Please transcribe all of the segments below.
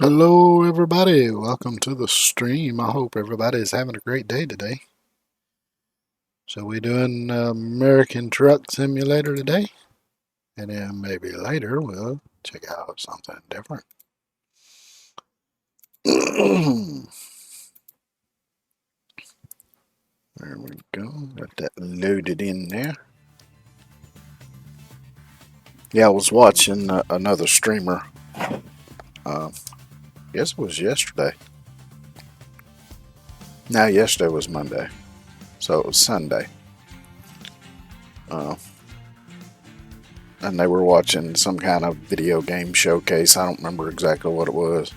Hello, everybody. Welcome to the stream. I hope everybody is having a great day today. So we're doing American Truck Simulator today, and then maybe later we'll check out something different. There we go. Got that loaded in there. Yeah, I was watching another streamer. I guess it was yesterday. No, yesterday was Monday, so it was Sunday. And they were watching some kind of video game showcase. I don't remember exactly what it was.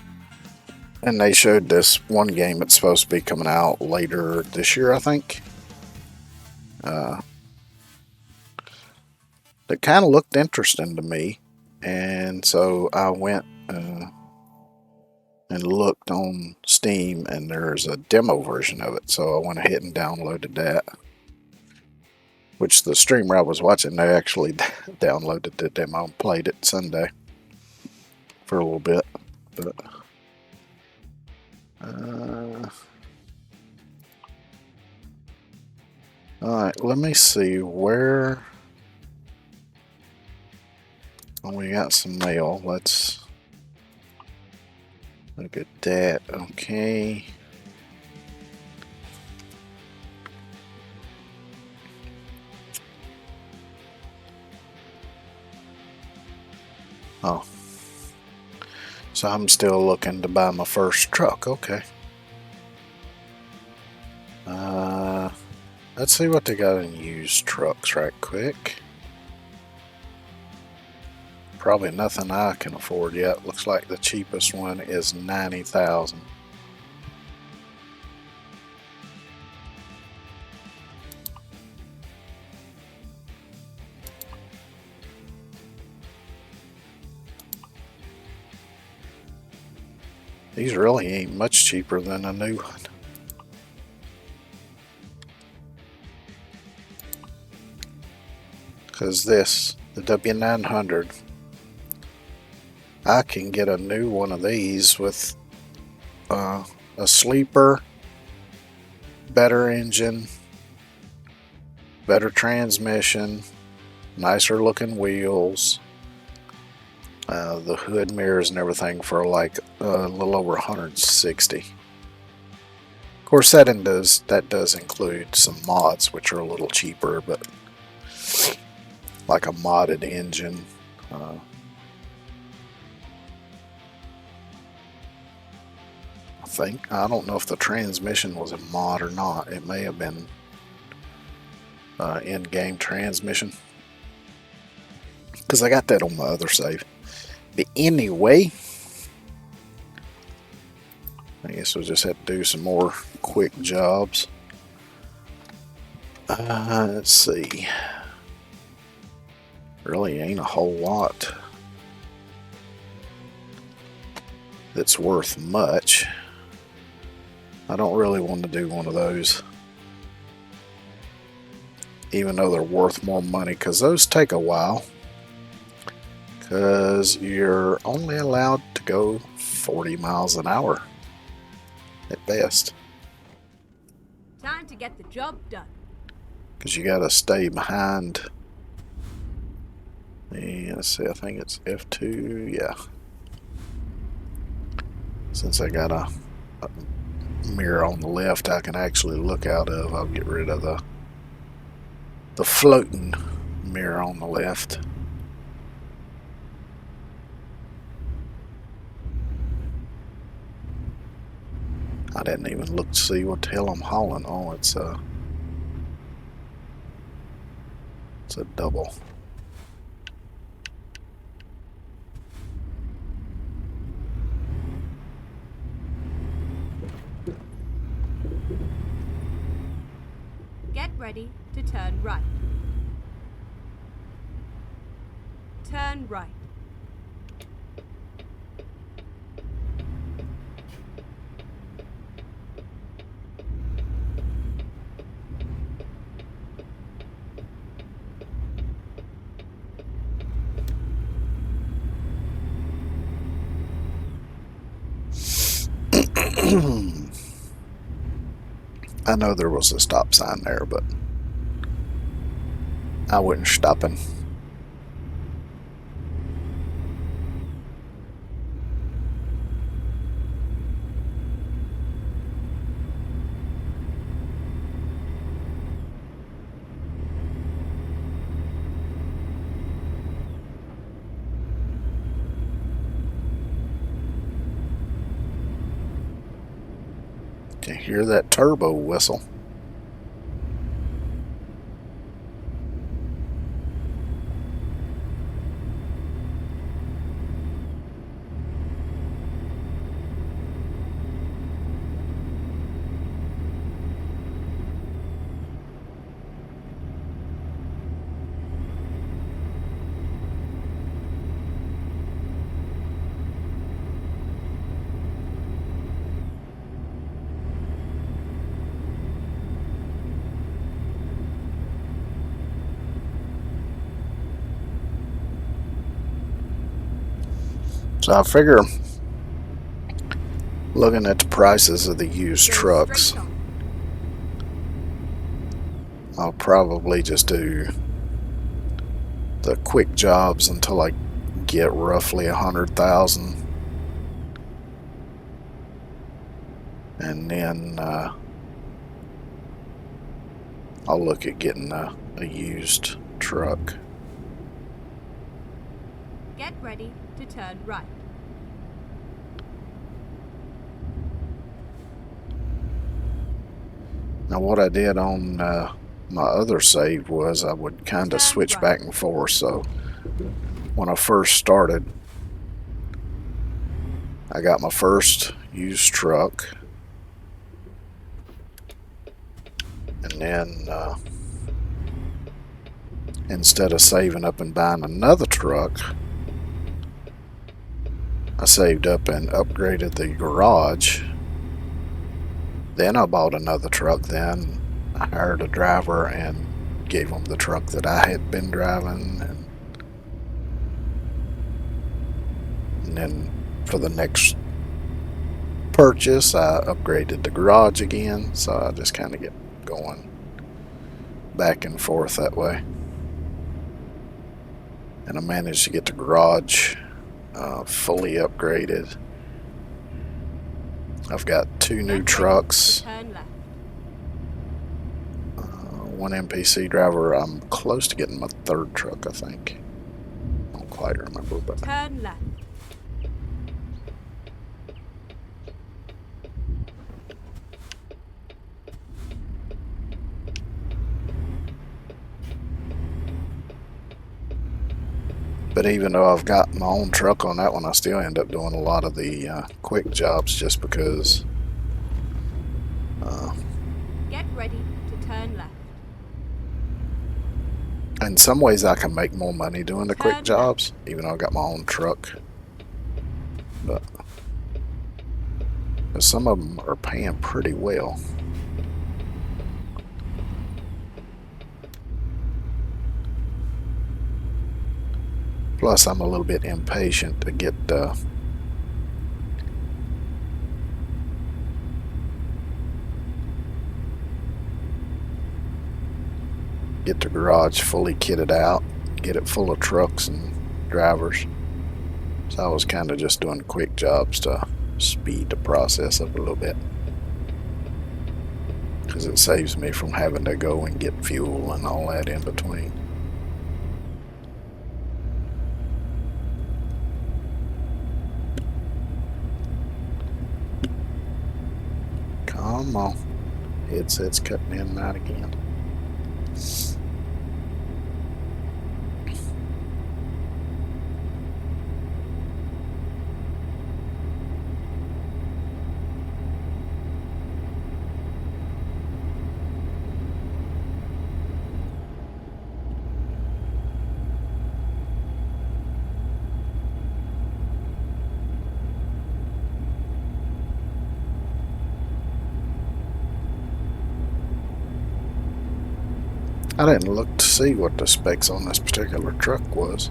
And they showed this one game that's supposed to be coming out later this year, I think. It kind of looked interesting to me. And so I went and looked on Steam, and there's a demo version of it. So I went ahead and downloaded that. Which the streamer I was watching, they actually downloaded the demo and played it Sunday for a little bit. But, alright, let me see where. Oh, we got some mail. Let's look at that. Okay. Oh. So I'm still looking to buy my first truck. Okay. Let's see what they got in used trucks right quick. Probably nothing I can afford yet. Looks like the cheapest one is $90,000. These really ain't much cheaper than a new one. Because this, the W900, I can get a new one of these with a sleeper, better engine, better transmission, nicer looking wheels, the hood mirrors and everything for like a little over 160. Of course, that does include some mods, which are a little cheaper, but like a modded engine. I don't know if the transmission was a mod or not. It may have been in-game transmission, because I got that on my other save. But anyway, I guess we'll just have to do some more quick jobs. Let's see. Really ain't a whole lot that's worth much. I don't really want to do one of those, even though they're worth more money, because those take a while, because you're only allowed to go 40 miles an hour at best. Time to get the job done. Because you got to stay behind. Yeah, let's see, I think it's F2, yeah. Since I got a mirror on the left I can actually look out of, I'll get rid of the floating mirror on the left. I didn't even look to see what the hell I'm hauling. Oh, it's a double. Get ready to turn right. Turn right. I know there was a stop sign there, but I wasn't stopping. Can hear that turbo whistle. So I figure, looking at the prices of the used Go trucks, straight on. I'll probably just do the quick jobs until I get roughly 100,000, and then I'll look at getting a used truck. Get ready to turn right. Now what I did on my other save was I would kind of switch back and forth. So when I first started, I got my first used truck, and then instead of saving up and buying another truck, I saved up and upgraded the garage. Then I bought another truck. Then I hired a driver and gave him the truck that I had been driving, and then for the next purchase I upgraded the garage again. So I just kind of get going back and forth that way, and I managed to get the garage fully upgraded. I've got 2 new trucks, Turn left. 1 NPC driver. I'm close to getting my 3rd truck, I think. I don't quite remember, but Turn left. even though I've got my own truck on that one, I still end up doing a lot of the quick jobs just because Get ready to turn left. in some ways I can make more money doing the quick Turn jobs, even though I got my own truck. But some of them are paying pretty well. Plus, I'm a little bit impatient to get the garage fully kitted out, get it full of trucks and drivers. So I was kind of just doing quick jobs to speed the process up a little bit, because it saves me from having to go and get fuel and all that in between. Come on. Headset's cutting in and out again. I didn't look to see what the specs on this particular truck was.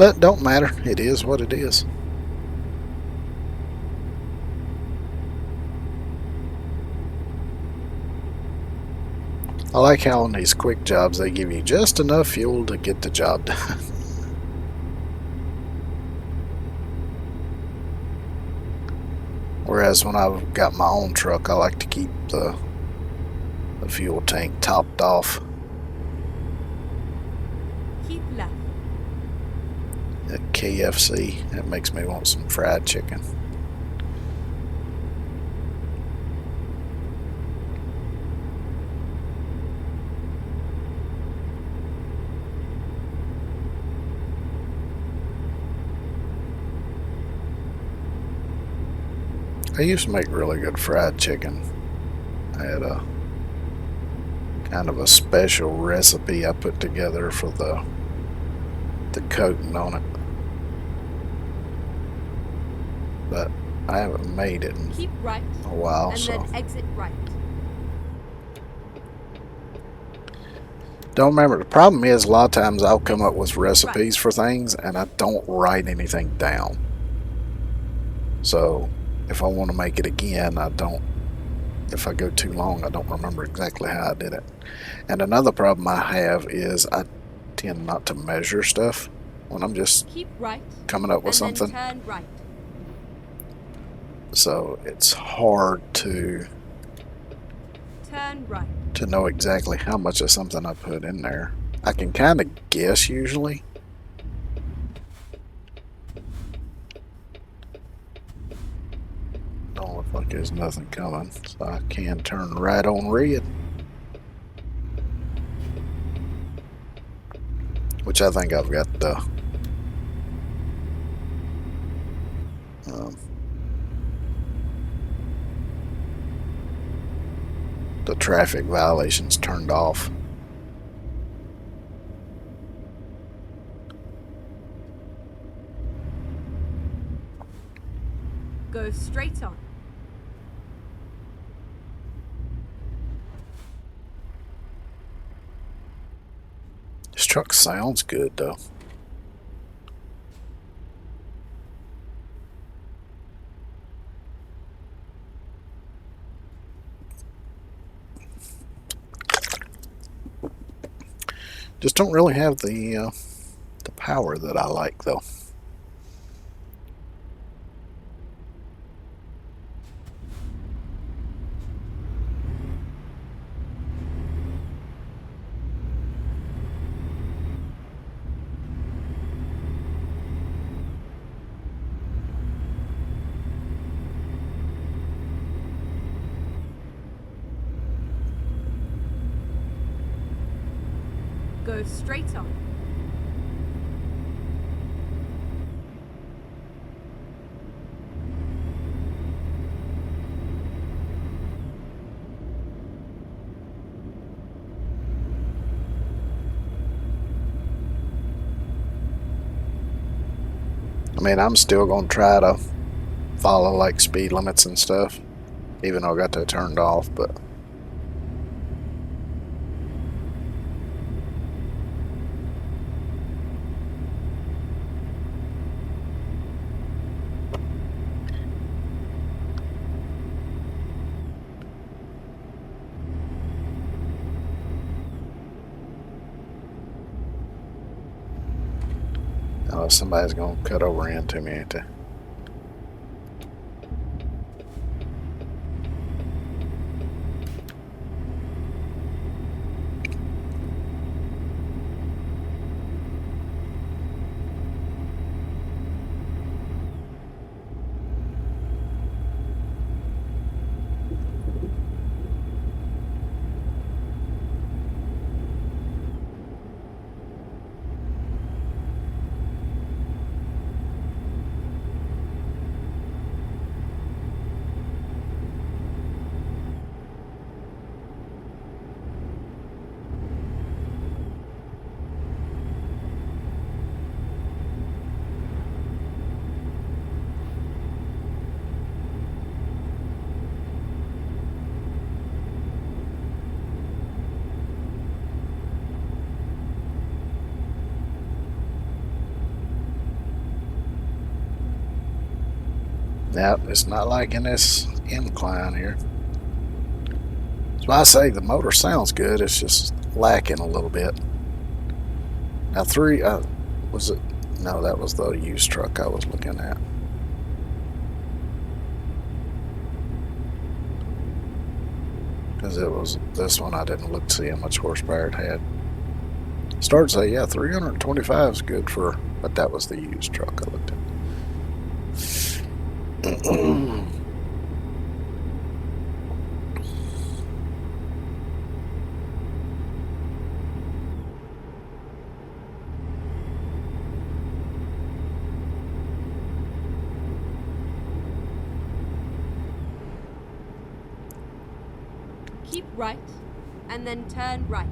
But don't matter. It is what it is. I like how on these quick jobs they give you just enough fuel to get the job done. Whereas when I've got my own truck, I like to keep the fuel tank topped off. Keep left. At KFC, that makes me want some fried chicken. I used to make really good fried chicken. I had a kind of a special recipe I put together for the coating on it. But I haven't made it in Keep right. a while, And so then exit right. don't remember. The problem is a lot of times I'll come up with recipes for things and I don't write anything down. So if I want to make it again, I don't. If I go too long, I don't remember exactly how I did it. And another problem I have is I tend not to measure stuff when I'm just Keep right. coming up with And something. then turn right. So it's hard to Turn right. know exactly how much of something I put in there. I can kind of guess usually. Don't look like there's nothing coming, so I can turn right on red. Which I think I've got the traffic violations turned off. Go straight on. This truck sounds good though. Just don't really have the power that I like though. Go straight on. I mean, I'm still gonna try to follow like speed limits and stuff, even though I got that turned off, but somebody's gonna cut over into me, ain't they? Now, it's not like in this incline here. So I say the motor sounds good, it's just lacking a little bit. Now, was it? No, that was the used truck I was looking at. Because it was this one, I didn't look to see how much horsepower it had. Start to say, yeah, 325 is good for, but that was the used truck I looked at. Keep right, and then turn right.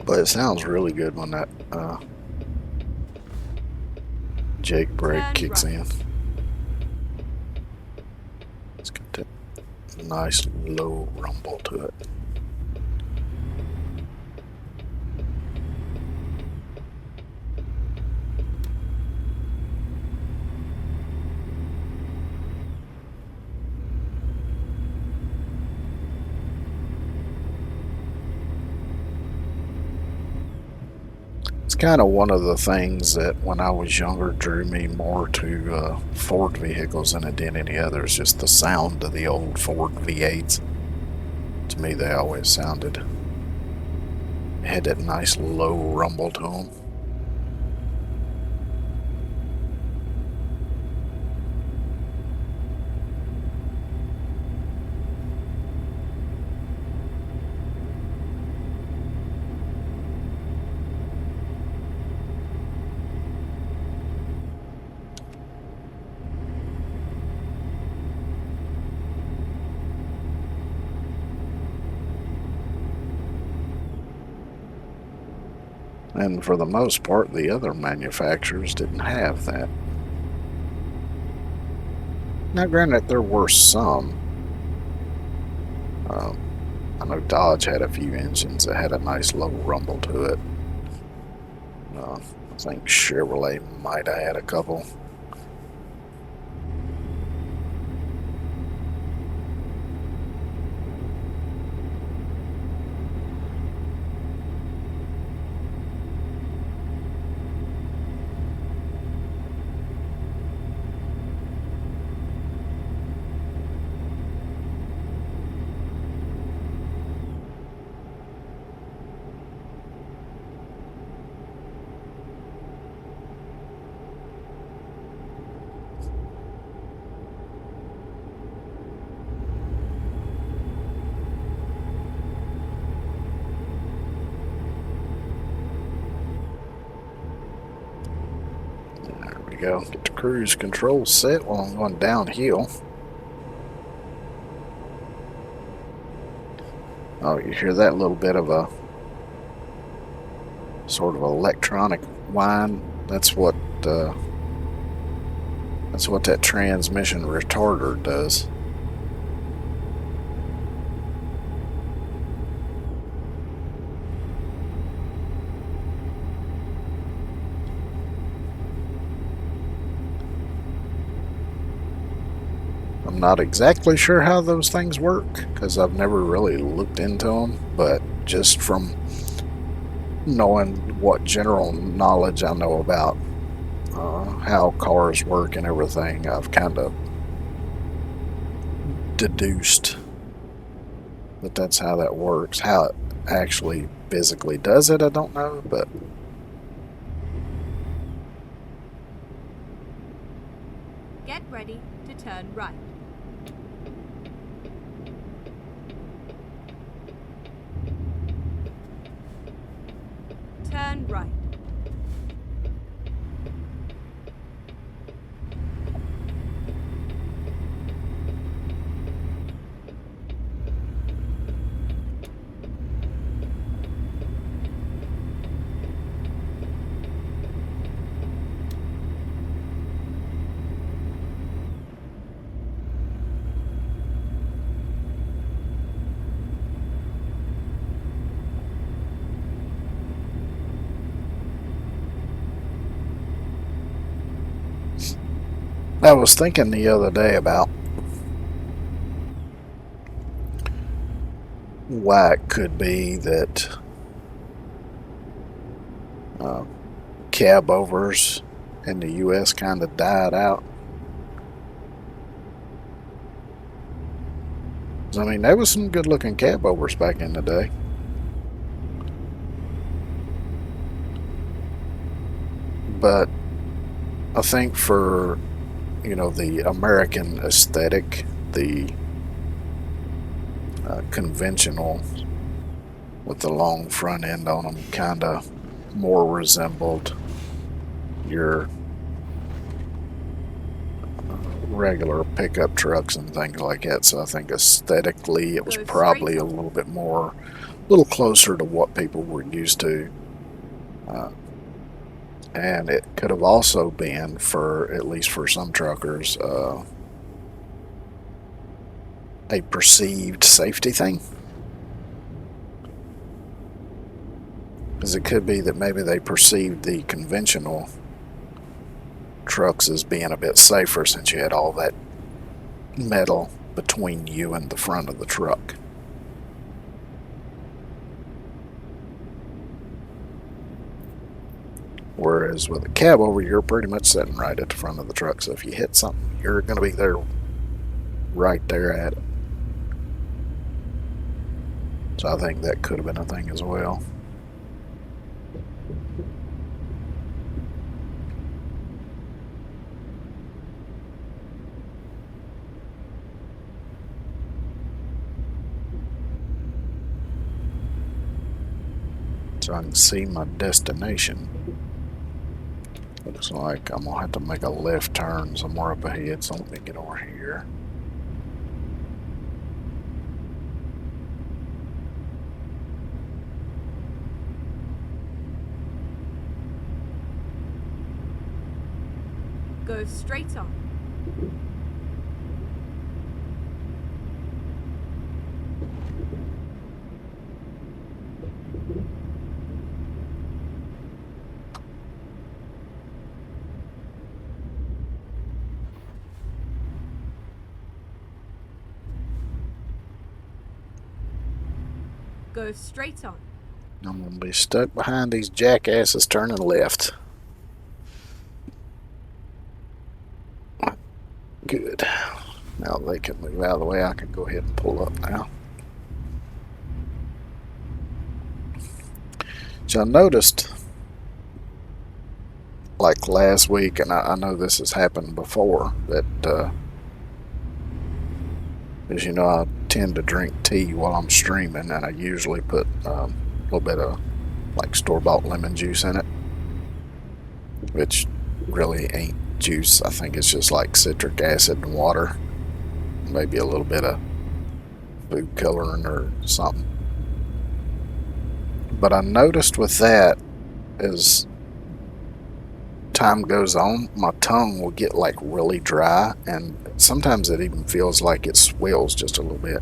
But it sounds really good when that Jake brake Turn kicks right. in. It's got that nice low rumble to it. It's kind of one of the things that when I was younger drew me more to Ford vehicles than it did any others. Just the sound of the old Ford V8s. To me, they always sounded, had that nice low rumble to them. And for the most part, the other manufacturers didn't have that. Now, granted, there were some. I know Dodge had a few engines that had a nice low rumble to it. I think Chevrolet might have had a couple. There we go. Get the cruise control set while I'm going downhill. Oh, you hear that little bit of a sort of electronic whine? That's what that transmission retarder does. I'm not exactly sure how those things work because I've never really looked into them, but just from knowing what general knowledge I know about how cars work and everything, I've kind of deduced that that's how that works. How it actually physically does it, I don't know, but Get ready to turn right. Turn right. I was thinking the other day about why it could be that cab overs in the U.S. kind of died out. I mean, there was some good-looking cab overs back in the day. But I think for, the American aesthetic, the conventional with the long front end on them kind of more resembled your regular pickup trucks and things like that. So I think aesthetically it was probably a little bit more, a little closer to what people were used to. And it could have also been, for at least for some truckers, a perceived safety thing. Because it could be that maybe they perceived the conventional trucks as being a bit safer since you had all that metal between you and the front of the truck. Whereas with a cab over, you're pretty much sitting right at the front of the truck. So if you hit something, you're going to be there, right there at it. So I think that could have been a thing as well. So I can see my destination. Looks like I'm gonna have to make a left turn somewhere up ahead, so let me get over here. Go straight on. Go straight on. I'm gonna be stuck behind these jackasses turning left. Good. Now they can move out of the way. I can go ahead and pull up now. So I noticed, like last week, and I know this has happened before, that as you know, I tend to drink tea while I'm streaming, and I usually put a little bit of like store-bought lemon juice in it, which really ain't juice. I think it's just like citric acid and water, maybe a little bit of food coloring or something. But I noticed with that, as time goes on, my tongue will get like really dry, and sometimes it even feels like it swells just a little bit.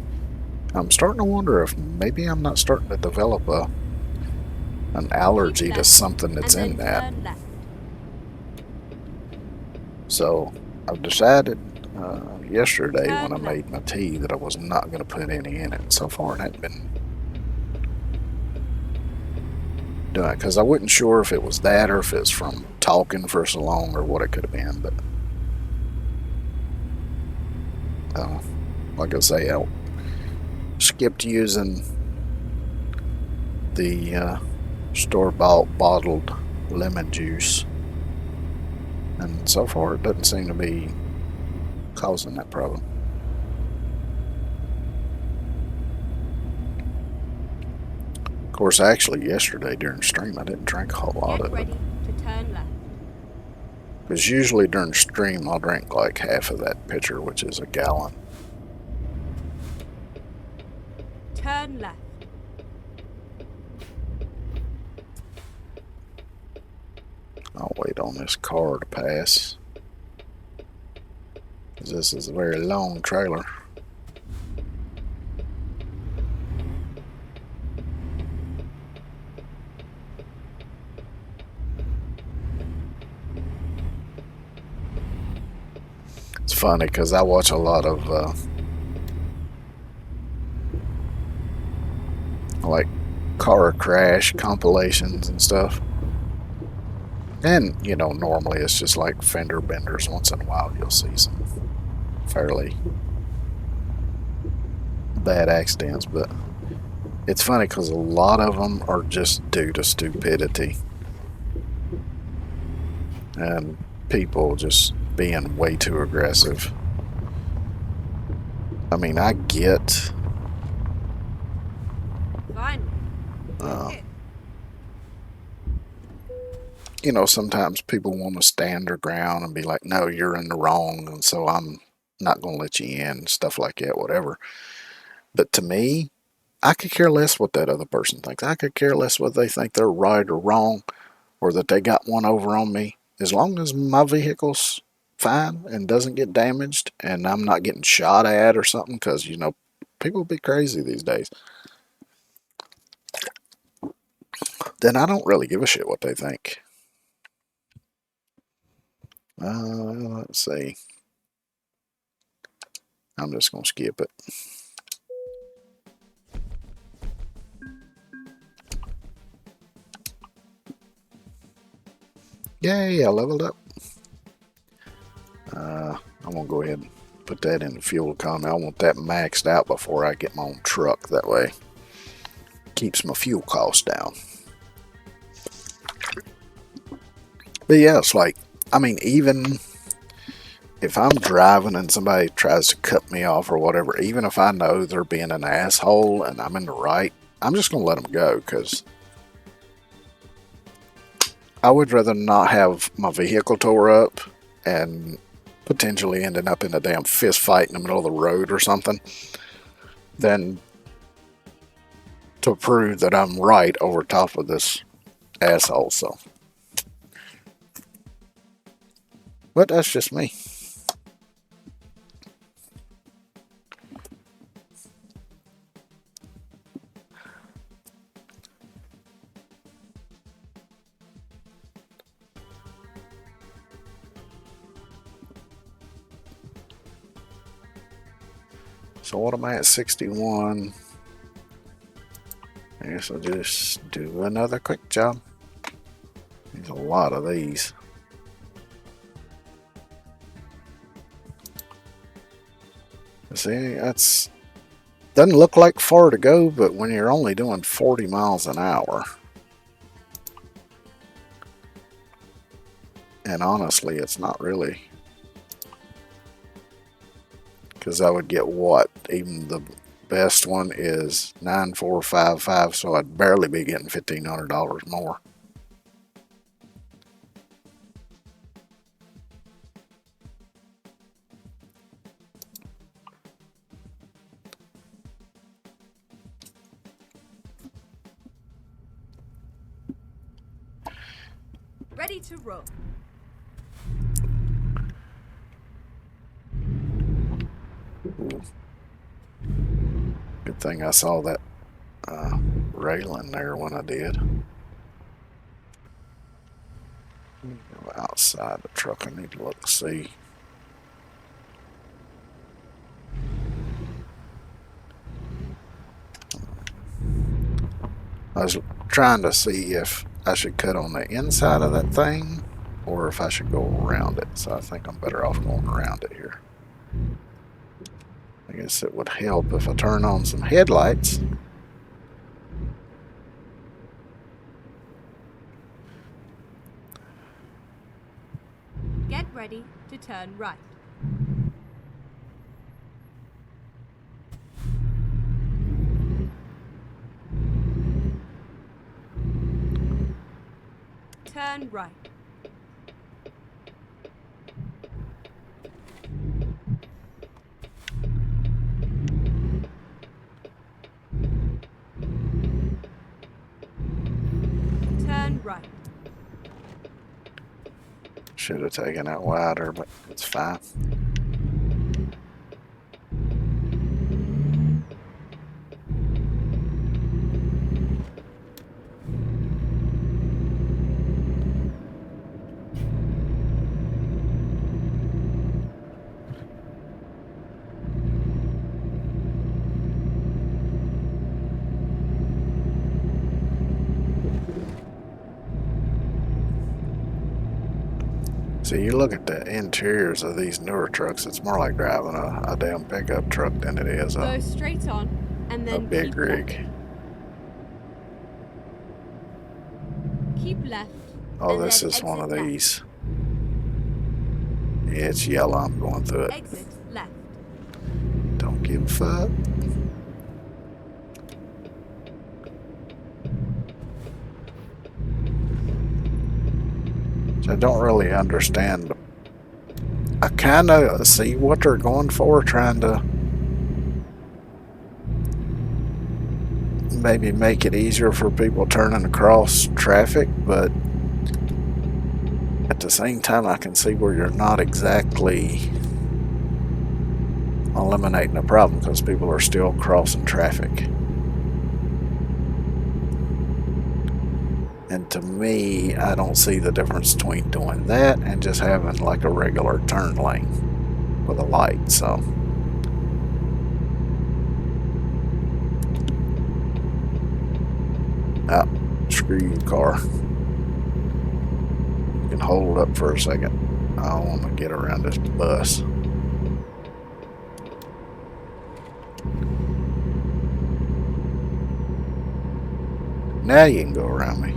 I'm starting to wonder if maybe I'm not starting to develop an allergy to something that's in that. So I've decided yesterday when I made my tea that I was not going to put any in it. So far, I hadn't been doing it because I wasn't sure if it was that or if it's from talking for so long or what it could have been. But like I say, I skipped using the store-bought bottled lemon juice, and so far it doesn't seem to be causing that problem. Of course, actually yesterday during stream I didn't drink a whole lot of it. Get ready to turn left. Because usually during stream I'll drink like half of that pitcher, which is a gallon. Turn left. I'll wait on this car to pass, because this is a very long trailer. funny because I watch a lot of like car crash compilations and stuff. And, you know, normally it's just like fender benders. Once in a while you'll see some fairly bad accidents, but it's funny because a lot of them are just due to stupidity and people just being way too aggressive. I mean, I get Finally. uh, Hit. you know, sometimes people want to stand their ground and be like, no, you're in the wrong, and so I'm not going to let you in, stuff like that, whatever. But to me, I could care less what that other person thinks. I could care less whether they think they're right or wrong or that they got one over on me. As long as my vehicle's fine and doesn't get damaged and I'm not getting shot at or something, because, you know, people be crazy these days, then I don't really give a shit what they think. Let's see. I'm just going to skip it. Yay, I leveled up. I'm going to go ahead and put that in the fuel economy. I want that maxed out before I get my own truck. That way keeps my fuel costs down. But yeah, it's like, I mean, even if I'm driving and somebody tries to cut me off or whatever, even if I know they're being an asshole and I'm in the right, I'm just going to let them go, because I would rather not have my vehicle tore up and potentially ending up in a damn fist fight in the middle of the road or something than to prove that I'm right over top of this asshole. So, but that's just me. So what am I at? 61. I guess I'll just do another quick job. There's a lot of these. See, that's doesn't look like far to go, but when you're only doing 40 miles an hour, and honestly, it's not really, because I would get what? Even the best one is 9455, so I'd barely be getting $1,500 more. Ready to roll. Ooh. Good thing I saw that railing there when I did. Go outside the truck. I need to look, see. I was trying to see if I should cut on the inside of that thing or if I should go around it. So I think I'm better off going around it here. I guess it would help if I turn on some headlights. Get ready to turn right. Turn right. Turn right. Should have taken it wider, but it's fine. See, you look at the interiors of these newer trucks, it's more like driving a damn pickup truck than it is Go straight on and a then big keep rig. left. Keep left. Oh, and this then is one of exit left. these. Yeah, it's yellow. I'm going through it. Exit left. Don't give a fuck. So I don't really understand. I kind of see what they're going for, trying to maybe make it easier for people turning across traffic, but at the same time I can see where you're not exactly eliminating the problem because people are still crossing traffic. And to me, I don't see the difference between doing that and just having like a regular turn lane with a light. So screw you, car. You can hold up for a second. I want to get around this bus. Now you can go around me.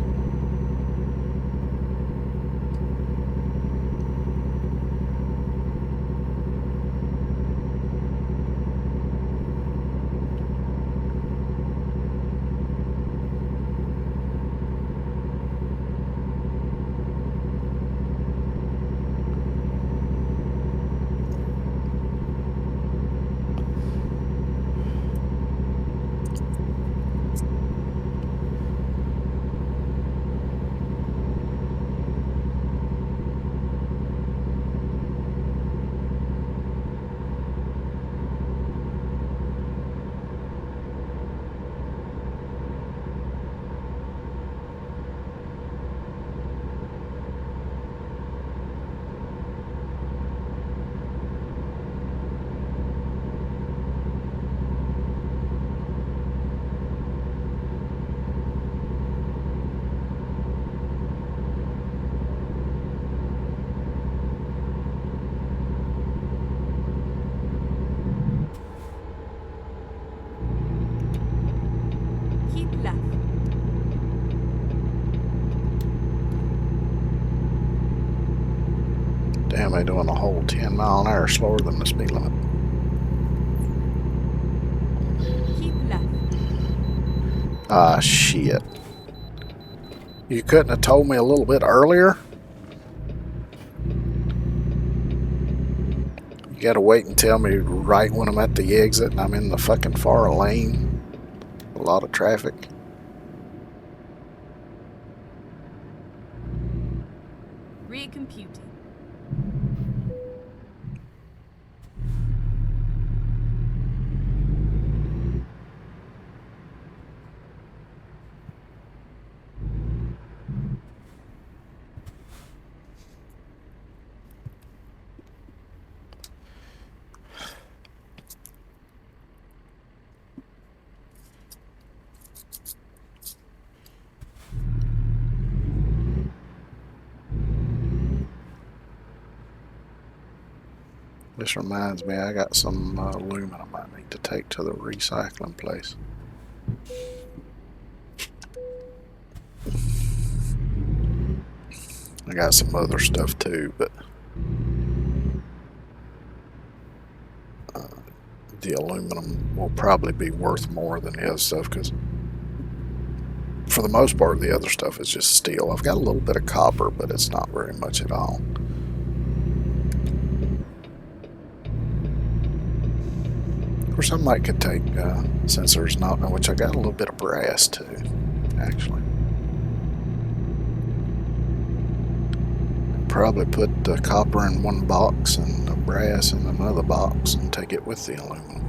Keep left. Damn, they're doing a whole 10 mile an hour slower than the speed limit. Keep left. Ah, shit. You couldn't have told me a little bit earlier? You gotta wait and tell me right when I'm at the exit and I'm in the fucking far lane. A lot of traffic. Rear computing. This reminds me, I got some aluminum I need to take to the recycling place. I got some other stuff too, but the aluminum will probably be worth more than the other stuff because for the most part the other stuff is just steel. I've got a little bit of copper, but it's not very much at all. Of course, I might could take, since there's not, which I got a little bit of brass too, actually. Probably put the copper in one box and the brass in another box and take it with the aluminum.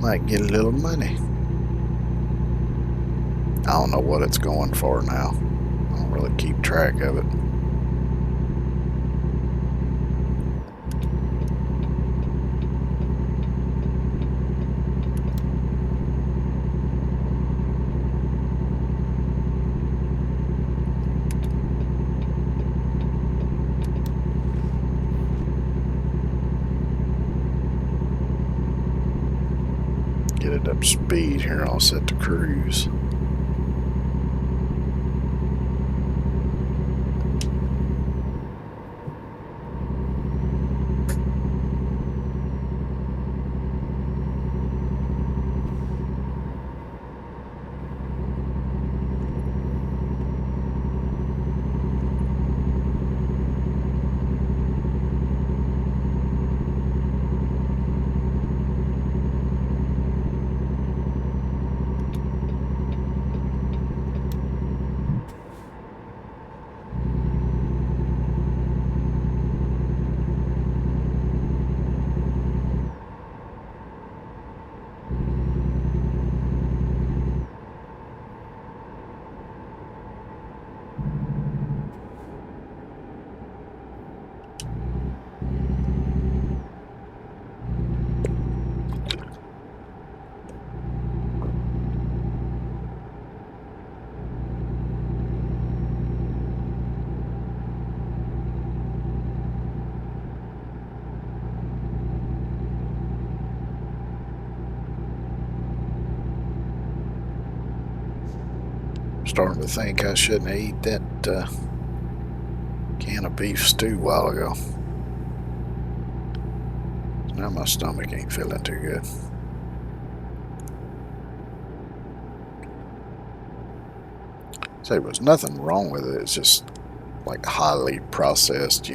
Might get a little money. I don't know what it's going for now. I don't really keep track of it. get it up to speed here. I'll set the cruise. Starting to think I shouldn't have eaten that can of beef stew a while ago. Now my stomach ain't feeling too good. So there was nothing wrong with it. It's just like highly processed,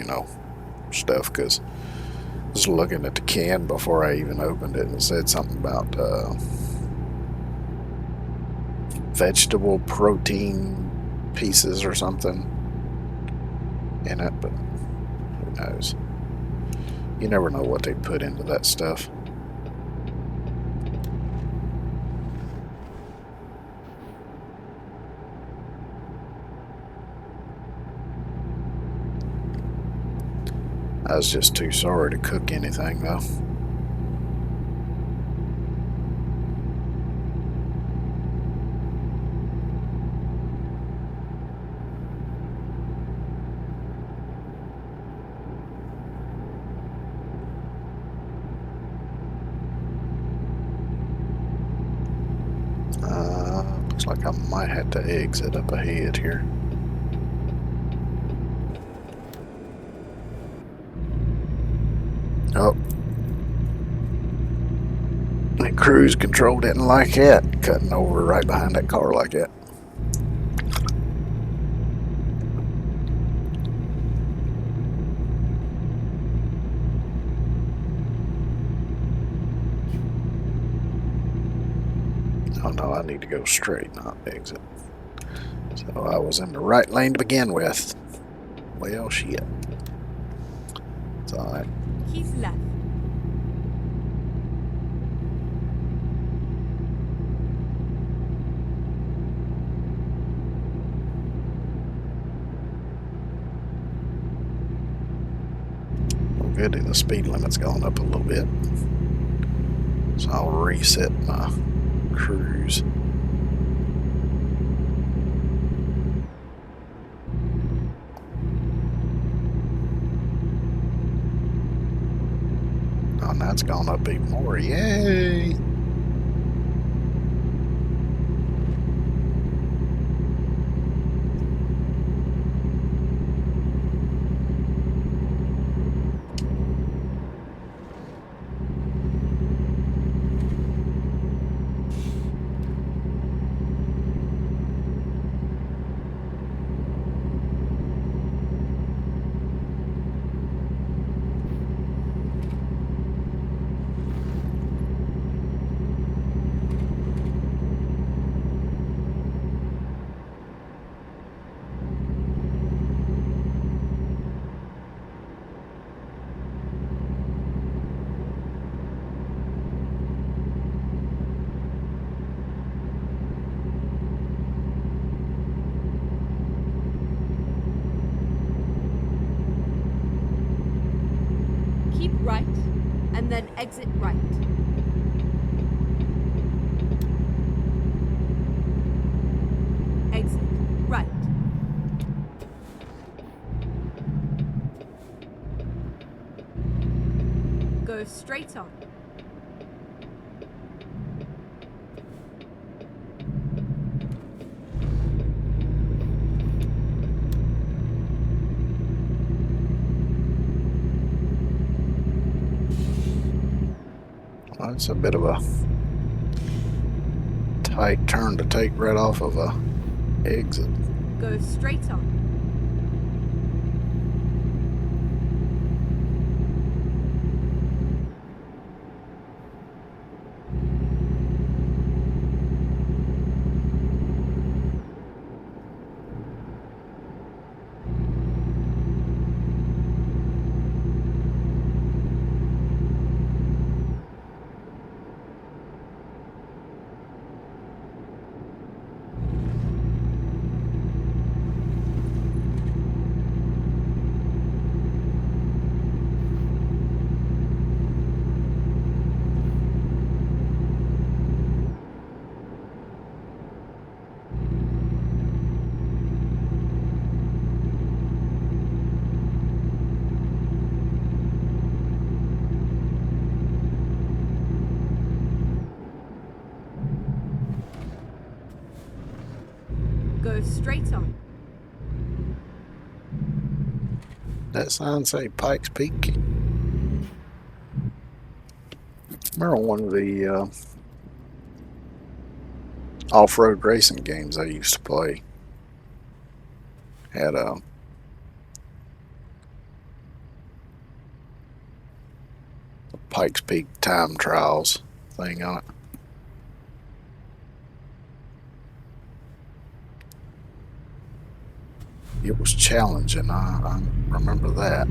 stuff. Because I was looking at the can before I even opened it, and it said something about vegetable protein pieces or something in it, but who knows? You never know what they put into that stuff. I was just too sorry to cook anything, though. Looks like I might have to exit up ahead here. Oh. And cruise control didn't like that, cutting over right behind that car like that. Oh no, I need to go straight, not exit. So I was in the right lane to begin with. Well, shit. It's alright. Keep left. Well, good, the speed limit's gone up a little bit. So I'll reset my cruise. Oh, now it's gone up even more. Yay! Keep right, and then exit right. Exit right. Go straight on. That's a bit of a tight turn to take right off of a exit. Go straight on. Go straight on. That sign say Pikes Peak. Remember one of the off-road racing games I used to play had a Pikes Peak time trials thing on it. It was challenging. I remember that.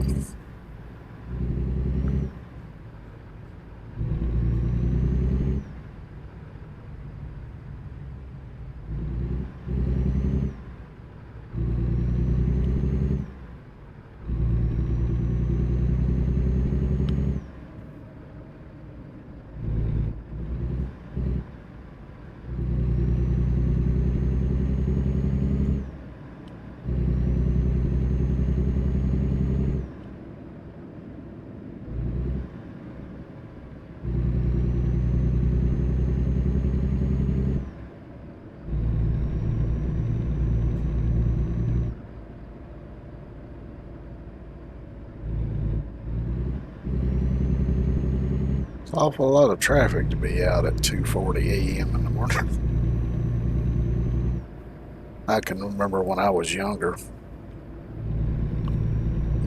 Awful lot of traffic to be out at 2:40 a.m. in the morning. I can remember when I was younger,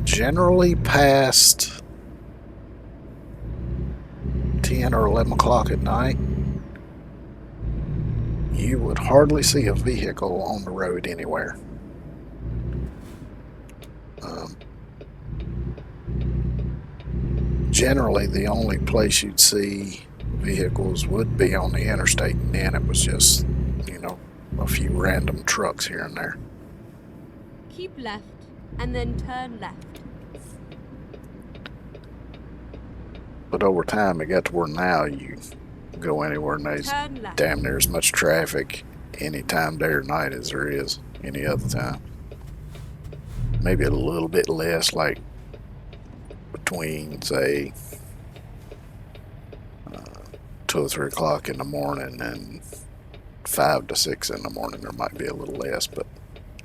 generally past 10 or 11 o'clock at night, you would hardly see a vehicle on the road anywhere. Generally, the only place you'd see vehicles would be on the interstate, and then it was just, a few random trucks here and there. Keep left and then turn left. But over time, it got to where now you go anywhere and there's Turn left. damn near as much traffic any time, day or night, as there is any other time. Maybe a little bit less, like between, say, 2 or 3 o'clock in the morning and 5 to 6 in the morning, there might be a little less, but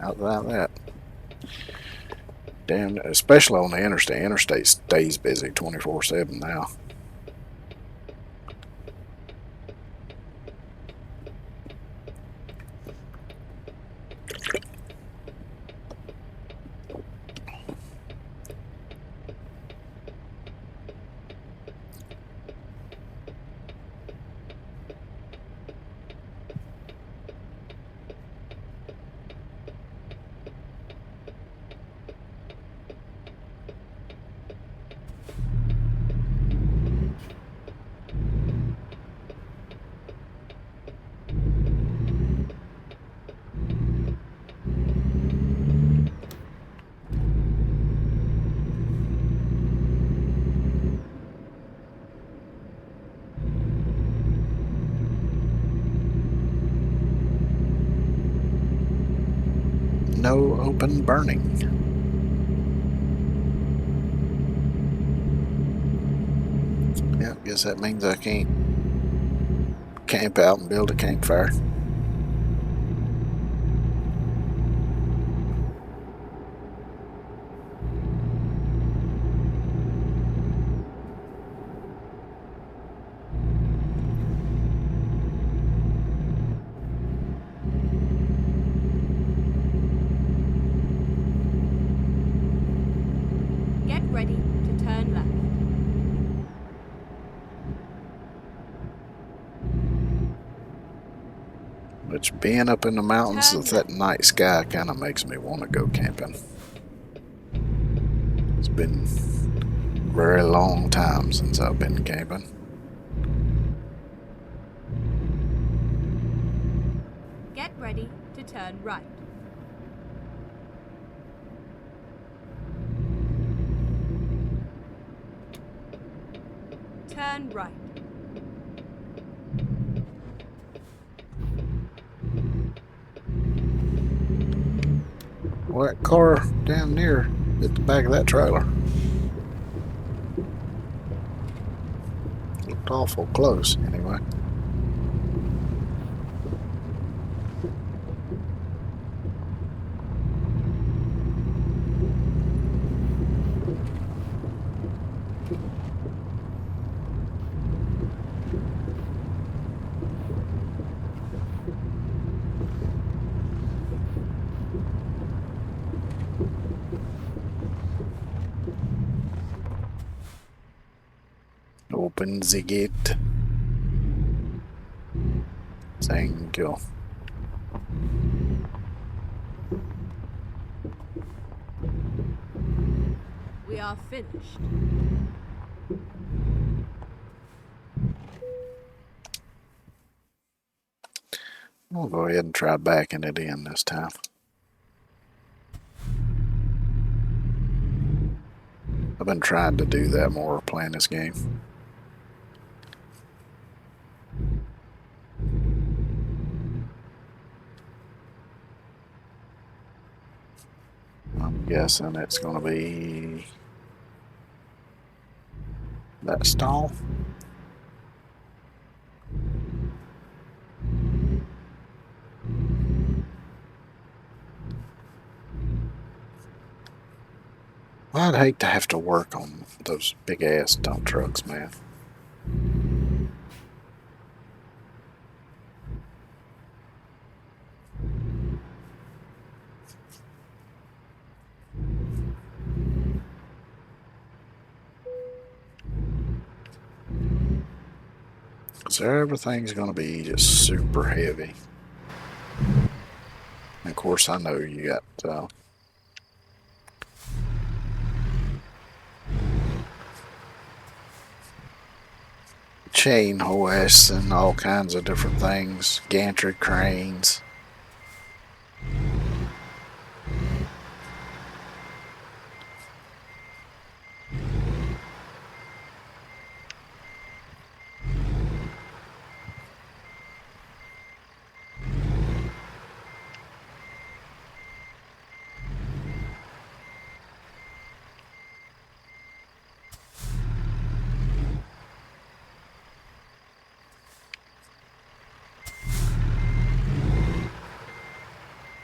outside of that, damn, especially on the interstate. Interstate stays busy 24/7 now. No open burning. Yeah, I guess that means I can't camp out and build a campfire. Get ready to turn left. Which, being up in the mountains Turn with that left. night sky kind of makes me want to go camping. It's been a very long time since I've been camping. Get ready to turn right. Turn right. Well, that car down there at the back of that trailer looked awful close, anyway. Open the gate. Thank you. We are finished. I'll go ahead and try backing it in this time. I've been trying to do that more playing this game. I'm guessing it's going to be that stall. I'd hate to have to work on those big ass dump trucks, man. So everything's going to be just super heavy. And of course, I know you got chain hoists and all kinds of different things, gantry cranes.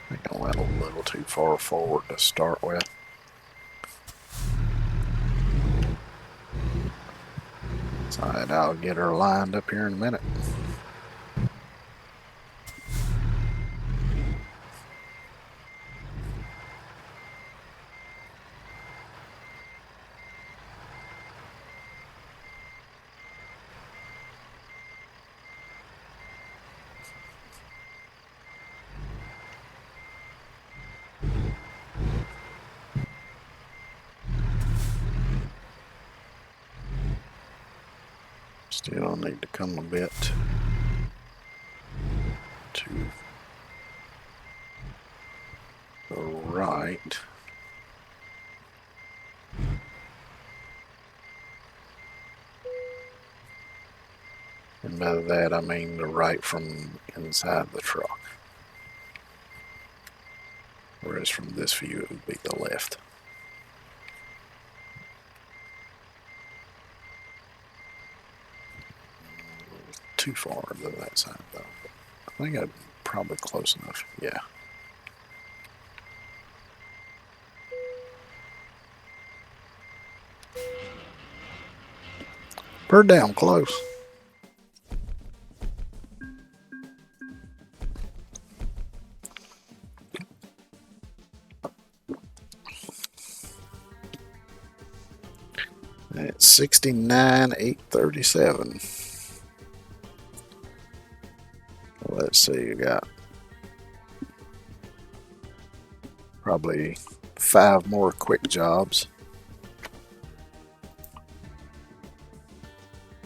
I think I went a little too far forward to start with. Alright, I'll get her lined up here in a minute. Still need to come a bit to the right. And by that I mean the right from inside the truck. Whereas from this view it would be the left. Too far to that side though. I think I'm probably close enough. Yeah. Pretty damn close. It's 69,837. Let's see, you got probably 5 more quick jobs.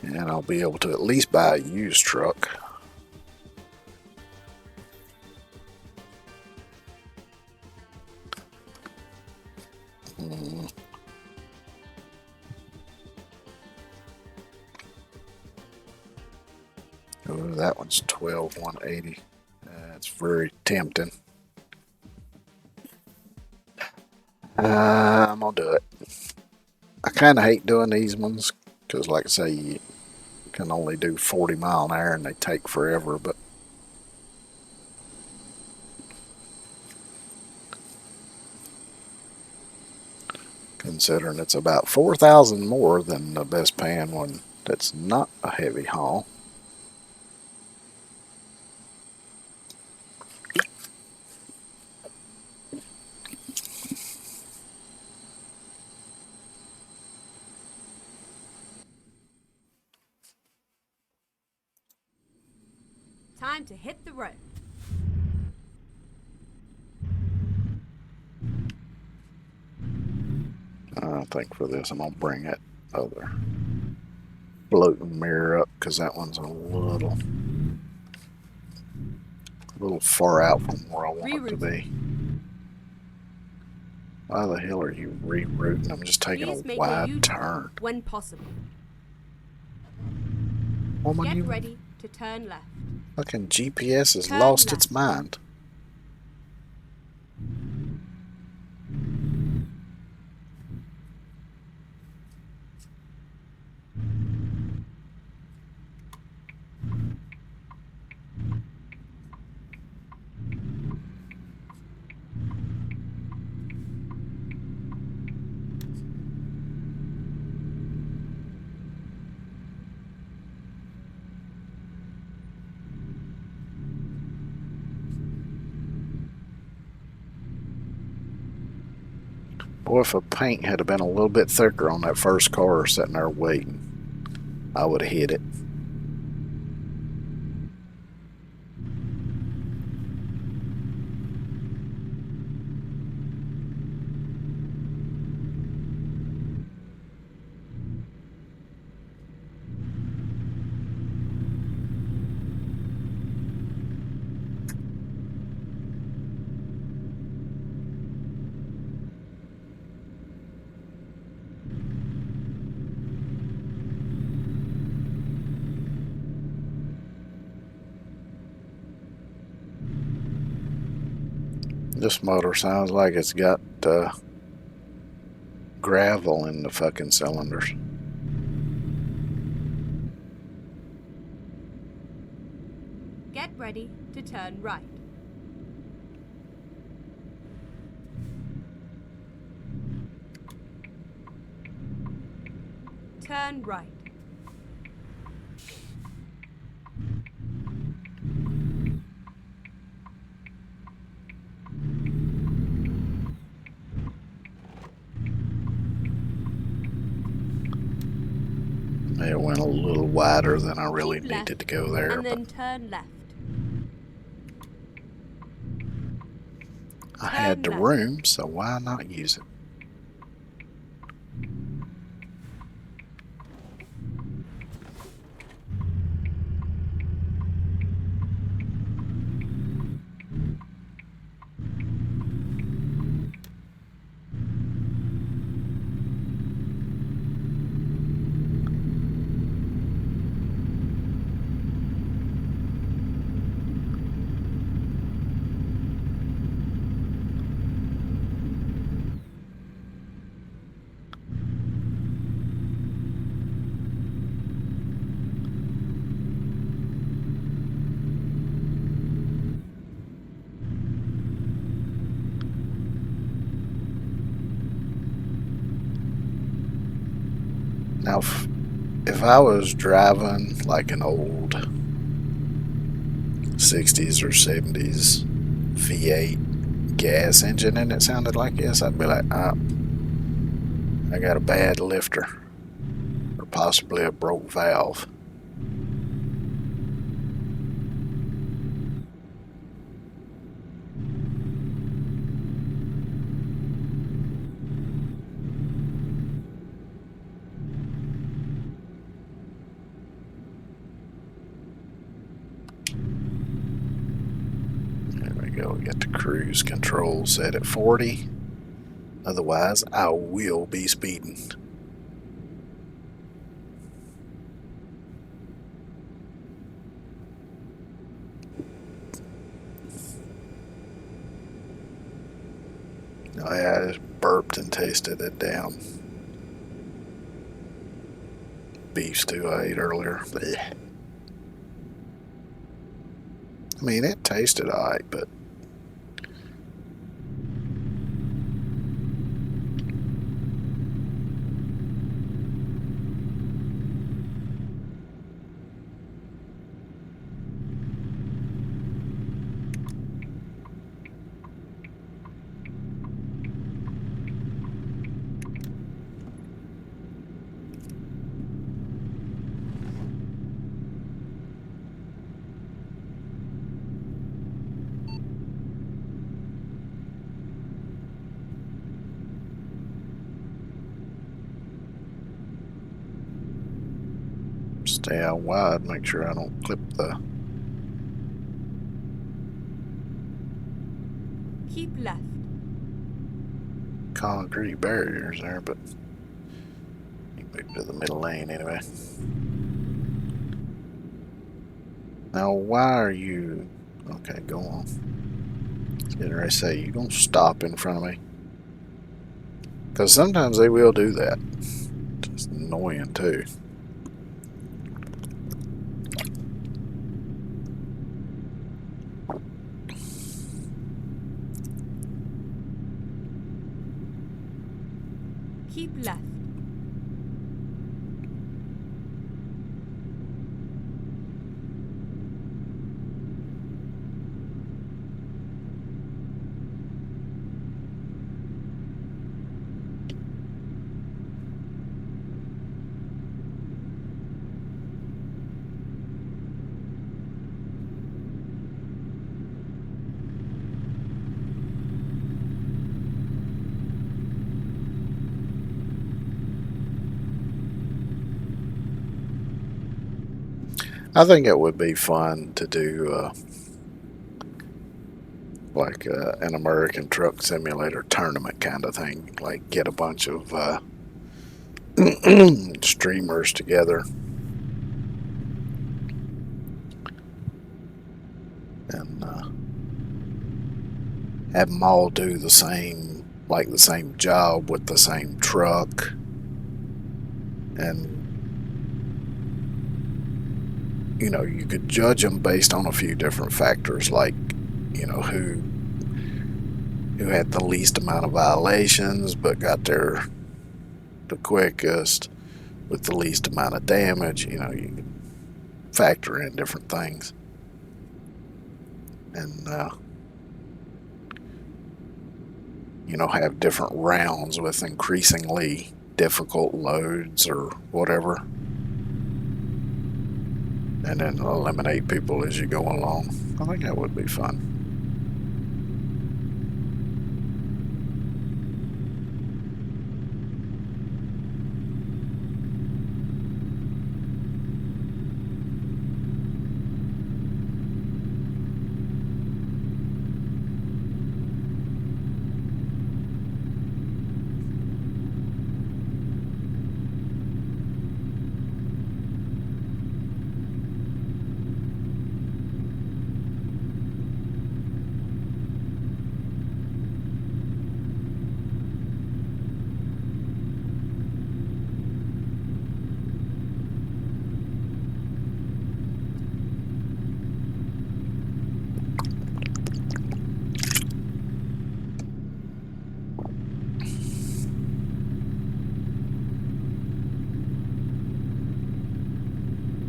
And I'll be able to at least buy a used truck. Oh, that one's 12,180. That's very tempting. I'm gonna do it. I kind of hate doing these ones because, like I say, you can only do 40 mile an hour and they take forever. But considering it's about 4,000 more than the best paying one that's not a heavy haul. Time to hit the road. I think for this I'm gonna bring that other floating mirror up because that one's a little far out from where I want it to be. Why the hell are you rerouting? I'm just taking Please a make wide U-turn turn. when possible. Woman, Get you ready to turn left. fucking GPS has Turn lost left. its mind. Boy, if the paint had been a little bit thicker on that first car sitting there waiting, I would have hit it. This motor sounds like it's got gravel in the fucking cylinders. Get ready to turn right. Turn right. It went a little wider than I really Keep needed left to go there. And But then turn left. I had the turn left. room, so why not use it? Now, if I was driving like an old 60s or 70s V8 gas engine and it sounded like this, I'd be like, I got a bad lifter. possibly a broke valve. There we go. We got the cruise control set at 40. Otherwise, I will be speeding. Oh yeah, I just burped and tasted it down. Beef stew I ate earlier. Blech. I mean, it tasted alright, but stay out wide, make sure I don't clip the Keep left. concrete barriers there, but you move to the middle lane anyway. Now, why are you... Okay, go on. I was getting ready to say, you gonna stop in front of me? Because sometimes they will do that. Just annoying too. Keep left. I think it would be fun to do like an American Truck Simulator tournament kind of thing. Like get a bunch of streamers together and have them all do the same, like the same job with the same truck, and you know, you could judge them based on a few different factors, like, you know, who had the least amount of violations but got there the quickest with the least amount of damage. You know, you can factor in different things, and you know, have different rounds with increasingly difficult loads or whatever, and then eliminate people as you go along. I think that would be fun.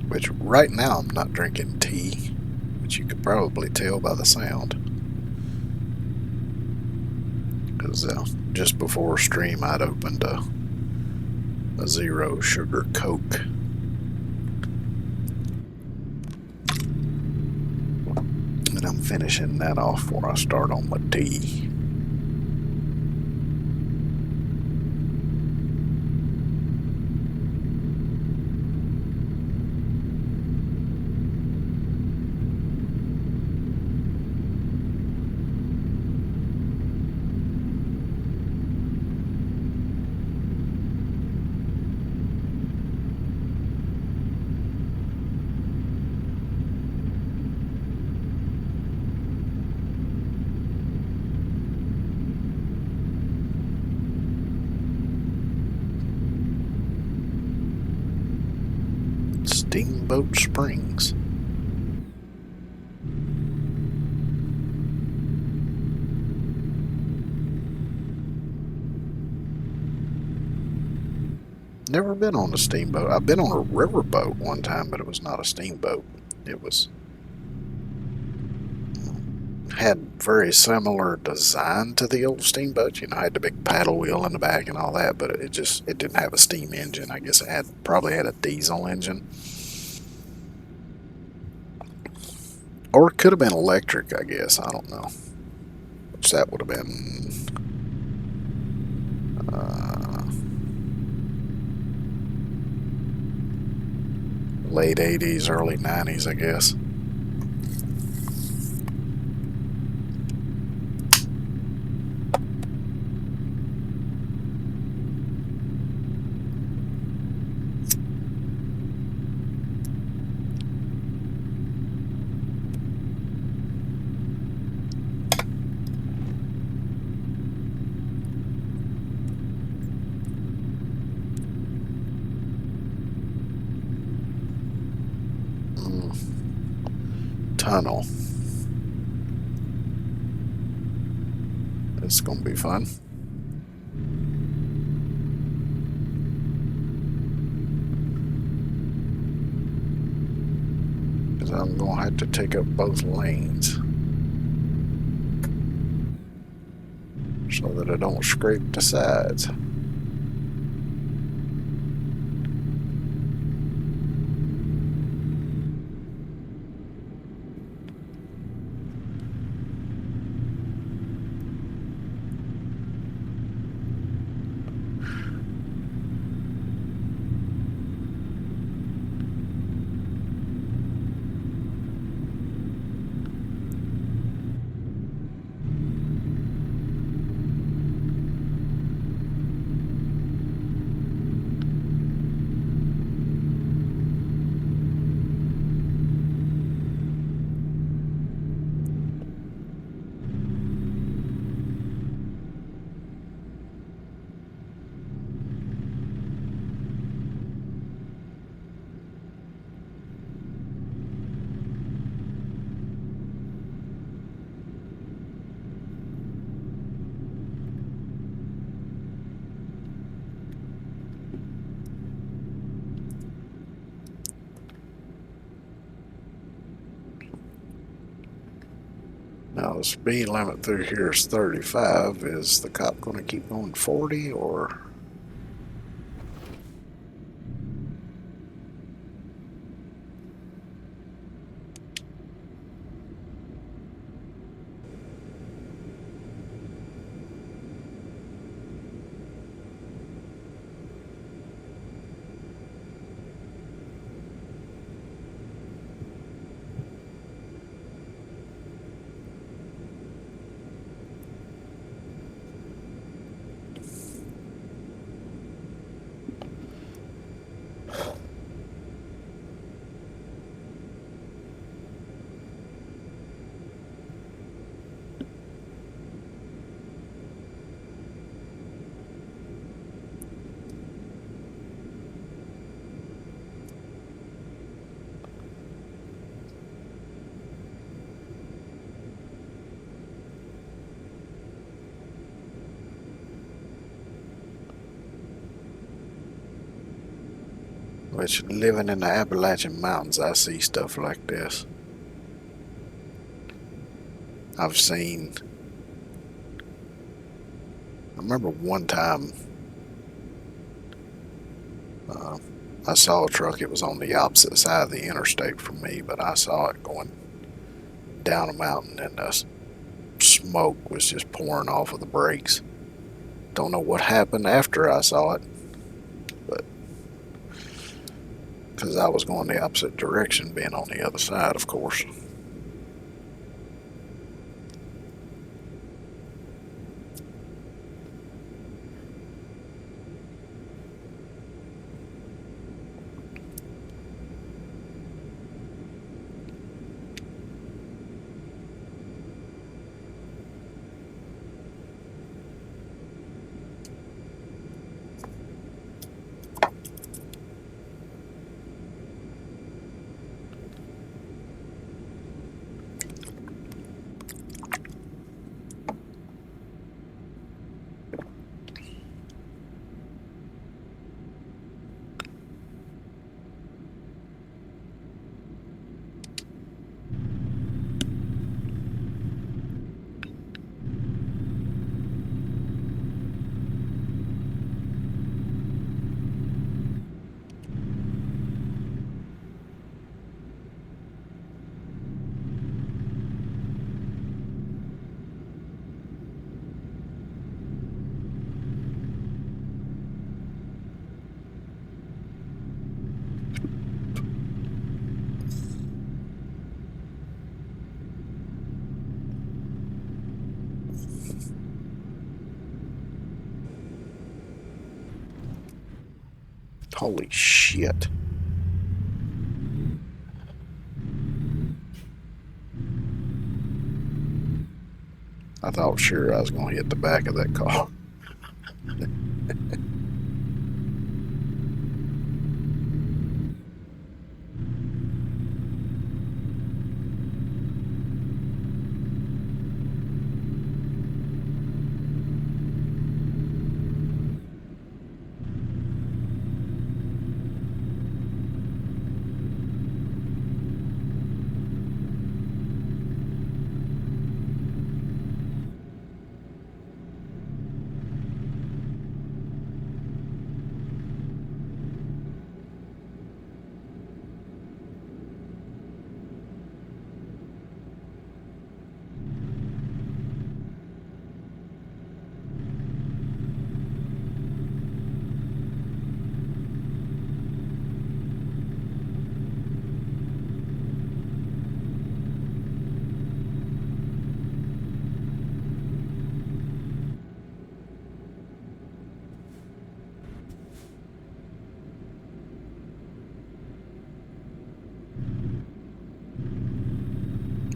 Which right now I'm not drinking tea, which you could probably tell by the sound. Because just before stream I'd opened a a zero sugar Coke. And I'm finishing that off before I start on my tea. Steamboat Springs. Never been on a steamboat. I've been on a riverboat one time, but it was not a steamboat. It was had very similar design to the old steamboat. You know, had the big paddle wheel in the back and all that, but it didn't have a steam engine. I guess it probably had a diesel engine. Or it could have been electric, I guess. I don't know. Which that would have been late 80s, early 90s, I guess. Tunnel. It's gonna be fun. Because I'm gonna have to take up both lanes so that I don't scrape the sides. Now the speed limit through here is 35. Is the cop going to keep going 40 or? Which, living in the Appalachian Mountains, I see stuff like this. I've seen. I remember one time I saw a truck. It was on the opposite side of the interstate from me, but I saw it going down a mountain, and the smoke was just pouring off of the brakes. Don't know what happened after I saw it, but because I was going the opposite direction, being on the other side, of course. Holy shit. I thought sure I was going to hit the back of that car.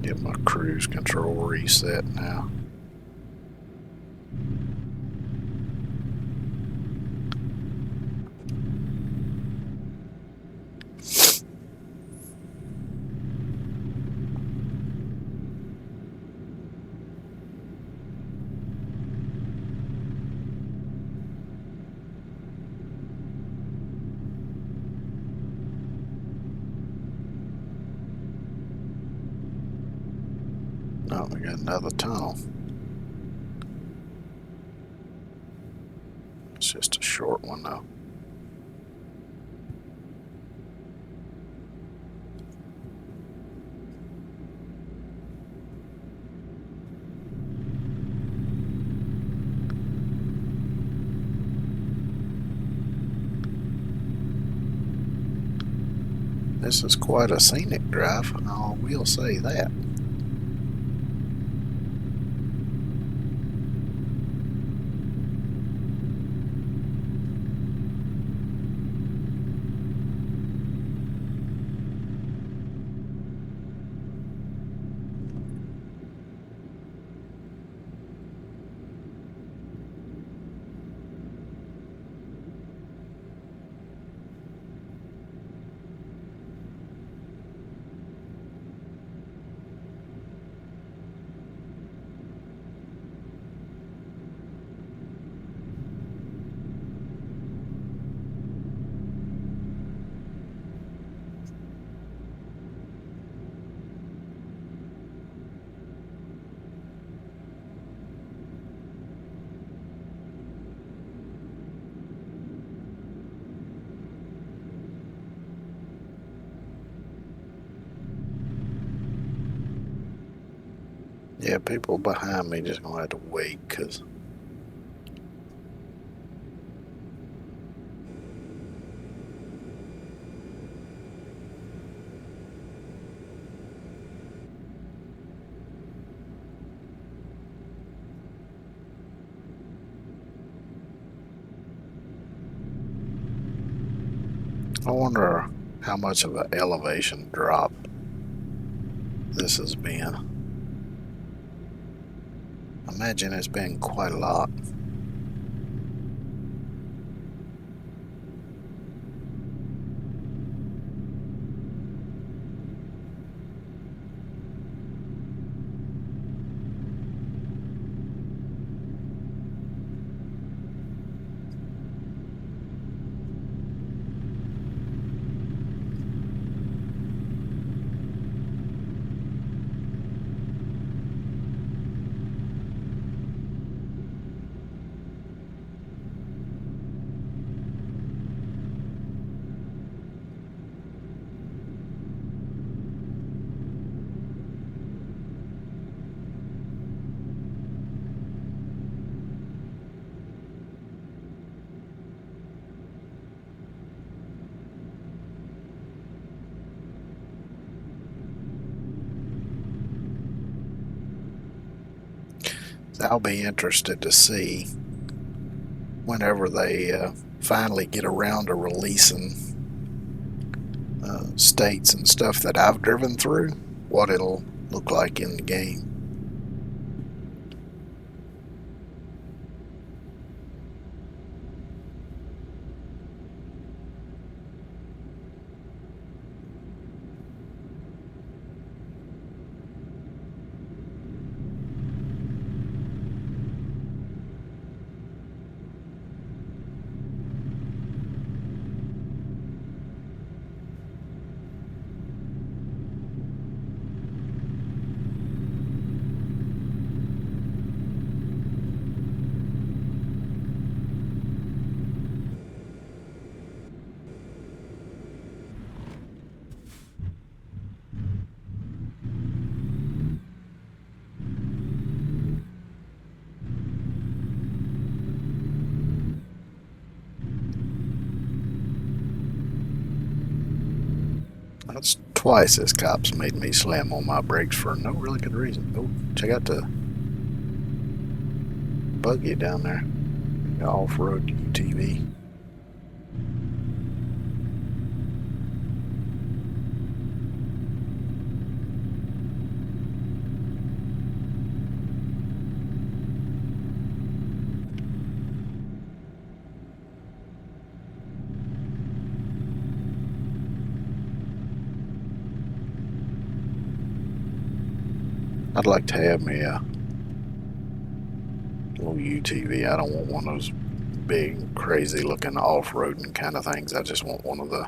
Get my cruise control reset now. Oh, we got another tunnel. It's just a short one, though. This is quite a scenic drive, I will say that. Yeah, people behind me just gonna have to wait because I wonder how much of an elevation drop this has been. I imagine it's been quite a lot. I'll be interested to see whenever they finally get around to releasing states and stuff that I've driven through, what it'll look like in the game. That's twice this cop's made me slam on my brakes for no really good reason. Oh, check out the buggy down there. Off-road UTV. I'd like to have me a little UTV. I don't want one of those big, crazy looking off-roading kind of things. I just want one of the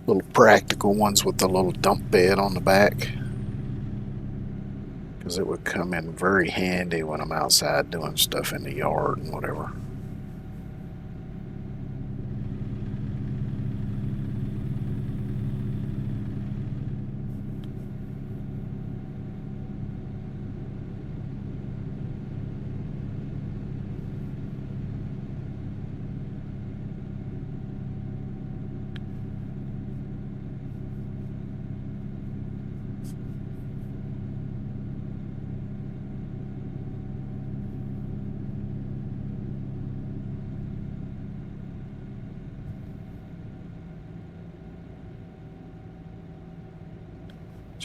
little practical ones with the little dump bed on the back, because it would come in very handy when I'm outside doing stuff in the yard and whatever.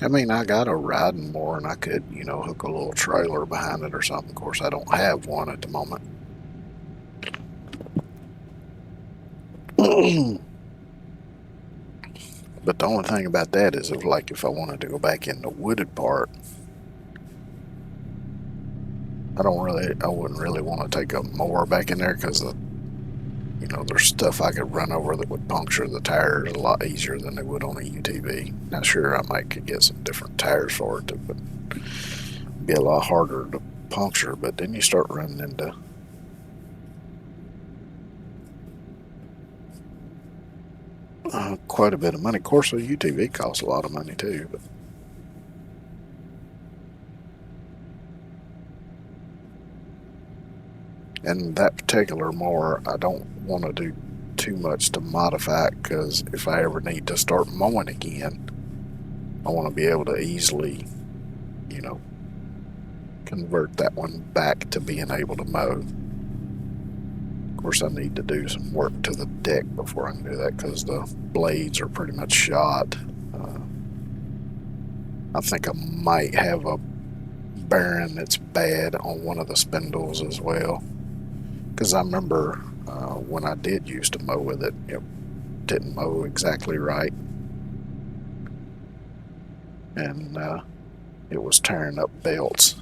I mean, I got a riding mower and I could, hook a little trailer behind it or something. Of course, I don't have one at the moment. But the only thing about that is, if I wanted to go back in the wooded part, I wouldn't really want to take a mower back in there because there's stuff I could run over that would puncture the tires a lot easier than they would on a UTV. Now, sure, I might could get some different tires for it, but it'd be a lot harder to puncture. But then you start running into quite a bit of money. Of course, a UTV costs a lot of money too. But And that particular mower, I don't want to do too much to modify it, because if I ever need to start mowing again, I want to be able to easily, you know, convert that one back to being able to mow. Of course, I need to do some work to the deck before I can do that, because the blades are pretty much shot. I think I might have a bearing that's bad on one of the spindles as well, because I remember when I did used to mow with it, it didn't mow exactly right, and it was tearing up belts.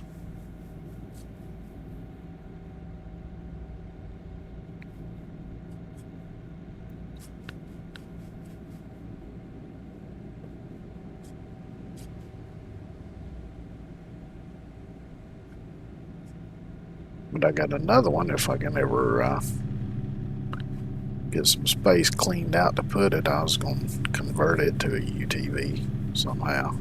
But I got another one if I can ever get some space cleaned out to put it. I was going to convert it to a UTV somehow.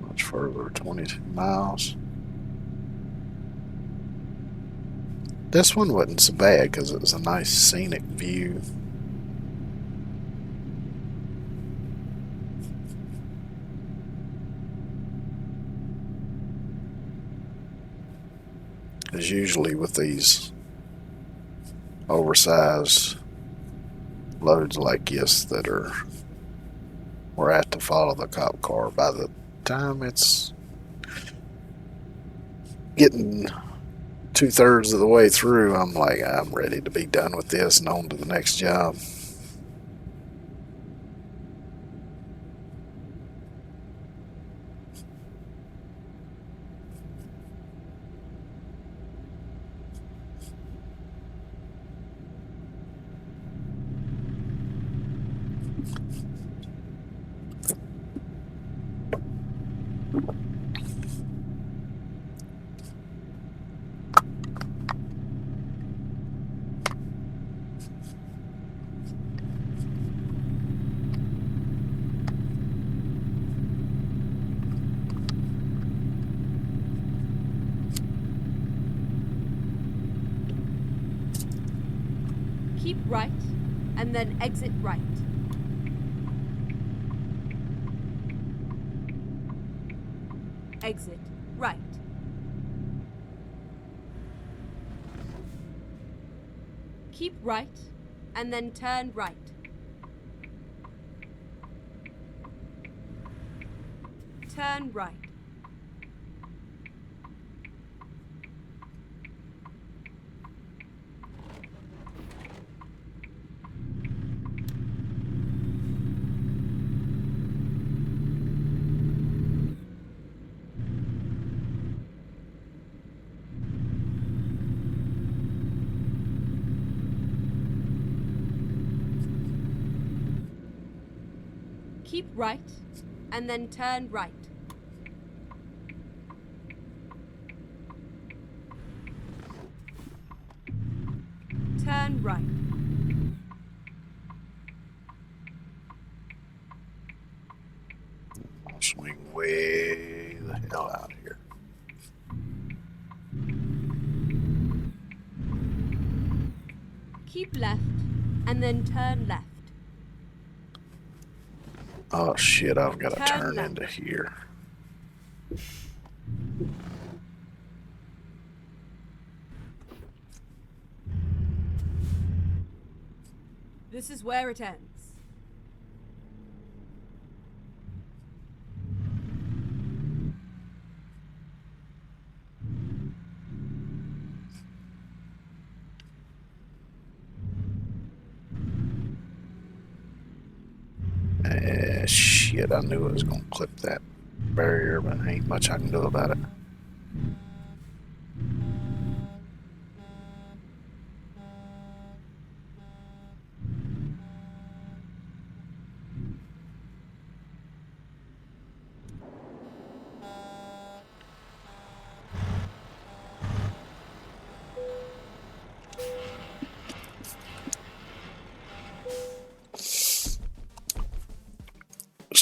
Much further, 22 miles. This one wasn't so bad because it was a nice scenic view. As usually with these oversized loads like this that we're at to follow the cop car, by the time it's getting 2/3 of the way through, I'm like, I'm ready to be done with this and on to the next job. Keep right, and then exit right. Exit right. Keep right, and then turn right. Turn right. Keep right, and then turn right. Turn right. I'll swing way the hell out of here. Keep left, and then turn left. Oh shit, I've got to Turn turn left. into here. This is where it ends. Shit, I knew it was going to clip that barrier, but ain't much I can do about it.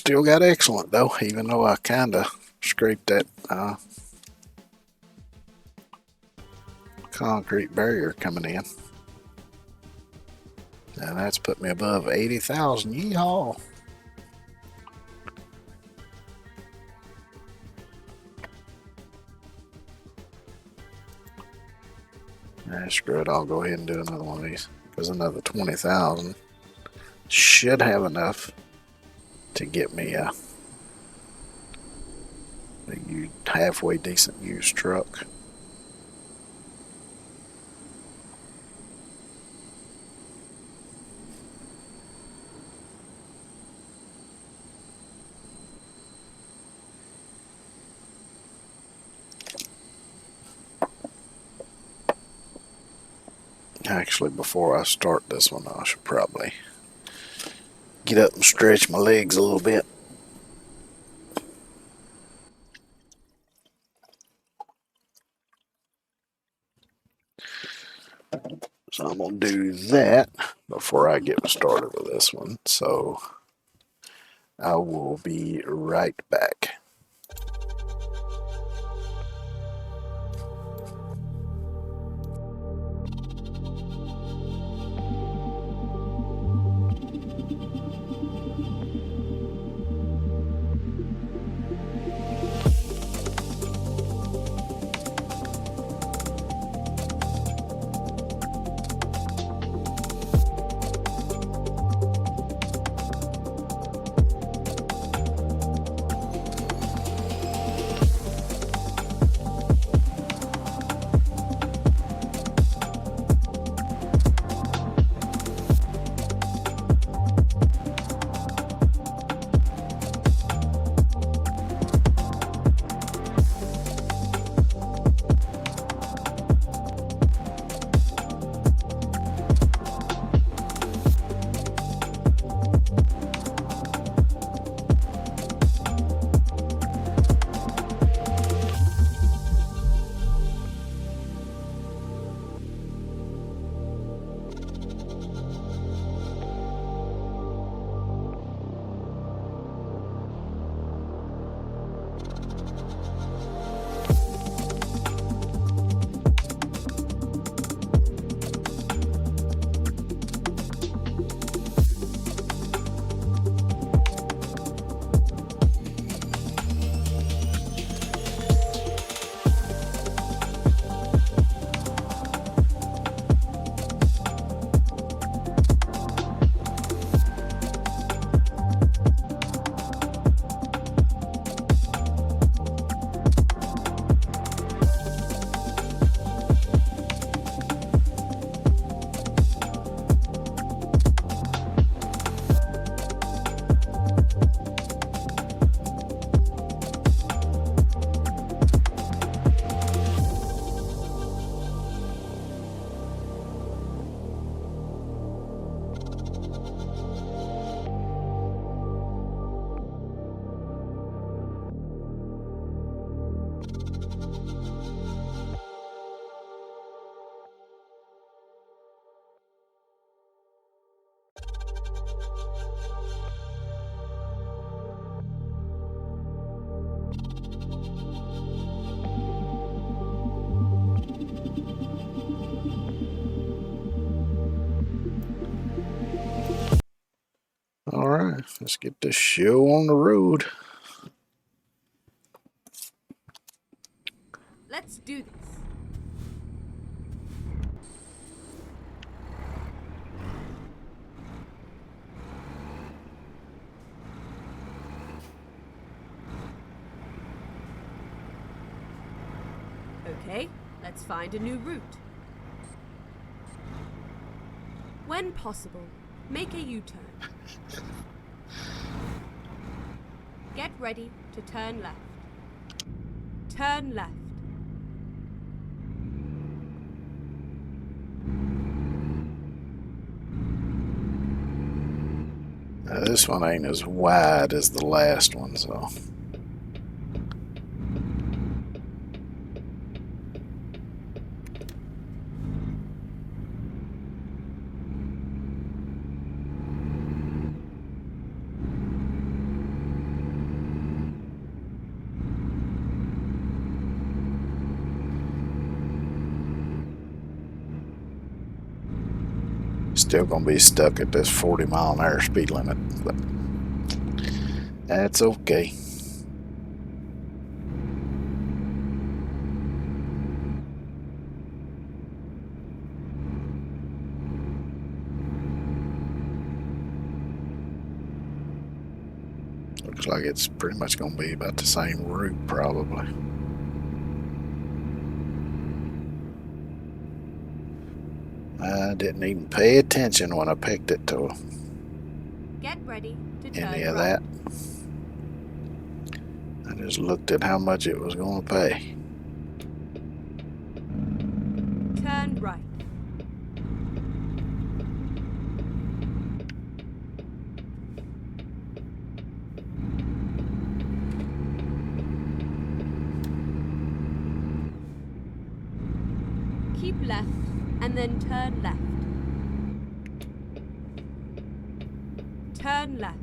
Still got excellent though, even though I kind of scraped that concrete barrier coming in. And that's put me above 80,000. Yeehaw! Screw it, I'll go ahead and do another one of these. Because another 20,000 should have enough to get me a halfway decent used truck. Actually, before I start this one, I should probably get up and stretch my legs a little bit. So I'm going to do that before I get started with this one. So I will be right back. All right, let's get this show on the road. Let's do this. Okay, let's find a new route. When possible, make a U-turn. Get ready to turn left. Turn left. Now, this one ain't as wide as the last one, so. Still gonna be stuck at this 40-mile-an-hour speed limit, but that's okay. Looks like it's pretty much gonna be about the same route, probably. I didn't even pay attention when I picked it to Get ready to turn any of right. that. I just looked at how much it was going to pay. Turn right. Keep left and then turn left. Turn left.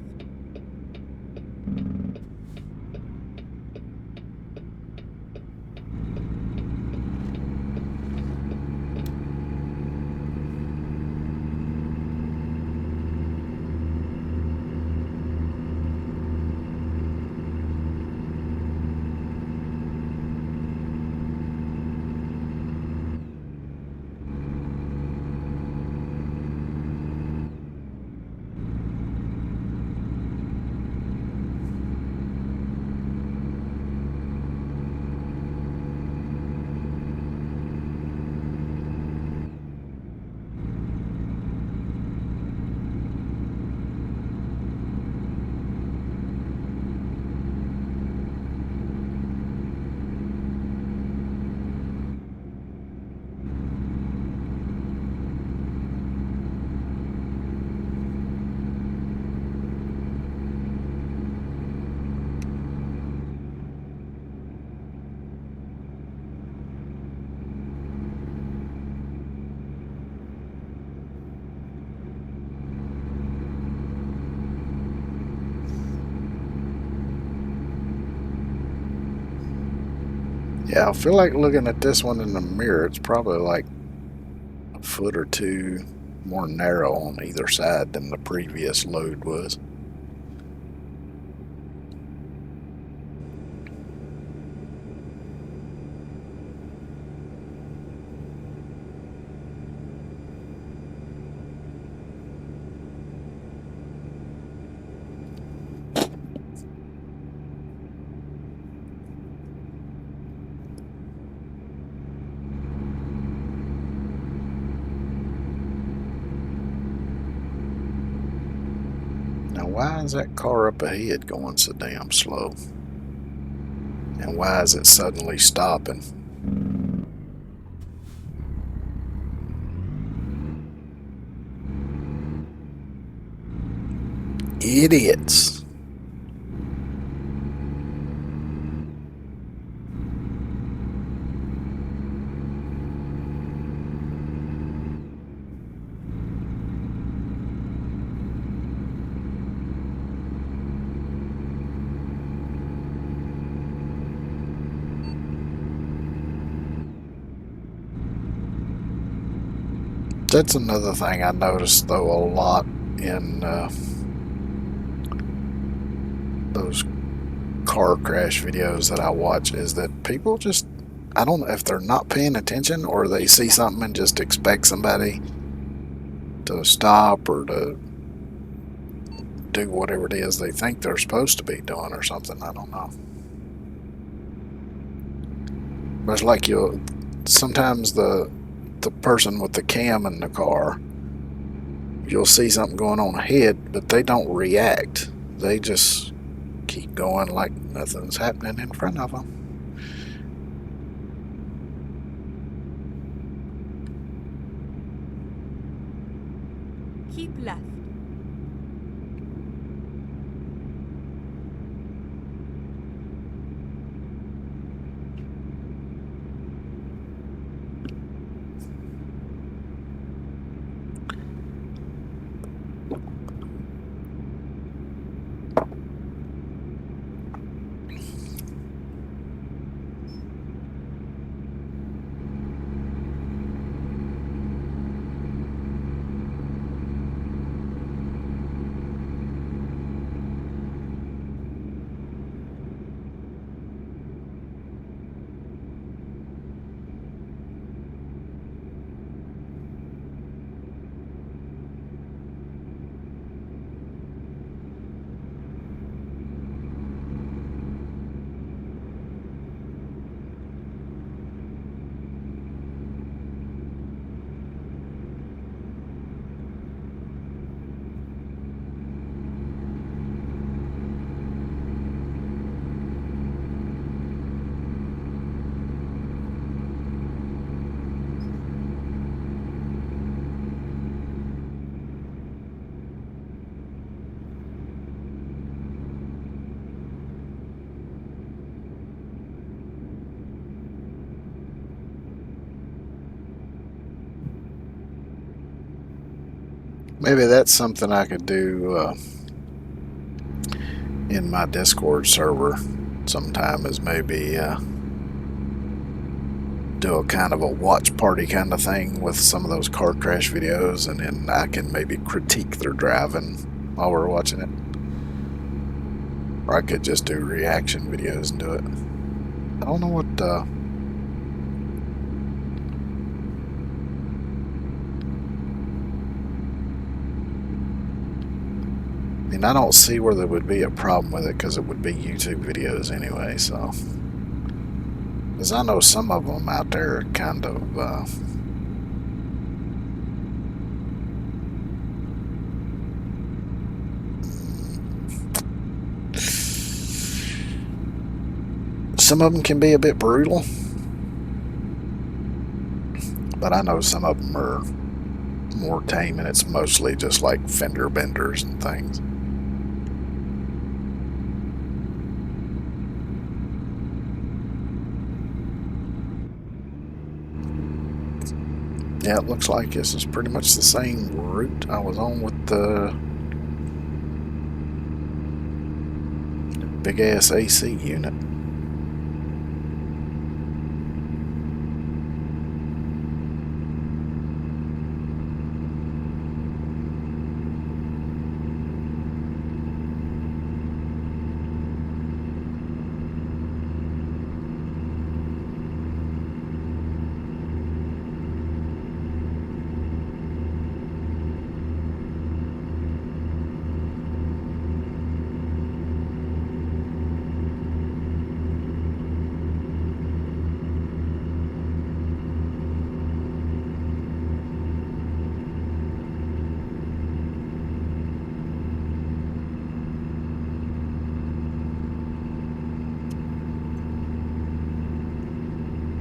Yeah, I feel like looking at this one in the mirror, it's probably like a foot or two more narrow on either side than the previous load was. Now, why is that car up ahead going so damn slow? And why is it suddenly stopping? Idiots. That's another thing I noticed, though, a lot in those car crash videos that I watch is that people just, I don't know if they're not paying attention or they see something and just expect somebody to stop or to do whatever it is they think they're supposed to be doing or something. I don't know. But it's like sometimes the person with the cam in the car, you'll see something going on ahead, but they don't react. They just keep going like nothing's happening in front of them. Keep left. Maybe that's something I could do in my Discord server sometime, is maybe do a kind of a watch party kind of thing with some of those car crash videos, and then I can maybe critique their driving while we're watching it. Or I could just do reaction videos and do it. I don't know what I mean, I don't see where there would be a problem with it, because it would be YouTube videos anyway, so. Because I know some of them out there are kind of, some of them can be a bit brutal. But I know some of them are more tame, and it's mostly just like fender benders and things. Yeah, it looks like this is pretty much the same route I was on with the big ass AC unit.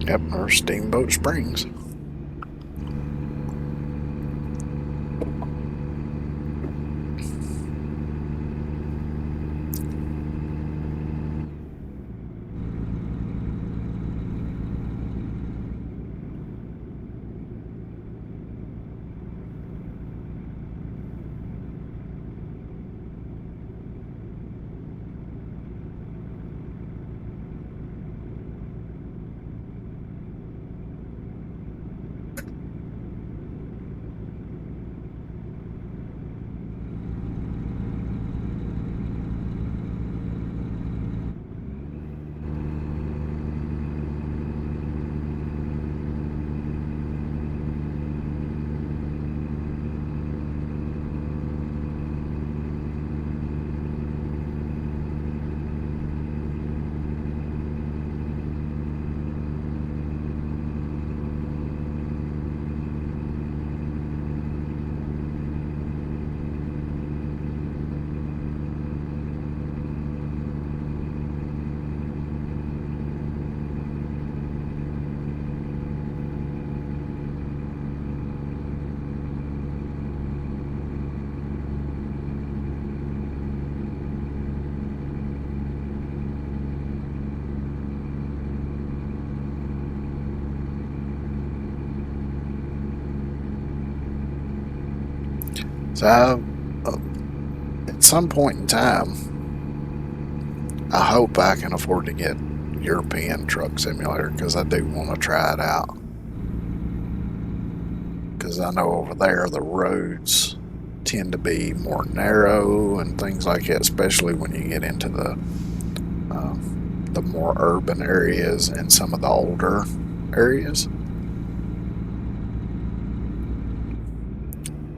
Yep, or Steamboat Springs. So at some point in time, I hope I can afford to get European Truck Simulator, because I do want to try it out. Because I know over there the roads tend to be more narrow and things like that, especially when you get into the more urban areas and some of the older areas.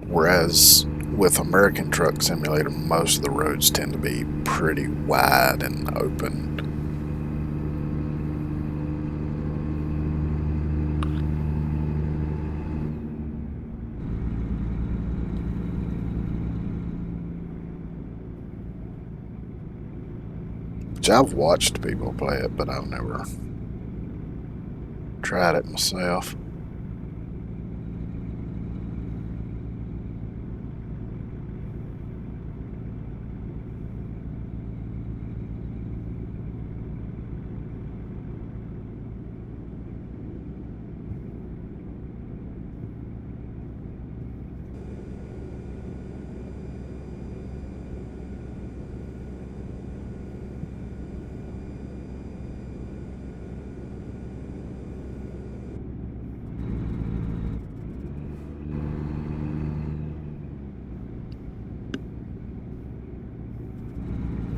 Whereas with American Truck Simulator, most of the roads tend to be pretty wide and open. Which I've watched people play it, but I've never tried it myself.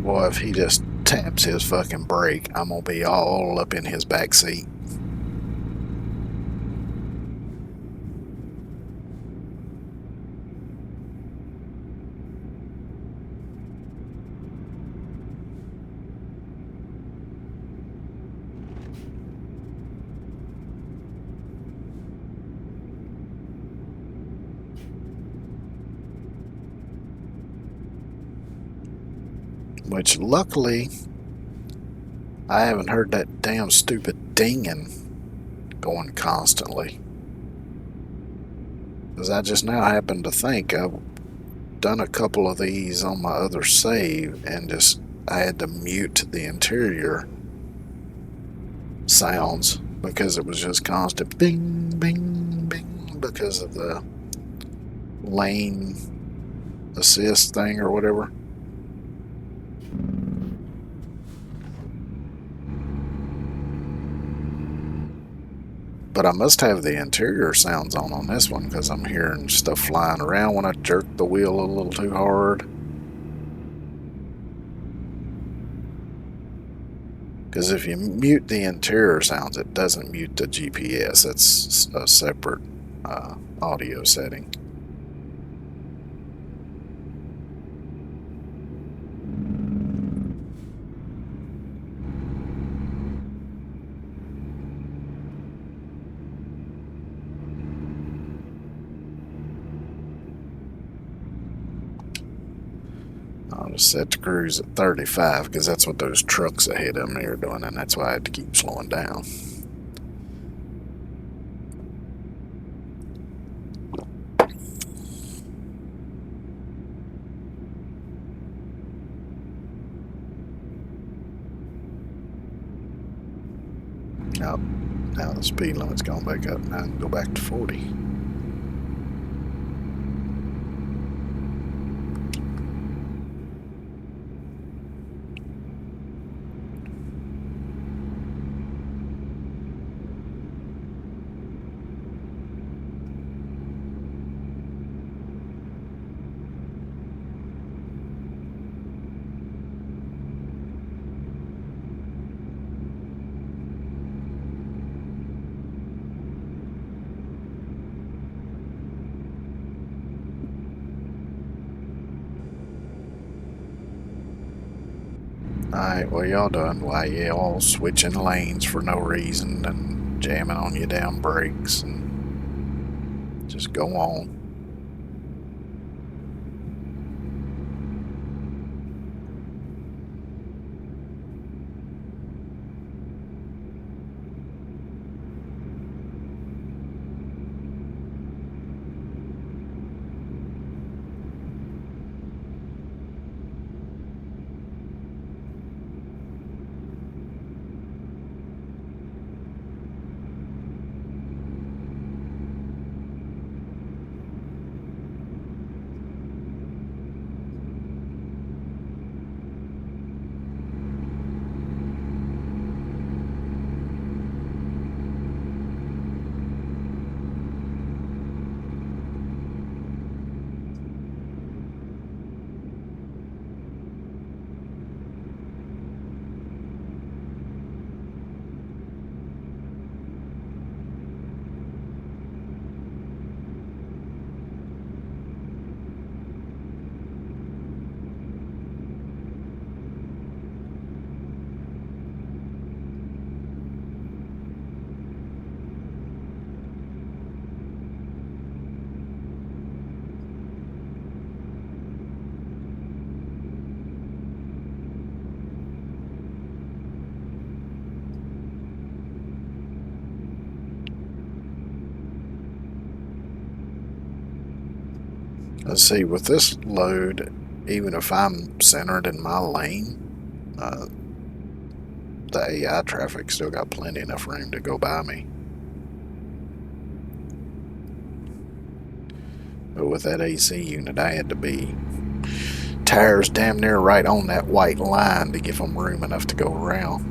Boy, if he just taps his fucking brake, I'm gonna be all up in his back seat. Which, luckily, I haven't heard that damn stupid dinging going constantly. Because I just now happened to think I've done a couple of these on my other save and just I had to mute the interior sounds because it was just constant bing, bing, bing because of the lane assist thing or whatever. But I must have the interior sounds on this one because I'm hearing stuff flying around when I jerk the wheel a little too hard. Because if you mute the interior sounds, it doesn't mute the GPS. It's a separate audio setting. I'll just set the cruise at 35 because that's what those trucks ahead of me are doing, and that's why I had to keep slowing down. Oh, now the speed limit's gone back up. Now I can go back to 40. Alright, what y'all doing? Why y'all switching lanes for no reason and jamming on your damn brakes and just go on. Let's see, with this load, even if I'm centered in my lane, the AI traffic still got plenty enough room to go by me. But with that AC unit, I had to be tires damn near right on that white line to give them room enough to go around.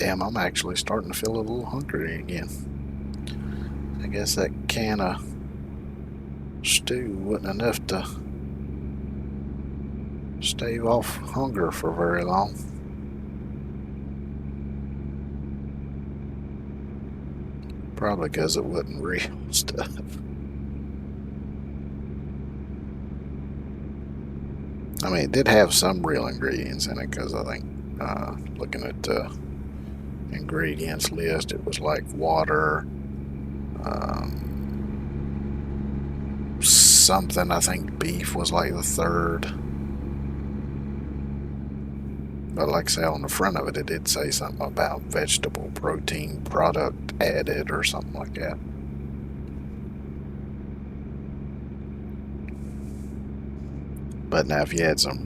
Damn, I'm actually starting to feel a little hungry again. I guess that can of stew wasn't enough to stave off hunger for very long. Probably because it wasn't real stuff. I mean, it did have some real ingredients in it because I think looking at the ingredients list, it was like water, something. I think beef was like the third. But like I say, on the front of it, it did say something about vegetable protein product added or something like that. But now if you had some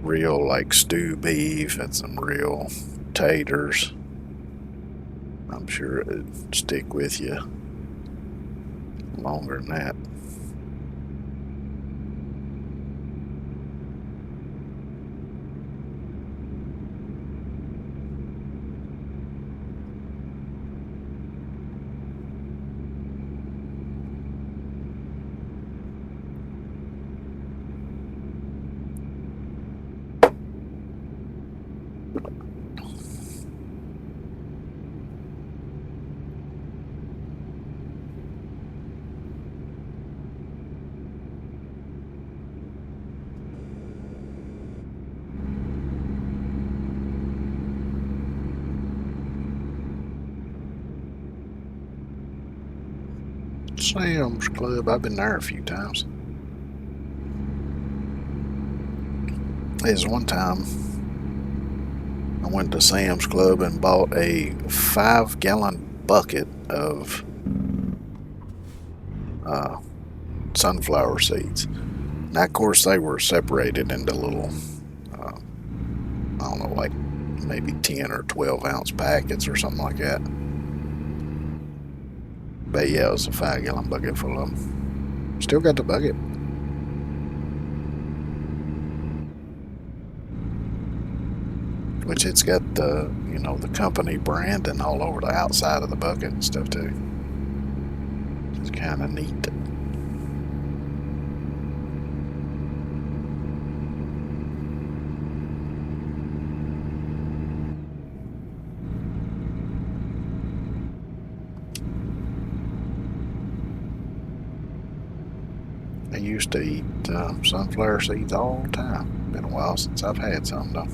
real like stew beef and some real taters, I'm sure it'd stick with you longer than that. Sam's Club, I've been there a few times. There's one time I went to Sam's Club and bought a 5-gallon bucket of sunflower seeds. Now, of course, they were separated into little, I don't know, like maybe 10 or 12 ounce packets or something like that. But yeah, it was a 5-gallon bucket full of them. Still got the bucket. Which it's got the, the company branding all over the outside of the bucket and stuff too. It's kind of neat. I used to eat sunflower seeds all the time. Been a while since I've had some though.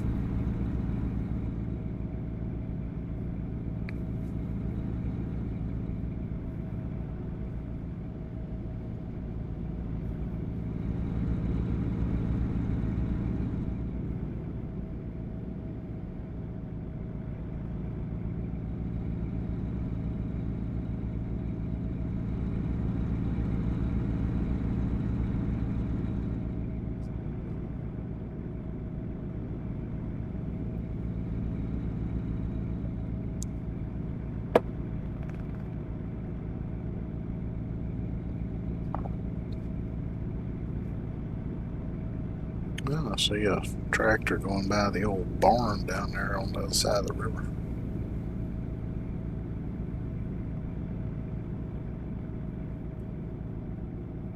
Well, I see a tractor going by the old barn down there on the other side of the river.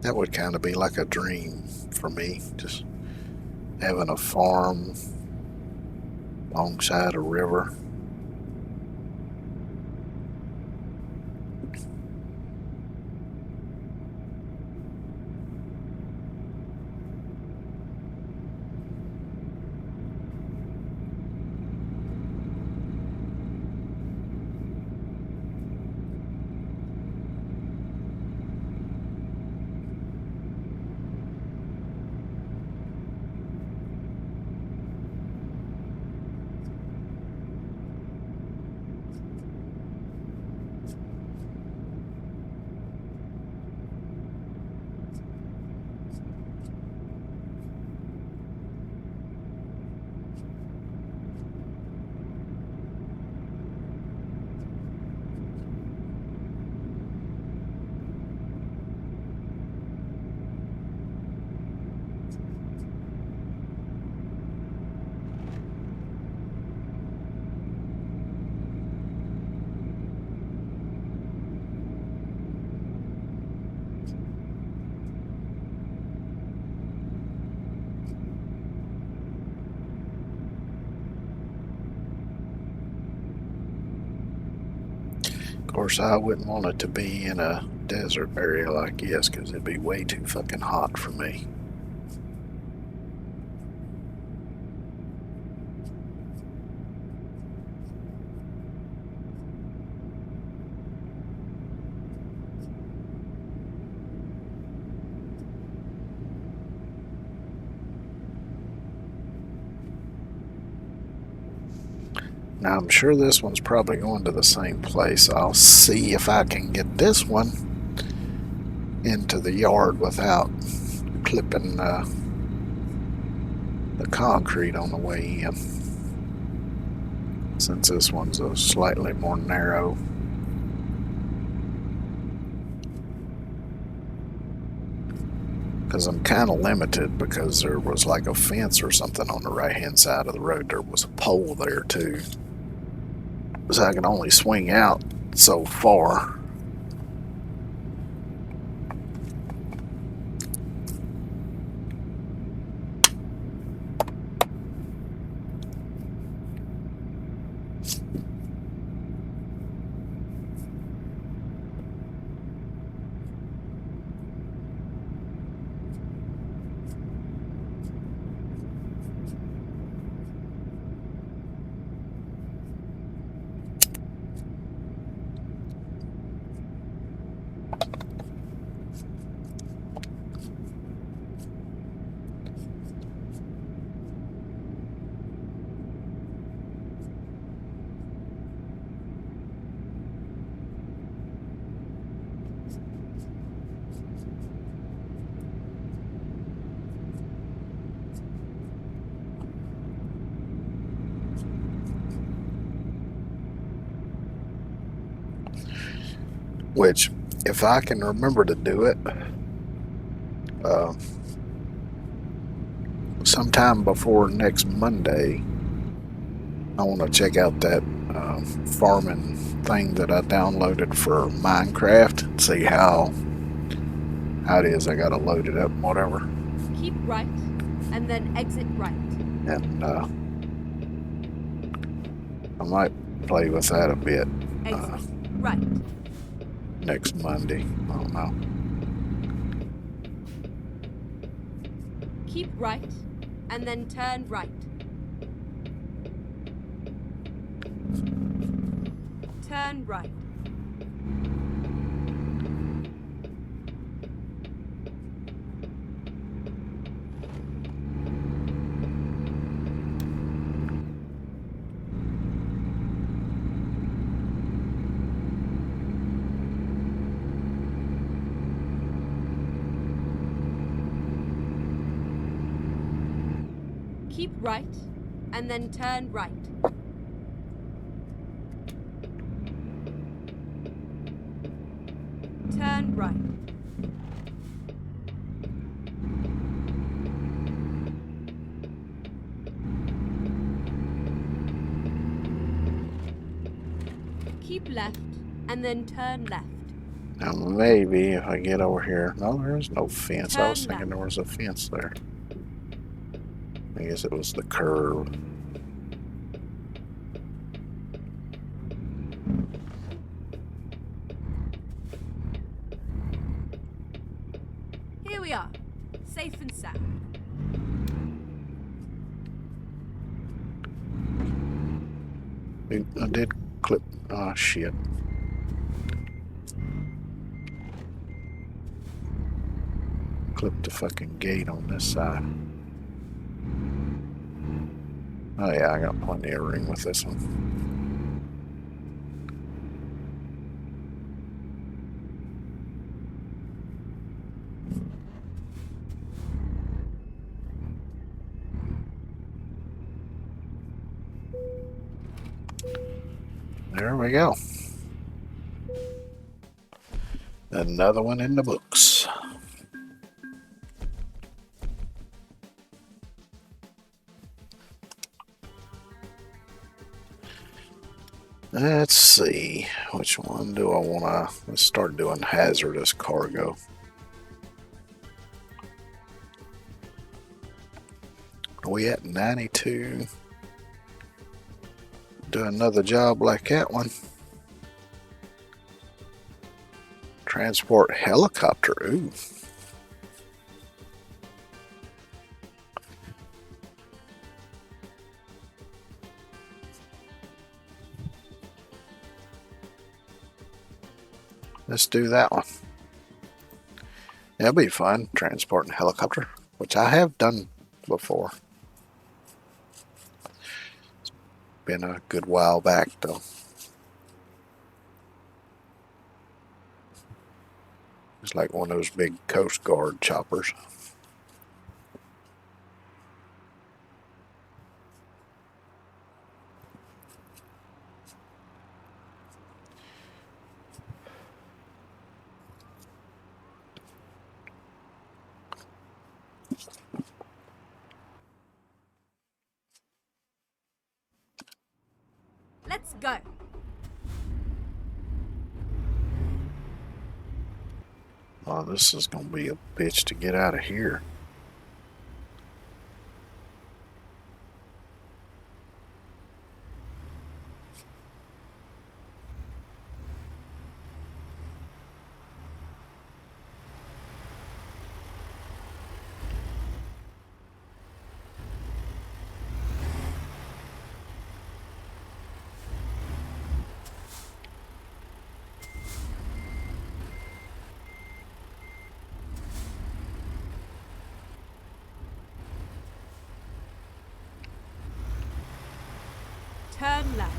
That would kind of be like a dream for me, just having a farm alongside a river. Of course, I wouldn't want it to be in a desert area like this because it'd be way too fucking hot for me. Now, I'm sure this one's probably going to the same place. I'll see if I can get this one into the yard without clipping the concrete on the way in, since this one's a slightly more narrow. Because I'm kind of limited because there was like a fence or something on the right hand side of the road. There was a pole there too. So I can only swing out so far. Which, if I can remember to do it, sometime before next Monday, I want to check out that farming thing that I downloaded for Minecraft and see how it is. I gotta load it up and whatever. Keep right, and then exit right. And I might play with that a bit Exit right. next Monday. I don't know. Keep right, and then turn right. Turn right. Keep right, and then turn right. Turn right. Keep left, and then turn left. Now maybe if I get over here. No, there is no fence. I was Turn thinking left. there was a fence there. I guess it was the curve. Here we are, safe and sound. I did clip. Oh shit. Clip the fucking gate on this side. Oh yeah, I got plenty of room with this one. There we go. Another one in the books. Let's see, which one do I want to, let's start doing hazardous cargo. Are we at 92? Do another job like that one. Transport helicopter. Ooh. Let's do that one. It'll be fun, transporting a helicopter, which I have done before. It's been a good while back, though. It's like one of those big Coast Guard choppers. Let's go. Oh, this is going to be a bitch to get out of here. Turn left.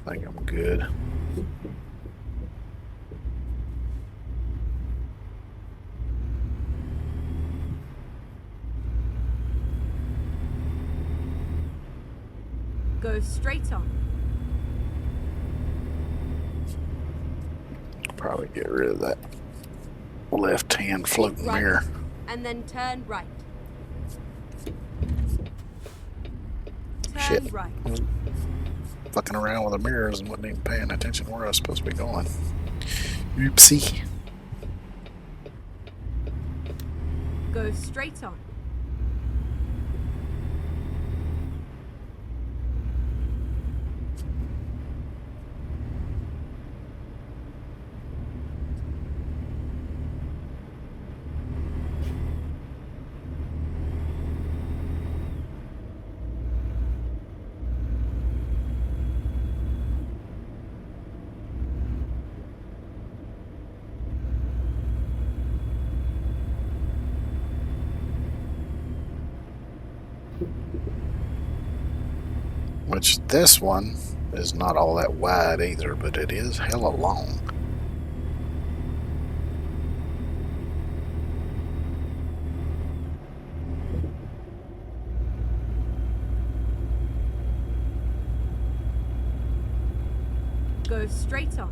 I think I'm good. Go straight on. Probably get rid of that left-hand Keep floating right, mirror. and then turn right. Turn Shit. right. Fucking around with the mirrors and wasn't even paying attention where I was supposed to be going. Oopsie. Go straight on. Which this one is not all that wide either, but it is hella long. Go straight on.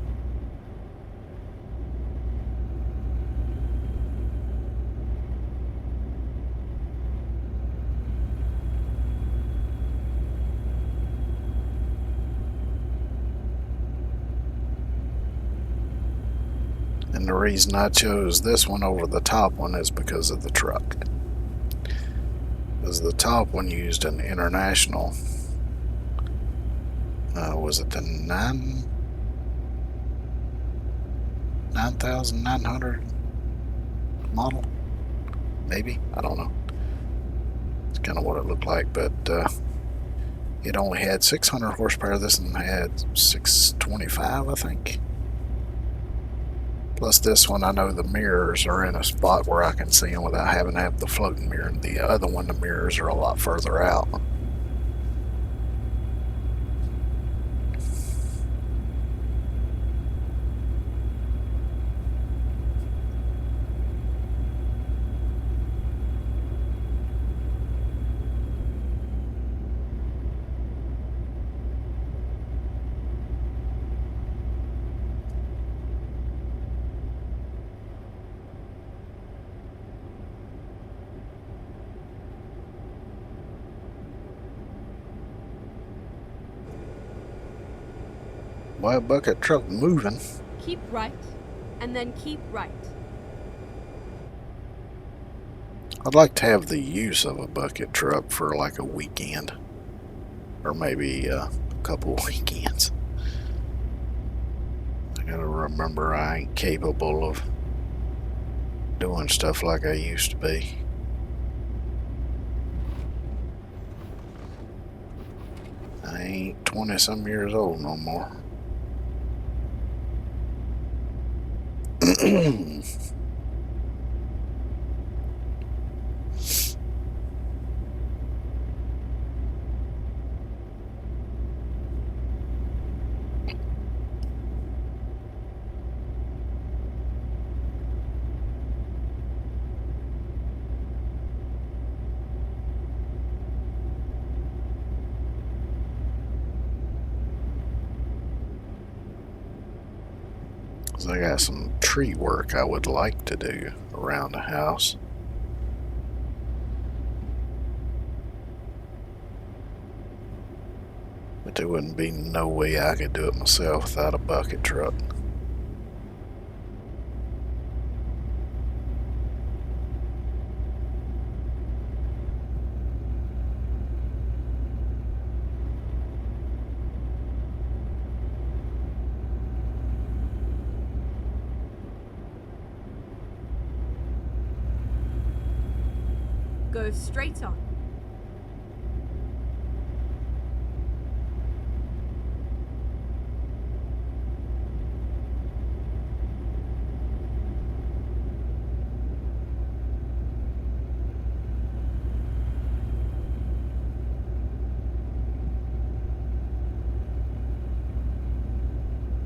And the reason I chose this one over the top one is because of the truck. Because the top one used an international, was it the 9,900 model? Maybe? I don't know. It's kind of what it looked like, but it only had 600 horsepower. This one had 625, I think. Plus this one, I know the mirrors are in a spot where I can see them without having to have the floating mirror. And the other one, the mirrors are a lot further out. Why a bucket truck moving? Keep right, and then keep right. I'd like to have the use of a bucket truck for like a weekend. Or maybe a couple weekends. I gotta remember I ain't capable of doing stuff like I used to be. I ain't 20-some years old no more. I got some tree work I would like to do around the house. But there wouldn't be no way I could do it myself without a bucket truck. Go straight on.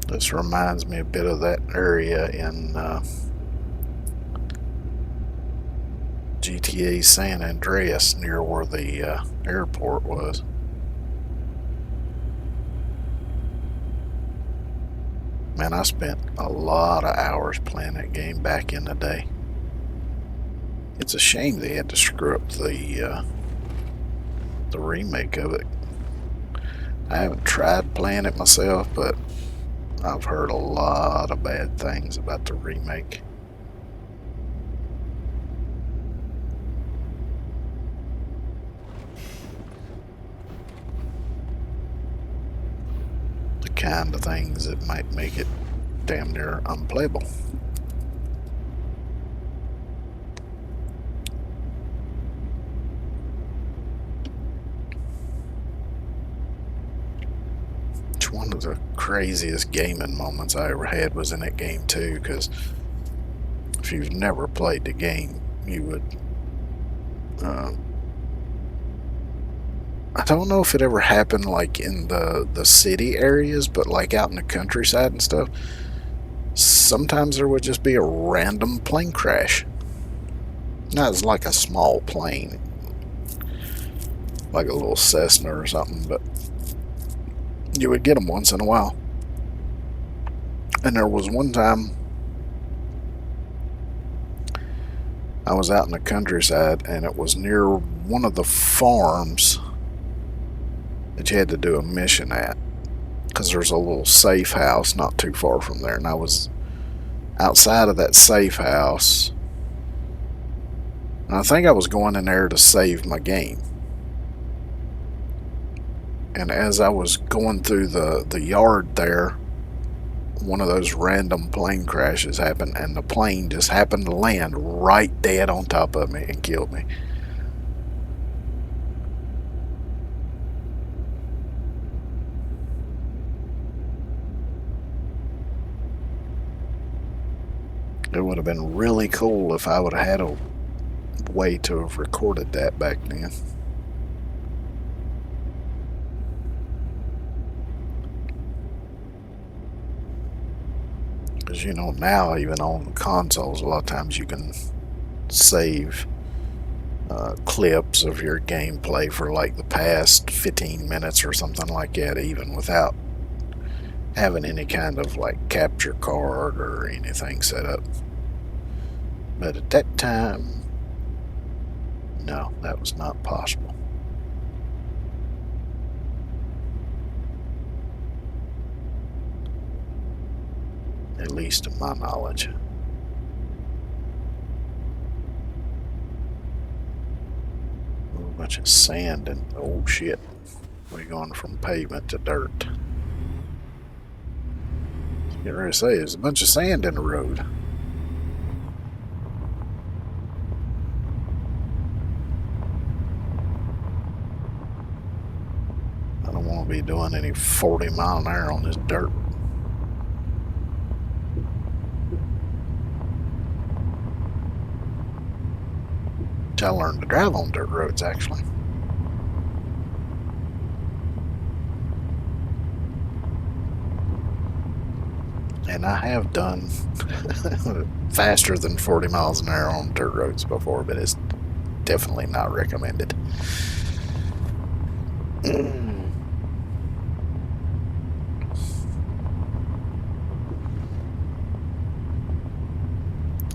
This reminds me a bit of that area in GTA San Andreas near where the airport was. Man, I spent a lot of hours playing that game back in the day. It's a shame they had to screw up the remake of it. I haven't tried playing it myself, but I've heard a lot of bad things about the remake. The kind of things that might make it damn near unplayable. One of the craziest gaming moments I ever had was in that game too, because if you've never played the game, you would I don't know if it ever happened like in the city areas, but like out in the countryside and stuff, sometimes there would just be a random plane crash. Not as like a small plane, like a little Cessna or something, but you would get them once in a while. And there was one time I was out in the countryside, and it was near one of the farms that you had to do a mission at, because there's a little safe house not too far from there, and I was outside of that safe house, and I think I was going in there to save my game. And as I was going through the yard there, one of those random plane crashes happened, and the plane just happened to land right dead on top of me and killed me. It would have been really cool if I would have had a way to have recorded that back then. Because, you know, now even on consoles, a lot of times you can save clips of your gameplay for like the past 15 minutes or something like that, even without having any kind of like capture card or anything set up. But at that time, no, that was not possible. At least to my knowledge. A bunch of sand and oh shit. We're going from pavement to dirt. Get ready to say there's a bunch of sand in the road. I don't want to be doing any 40 mile an hour on this dirt. I learned to drive on dirt roads actually. And I have done faster than 40 miles an hour on dirt roads before, but it's definitely not recommended.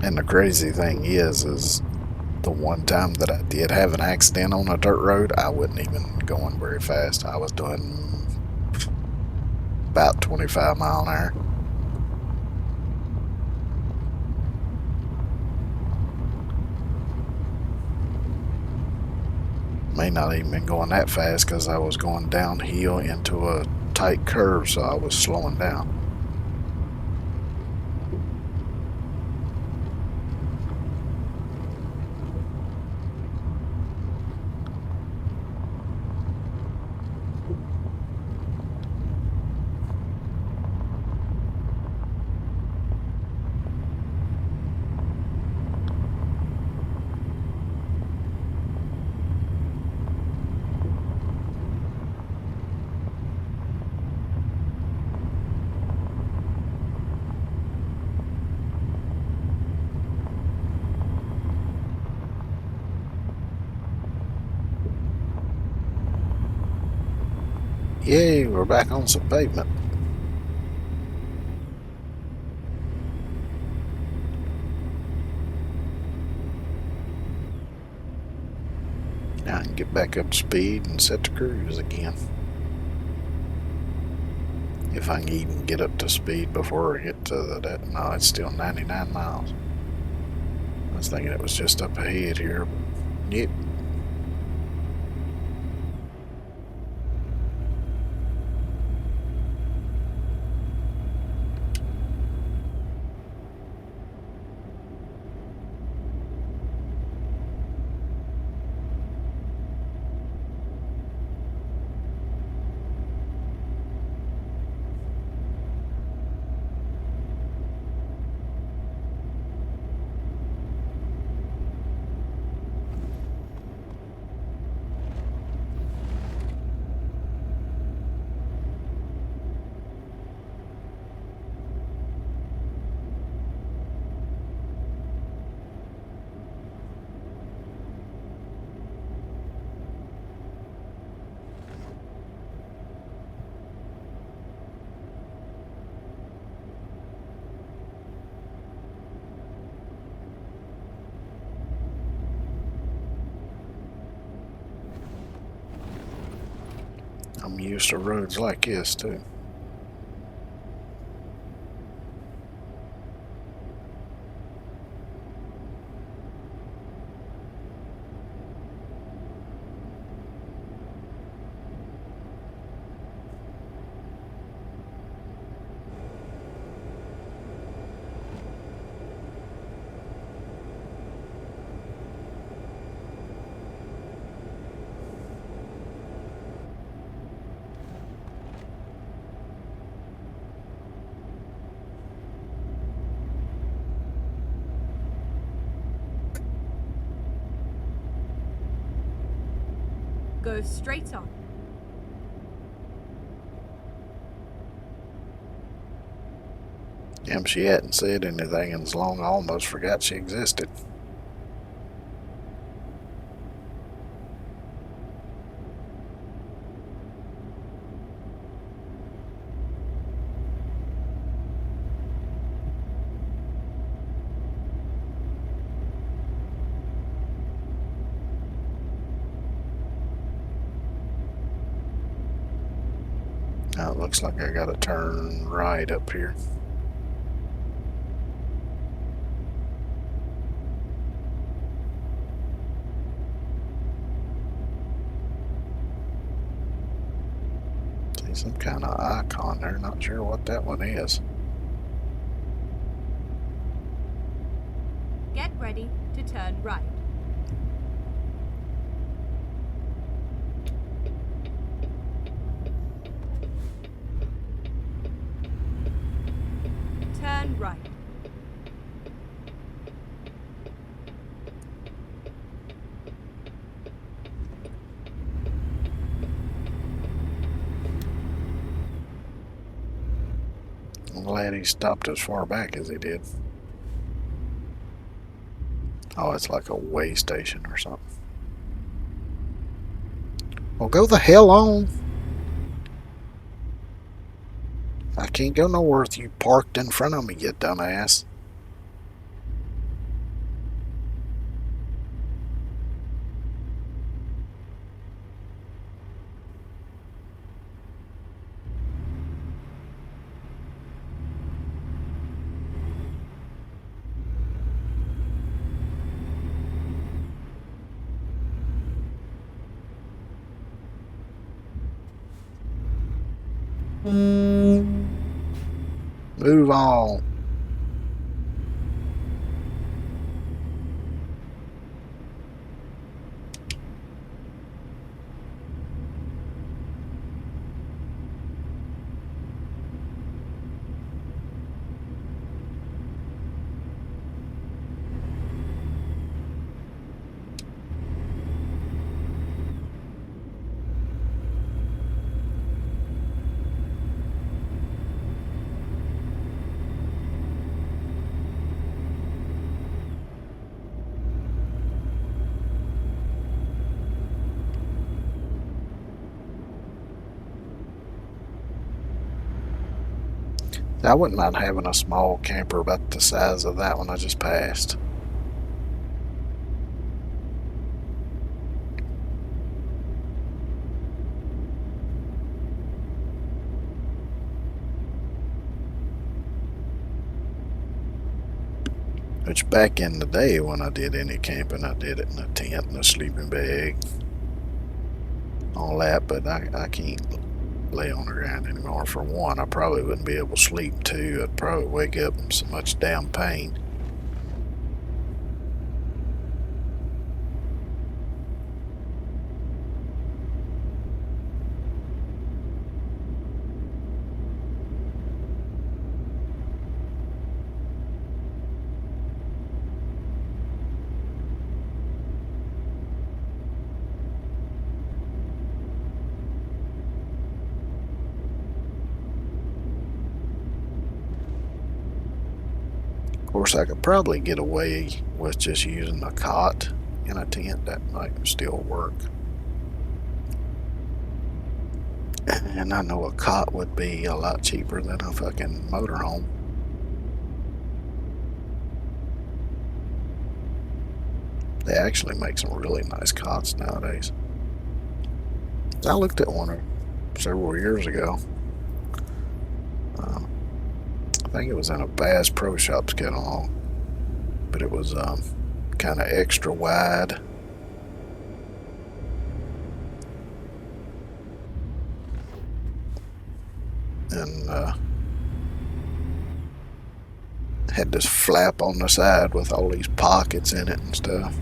And the crazy thing is the one time that I did have an accident on a dirt road, I wasn't even going very fast. I was doing about 25 mile an hour. May not even been going that fast because I was going downhill into a tight curve, so I was slowing down. Yay, we're back on some pavement. Now I can get back up to speed and set the cruise again. If I can even get up to speed before I get to that. No, it's still 99 miles. I was thinking it was just up ahead here. Yep. I'm used to roads like this too. Go straight on. She hadn't said anything in as long I almost forgot she existed. Now it looks like I gotta turn right up here. Some kind of icon there. Not sure what that one is. Get ready to turn right. Turn right. I'm glad he stopped as far back as he did. Oh, it's like a way station or something. Well, go the hell on. I can't go nowhere with you parked in front of me, you dumbass. Move on. I wouldn't mind having a small camper about the size of that one I just passed. Which back in the day when I did any camping, I did it in a tent and a sleeping bag. All that, but I can't lay on the ground anymore. For one, I probably wouldn't be able to sleep. Two, I'd probably wake up in so much damn pain. Of course, I could probably get away with just using a cot in a tent. That might still work. And I know a cot would be a lot cheaper than a fucking motorhome. They actually make some really nice cots nowadays. I looked at one several years ago. I think it was in a Bass Pro Shops catalog, but it was kind of extra wide. And had this flap on the side with all these pockets in it and stuff.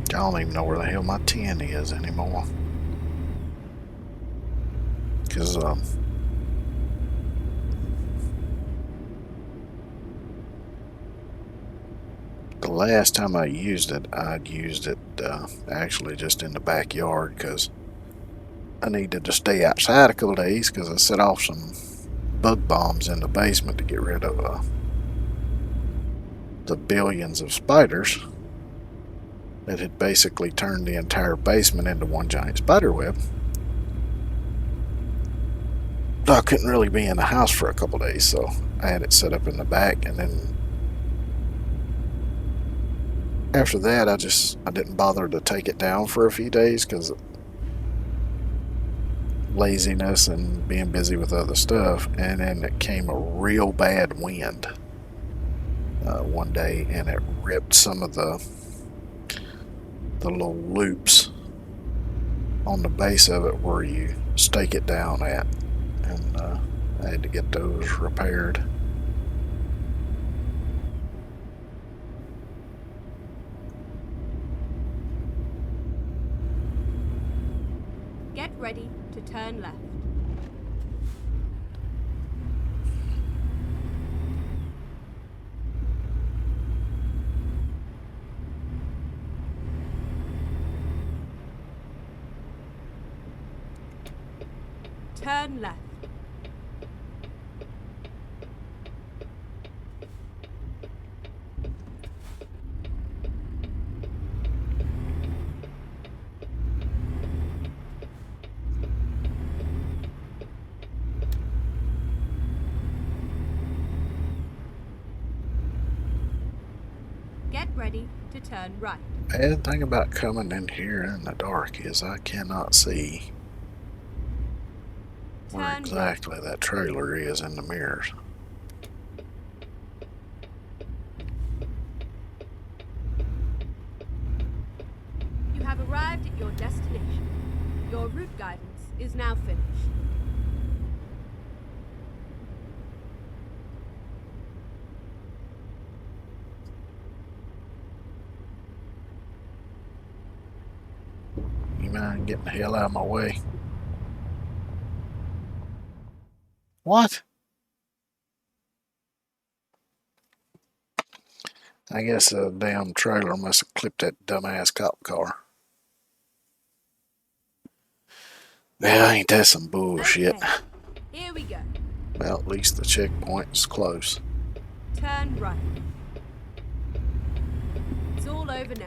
I don't even know where the hell my tin is anymore. Because the last time I used it, I'd used it actually just in the backyard because I needed to stay outside a couple of days because I set off some bug bombs in the basement to get rid of the billions of spiders. It had basically turned the entire basement into one giant spider web. I couldn't really be in the house for a couple days, so I had it set up in the back, and then after that I didn't bother to take it down for a few days because laziness and being busy with other stuff. And then it came a real bad wind one day, and it ripped some of the little loops on the base of it where you stake it down at, and I had to get those repaired. Get ready to turn left. Turn left. Get ready to turn right. Bad thing about coming in here in the dark is I cannot see where Turn exactly that trailer is in the mirrors. You have arrived at your destination. Your route guidance is now finished. You mind getting the hell out of my way? What? I guess a damn trailer must have clipped that dumbass cop car. Yeah, ain't that some bullshit? Okay, here we go. Well, at least the checkpoint's close. Turn right. It's all over now.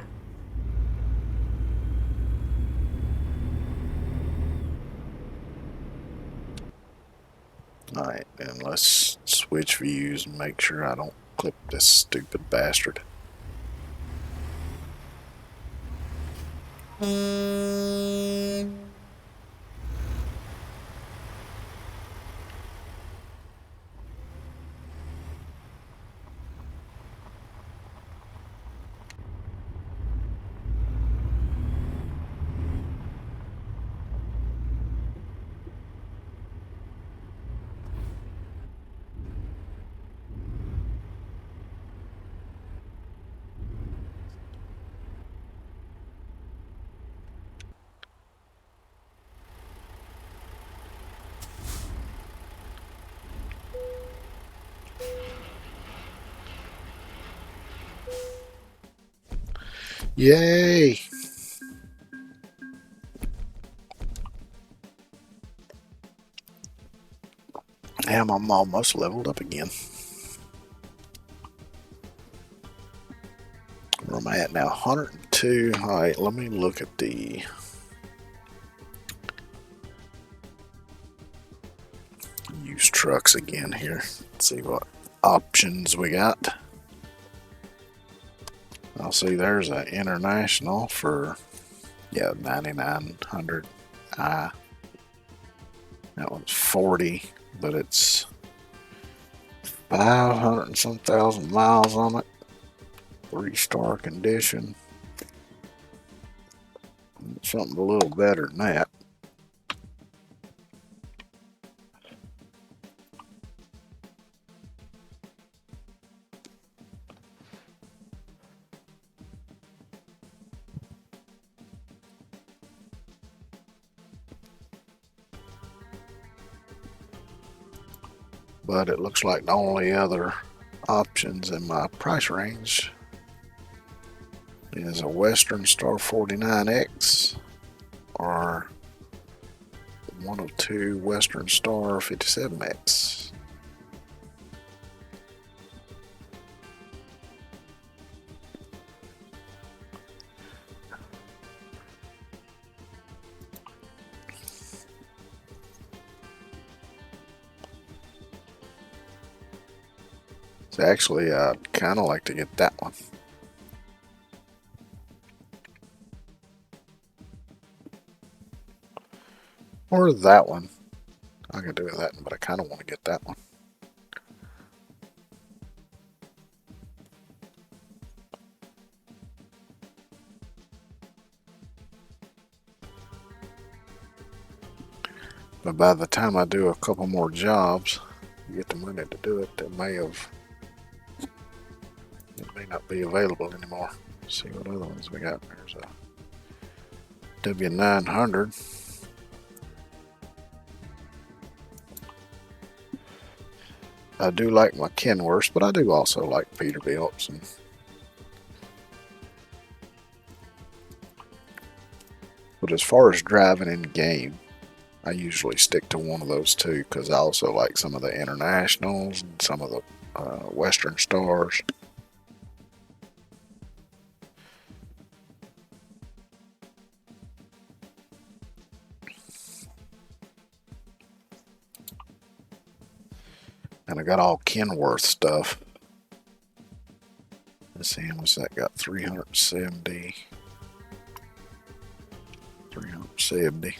Alright, then let's switch views and make sure I don't clip this stupid bastard. Yay! Damn, I'm almost leveled up again. Where am I at now? 102. Alright, let me look at the used trucks again here. Let's see what options we got. I'll see there's an International for, yeah, 9900 I. That one's 40, but it's 500 and some thousand miles on it. 3-star condition. Something a little better than that. But it looks like the only other options in my price range is a Western Star 49X or 102 Western Star 57X. So actually, I'd kind of like to get that one. Or that one. I could do that, but I kind of want to get that one. But by the time I do a couple more jobs, get the money to do it, it may not be available anymore. Let's see what other ones we got. There's a W900. I do like my Kenworths, but I do also like Peterbilts. But as far as driving in game, I usually stick to one of those two because I also like some of the Internationals and some of the Western Stars. And I got all Kenworth stuff. Let's see how much that got. 370. 370.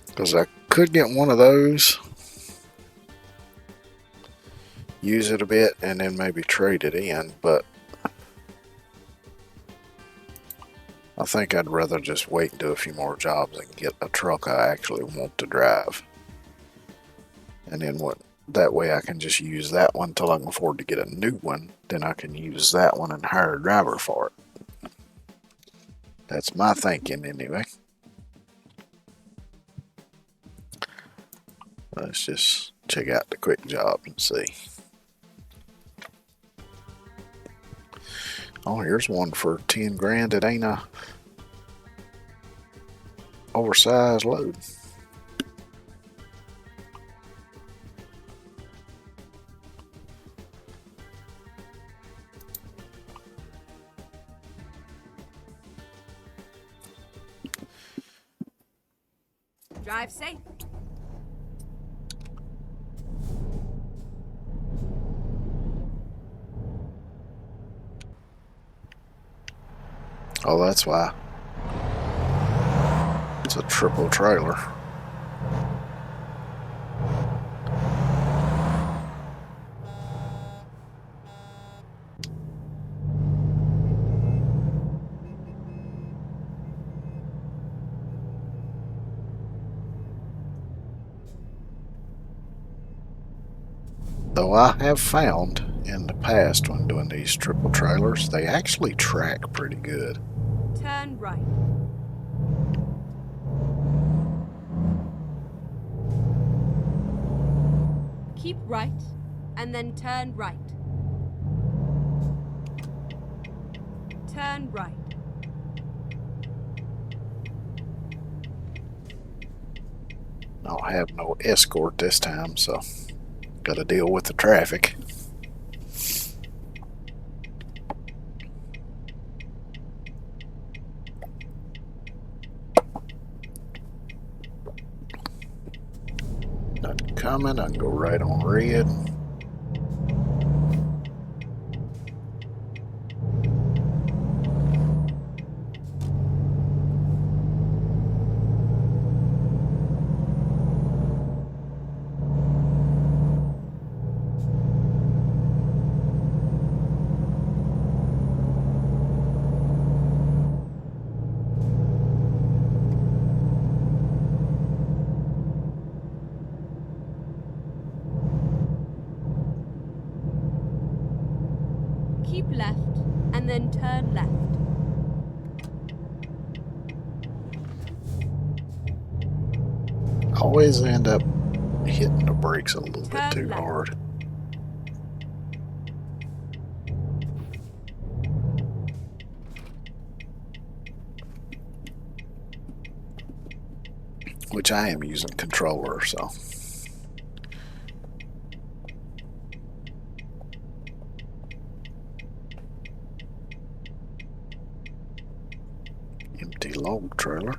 Because I could get one of those, use it a bit, and then maybe trade it in, but I think I'd rather just wait and do a few more jobs and get a truck I actually want to drive. And then that way I can just use that one until I can afford to get a new one. Then I can use that one and hire a driver for it. That's my thinking anyway. Let's just check out the quick job and see. Oh, here's one for 10 grand. It ain't a oversized load. Drive safe. Oh, that's why. It's a triple trailer. Though I have found in the past when doing these triple trailers, they actually track pretty good. Turn right. Keep right, and then turn right. Turn right. I don't have no escort this time, so gotta deal with the traffic. Nothing coming, I can go right on red. Keep left, and then turn left. I always end up hitting the brakes a little bit too left. hard. Which I am using controller, so. log trailer.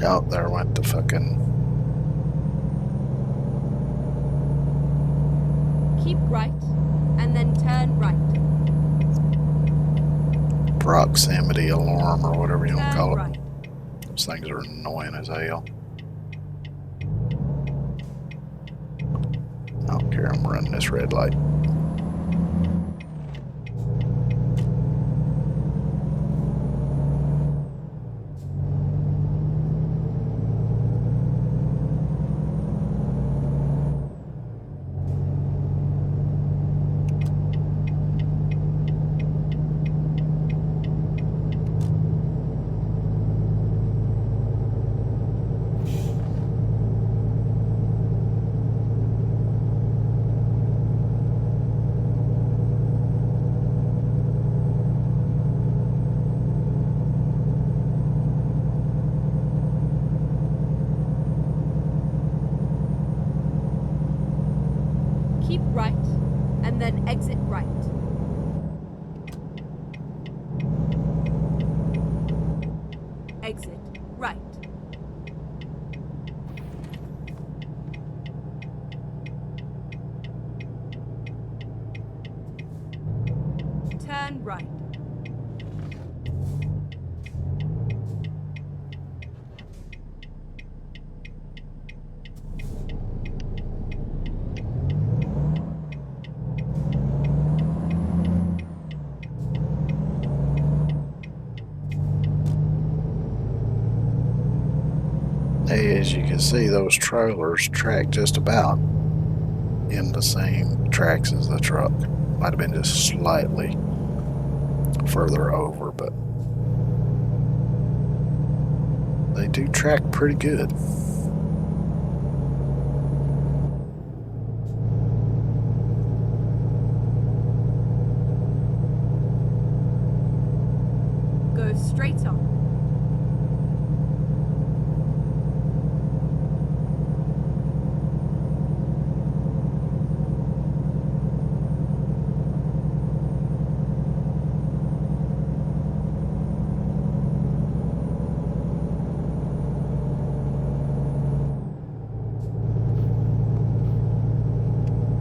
Oh, there went the fucking... Keep right, and then turn right. proximity alarm or whatever you want to Turn call it. right. Those things are annoying as hell. I don't care, I'm running this red light. Keep right, and then exit right. Exit right. Turn right. Hey, as you can see, those trailers track just about in the same tracks as the truck. Might have been just slightly further over, but they do track pretty good. Go straight on.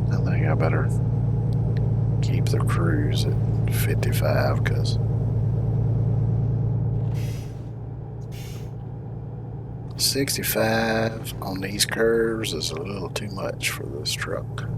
I think I better keep the cruise at 55 because 65 on these curves is a little too much for this truck.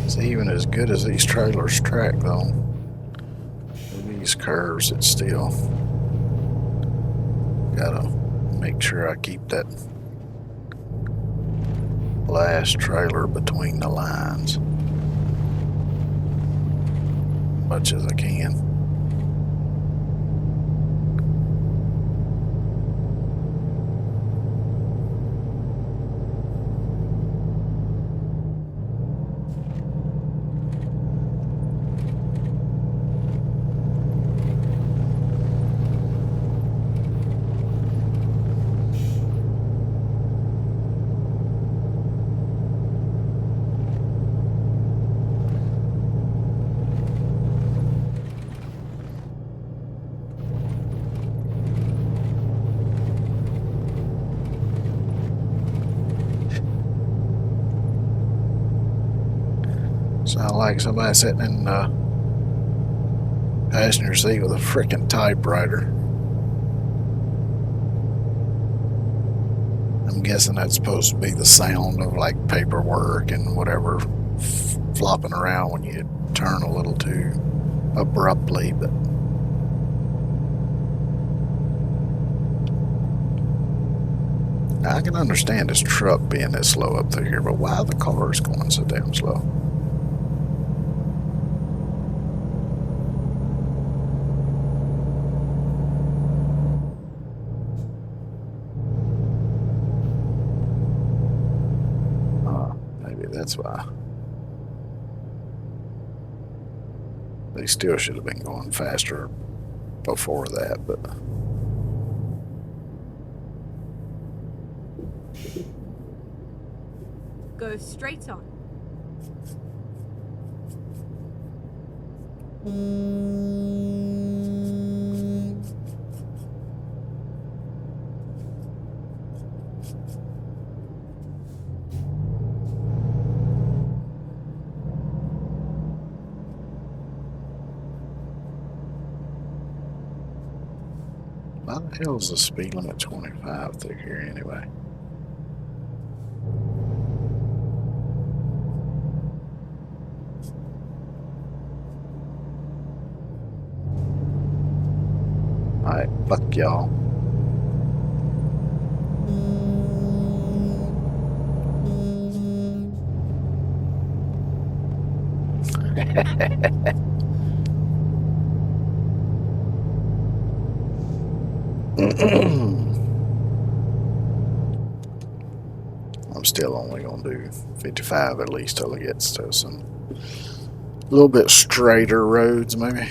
It's even as good as these trailers track though. In these curves, it's still gotta make sure I keep that last trailer between the lines much as I can. Sound like somebody sitting in the passenger seat with a frickin' typewriter. I'm guessing that's supposed to be the sound of like paperwork and whatever flopping around when you turn a little too abruptly, but I can understand this truck being this slow up through here, but why are the cars going so damn slow? Maybe that's why. They still should have been going faster before that, but Go straight on. why the hell is the speed limit 25 through here anyway? Alright, fuck y'all. I'm still only gonna do 55 at least till it gets to some little bit straighter roads, maybe.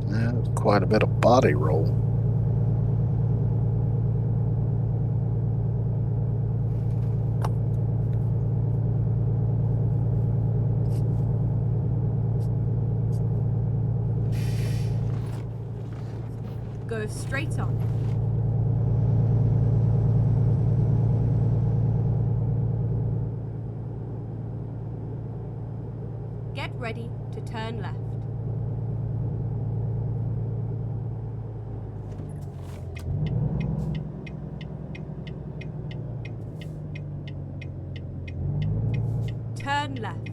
Yeah, quite a bit of body roll. Go straight on. Get ready to turn left. Turn left.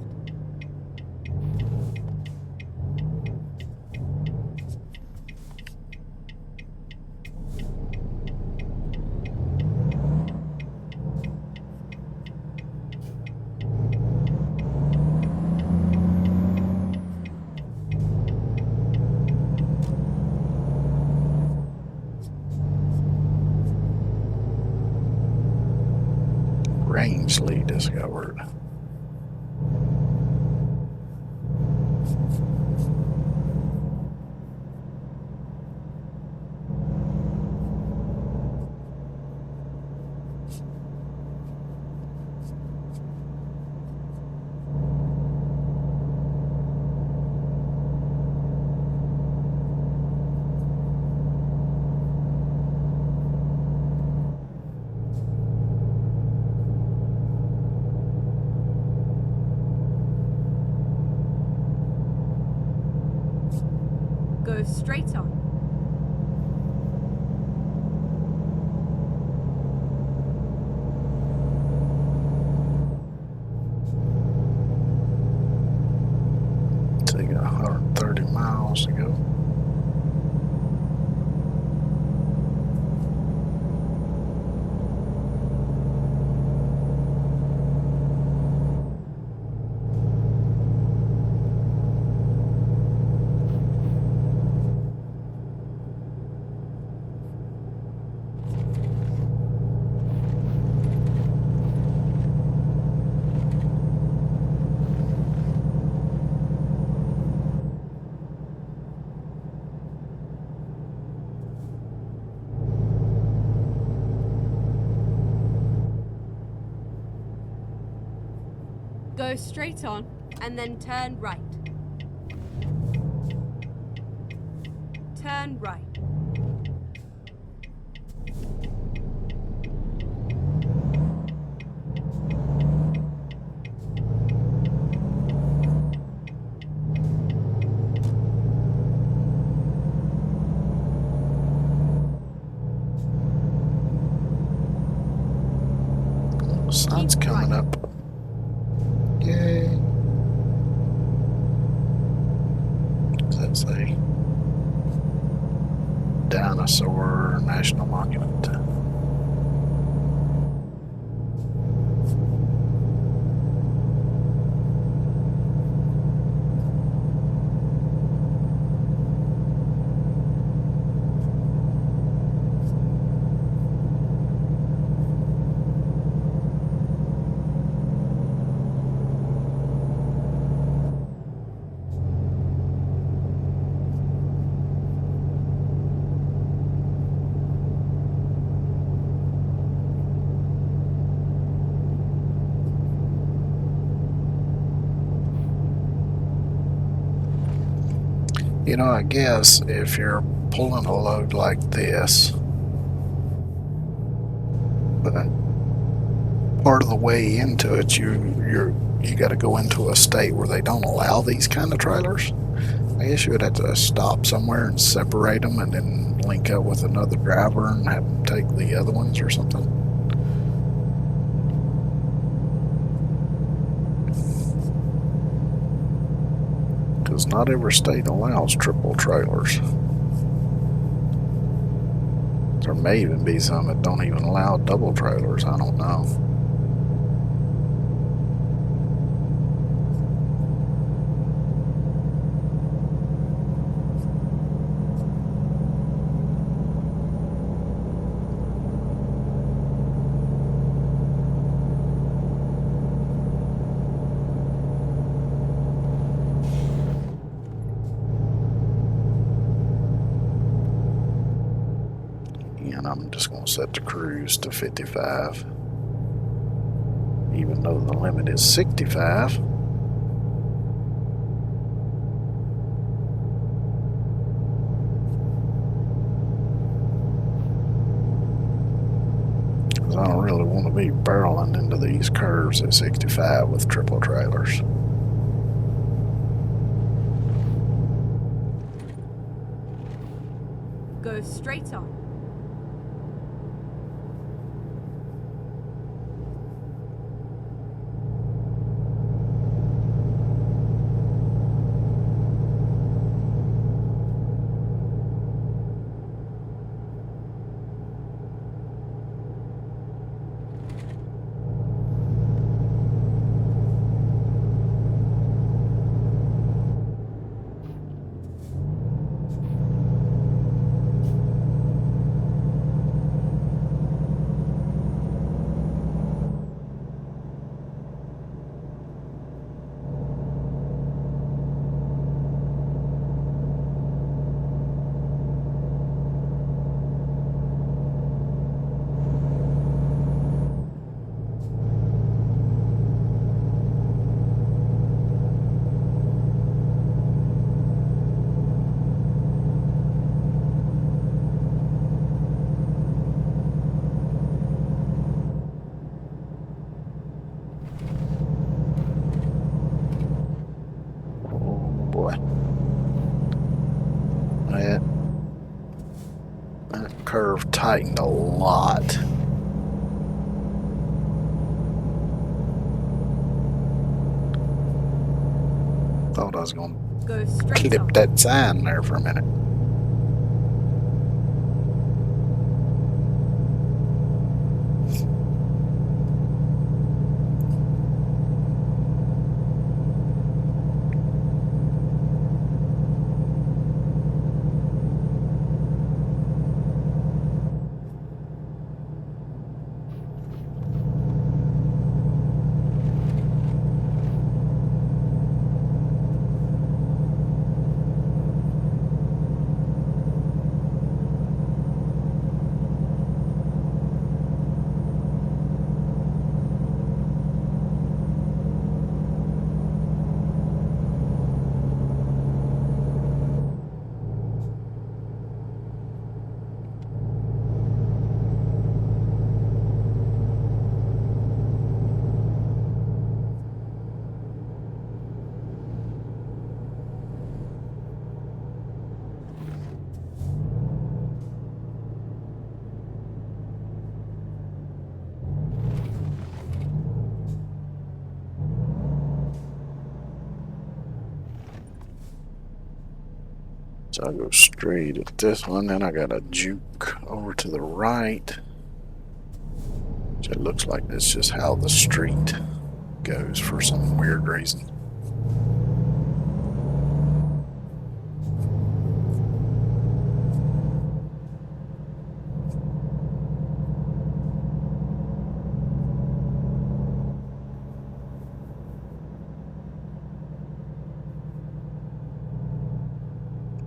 Rangeley discovered. Go straight on. So you got 130 miles to go. Go straight on and then turn right. Turn right. Sun's Keep coming right. up. Yay. That's a dinosaur national monument. You know, I guess if you're pulling a load like this, but part of the way into it, you got to go into a state where they don't allow these kind of trailers. I guess you would have to stop somewhere and separate them, and then link up with another driver and have them take the other ones or something. Because not every state allows triple trailers. There may even be some that don't even allow double trailers. I don't know. And I'm just going to set the cruise to 55, even though the limit is 65. Because I don't really want to be barreling into these curves at 65 with triple trailers. Go straight on. Boy. That curve tightened a lot. Thought I was going Go to straight clip on. that sign there for a minute. So I go straight at this one, then I got a juke over to the right. Which it looks like that's just how the street goes for some weird reason.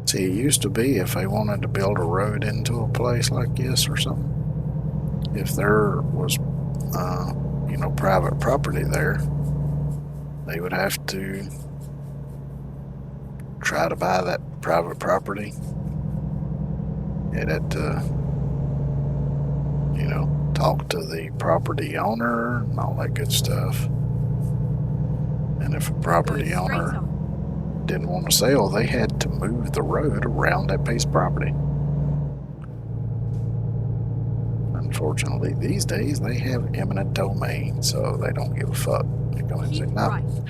See, it used to be if they wanted to build a road into a place like this or something, if there was, private property there, they would have to try to buy that private property. It had to, talk to the property owner and all that good stuff. And if a property owner didn't want to sell, they had to move the road around that piece of property. Unfortunately, these days they have eminent domain, so they don't give a fuck. They go and say, no,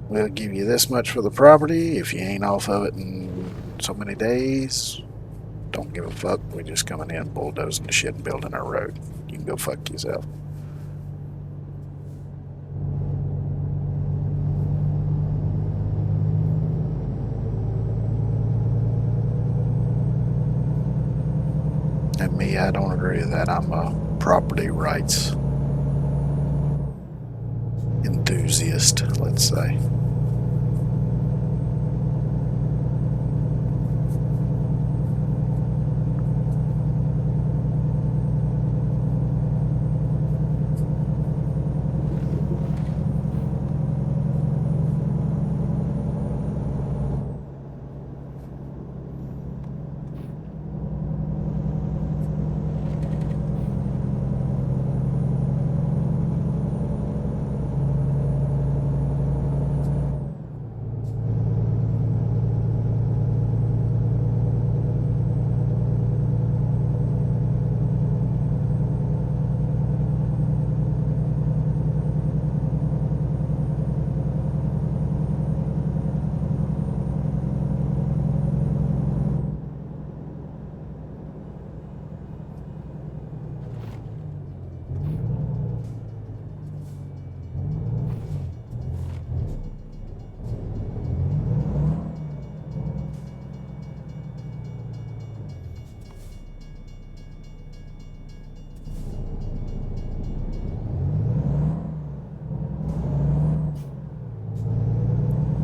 we'll give you this much for the property. If you ain't off of it in so many days, don't give a fuck. We're just coming in, bulldozing the shit and building our road. You can go fuck yourself. And me, I don't agree with that. I'm a property rights enthusiast, let's say.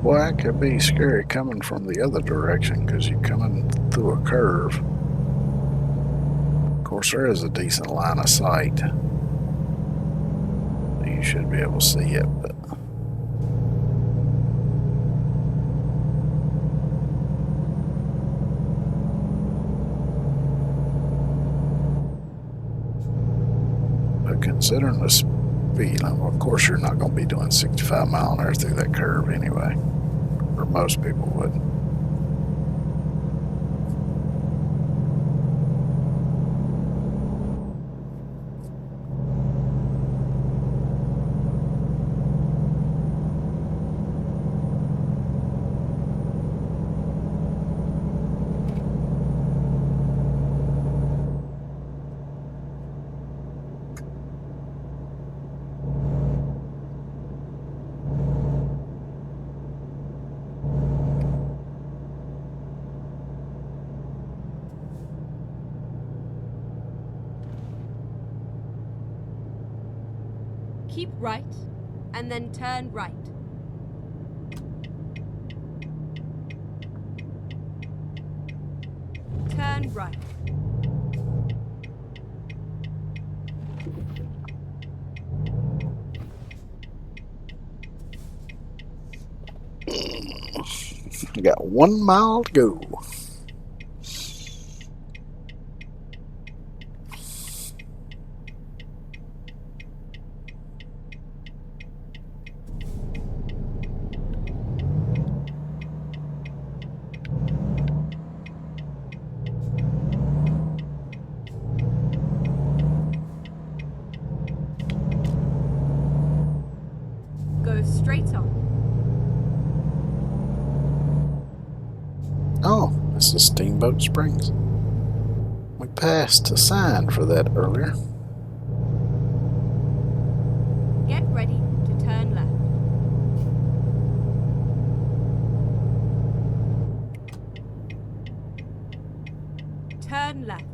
Well, that could be scary coming from the other direction because you're coming through a curve. Of course, there is a decent line of sight. You should be able to see it, but considering the speed limit, of course, you're not going to be doing 65 mile an hour through that curve anyway, or most people wouldn't. Keep right, and then turn right. Turn right. You got 1 mile to go. Go straight on. Oh, This is Steamboat Springs. We passed a sign for that earlier. Get ready to turn left. Turn left.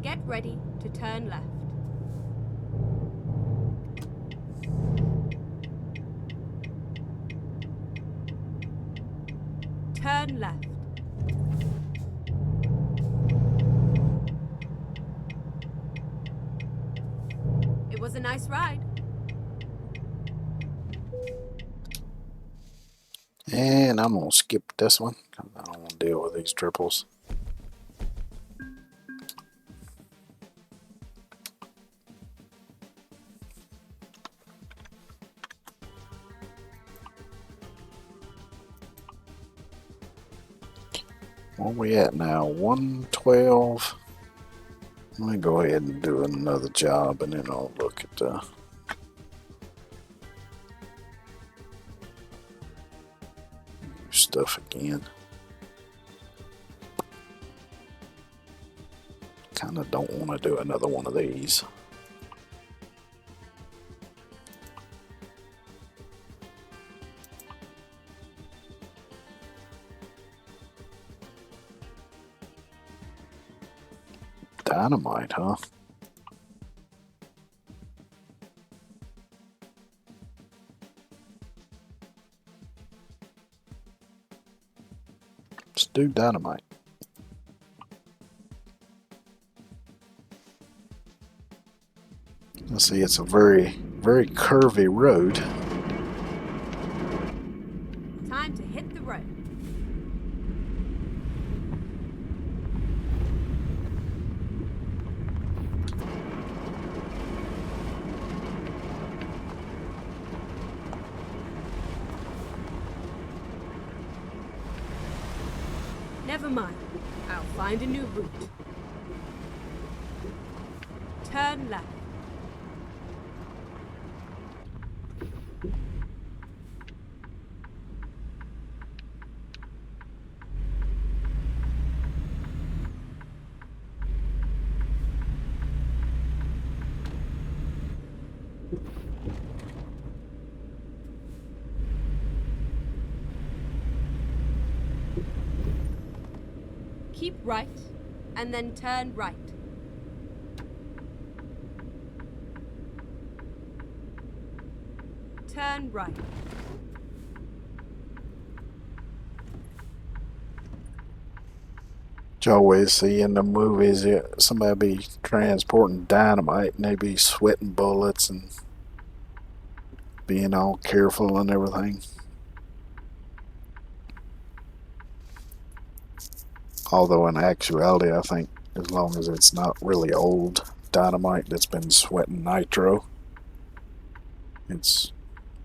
Get ready to turn left. Turn left. It was a nice ride. And I'm going to skip this one because I don't want to deal with these triples. Where we at now? 112. Let me go ahead and do another job and then I'll look at the stuff again. Kind of don't want to do another one of these. Dynamite, huh? Let's do dynamite. Let's see, it's a very, very curvy road. Time to hit the road. Never mind. I'll find a new route. Turn left. Keep right, and then turn right. Turn right. You always see in the movies somebody be transporting dynamite and they be sweating bullets and being all careful and everything. Although in actuality, I think as long as it's not really old dynamite that's been sweating nitro, it's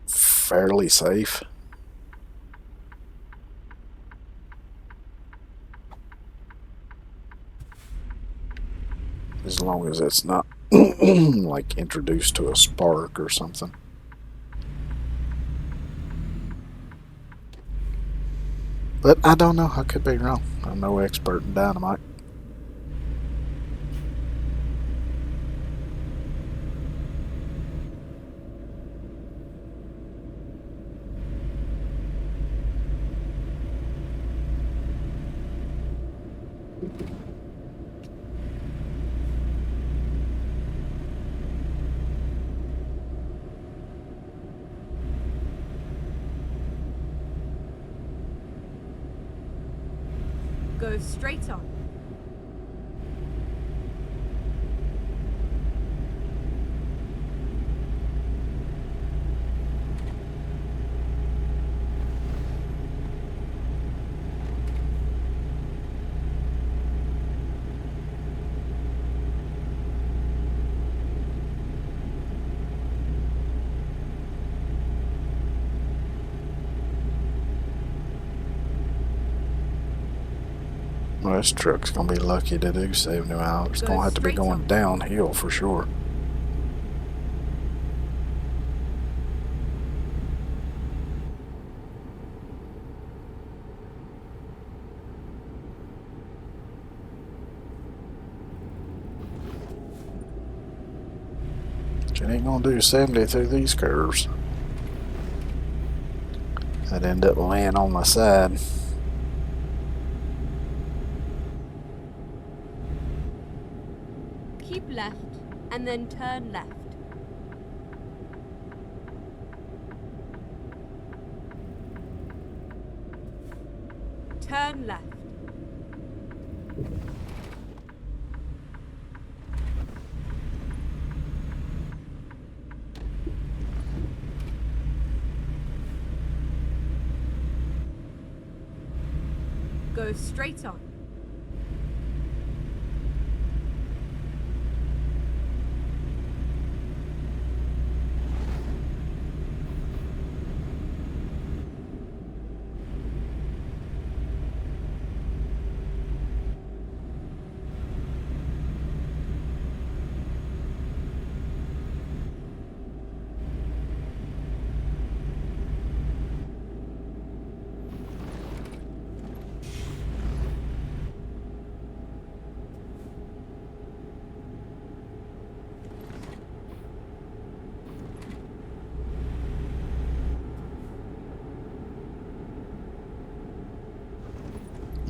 fairly safe. As long as it's not like introduced to a spark or something. But I don't know, I could be wrong. I'm no expert in dynamite. Go straight on. Well, this truck's gonna be lucky to do 70 miles. It's Go gonna have to be straight going on. downhill for sure. It ain't gonna do 70 through these curves. I'd end up laying on my side. Keep left and then turn left. Turn left. Go straight on.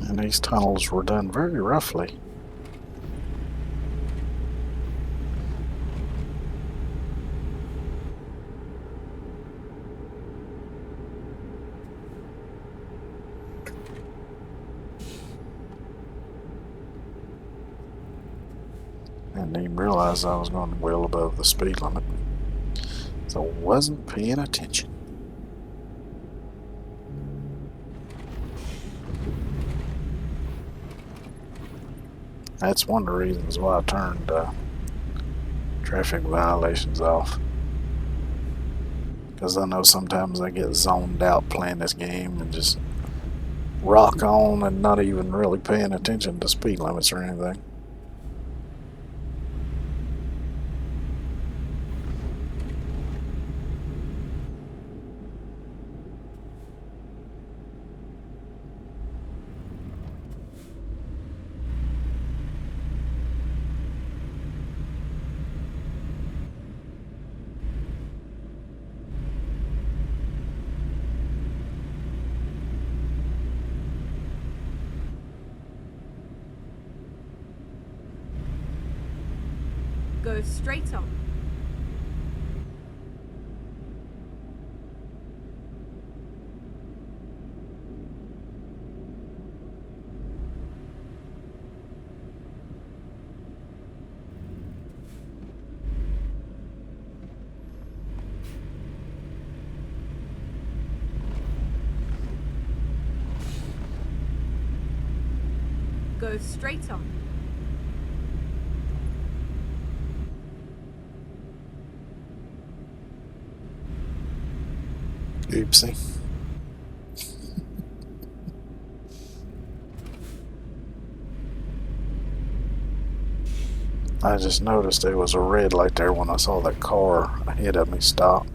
And these tunnels were done very roughly. I didn't even realize I was going well above the speed limit. So I wasn't paying attention. That's one of the reasons why I turned traffic violations off. Because I know sometimes I get zoned out playing this game and just rock on and not even really paying attention to speed limits or anything. Go straight on. Go straight on. Oopsie. I just noticed there was a red light there when I saw that car ahead of me stop.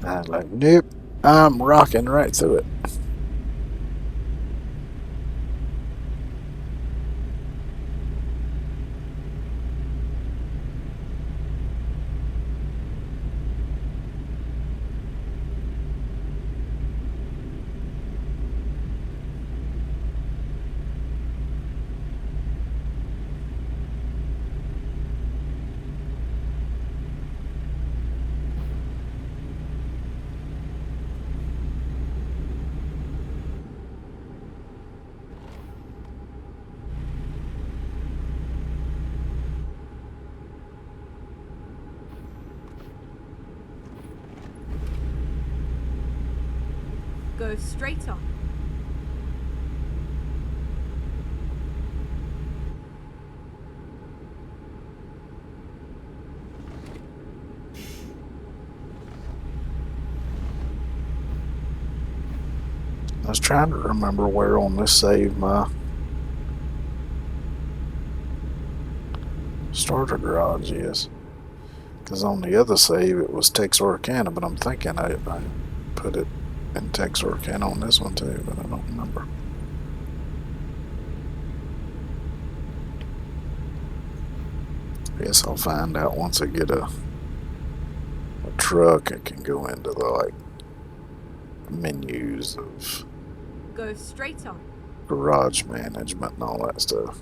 I was like, nope, I'm rocking right through it. Go straight on. was trying to remember where on this save my starter garage is. Because on the other save it was Texarkana, but I'm thinking I put it in Texarkana on this one too, but I don't remember. I guess I'll find out once I get a truck. I can go into the like menus of Go straight on. garage management and all that stuff.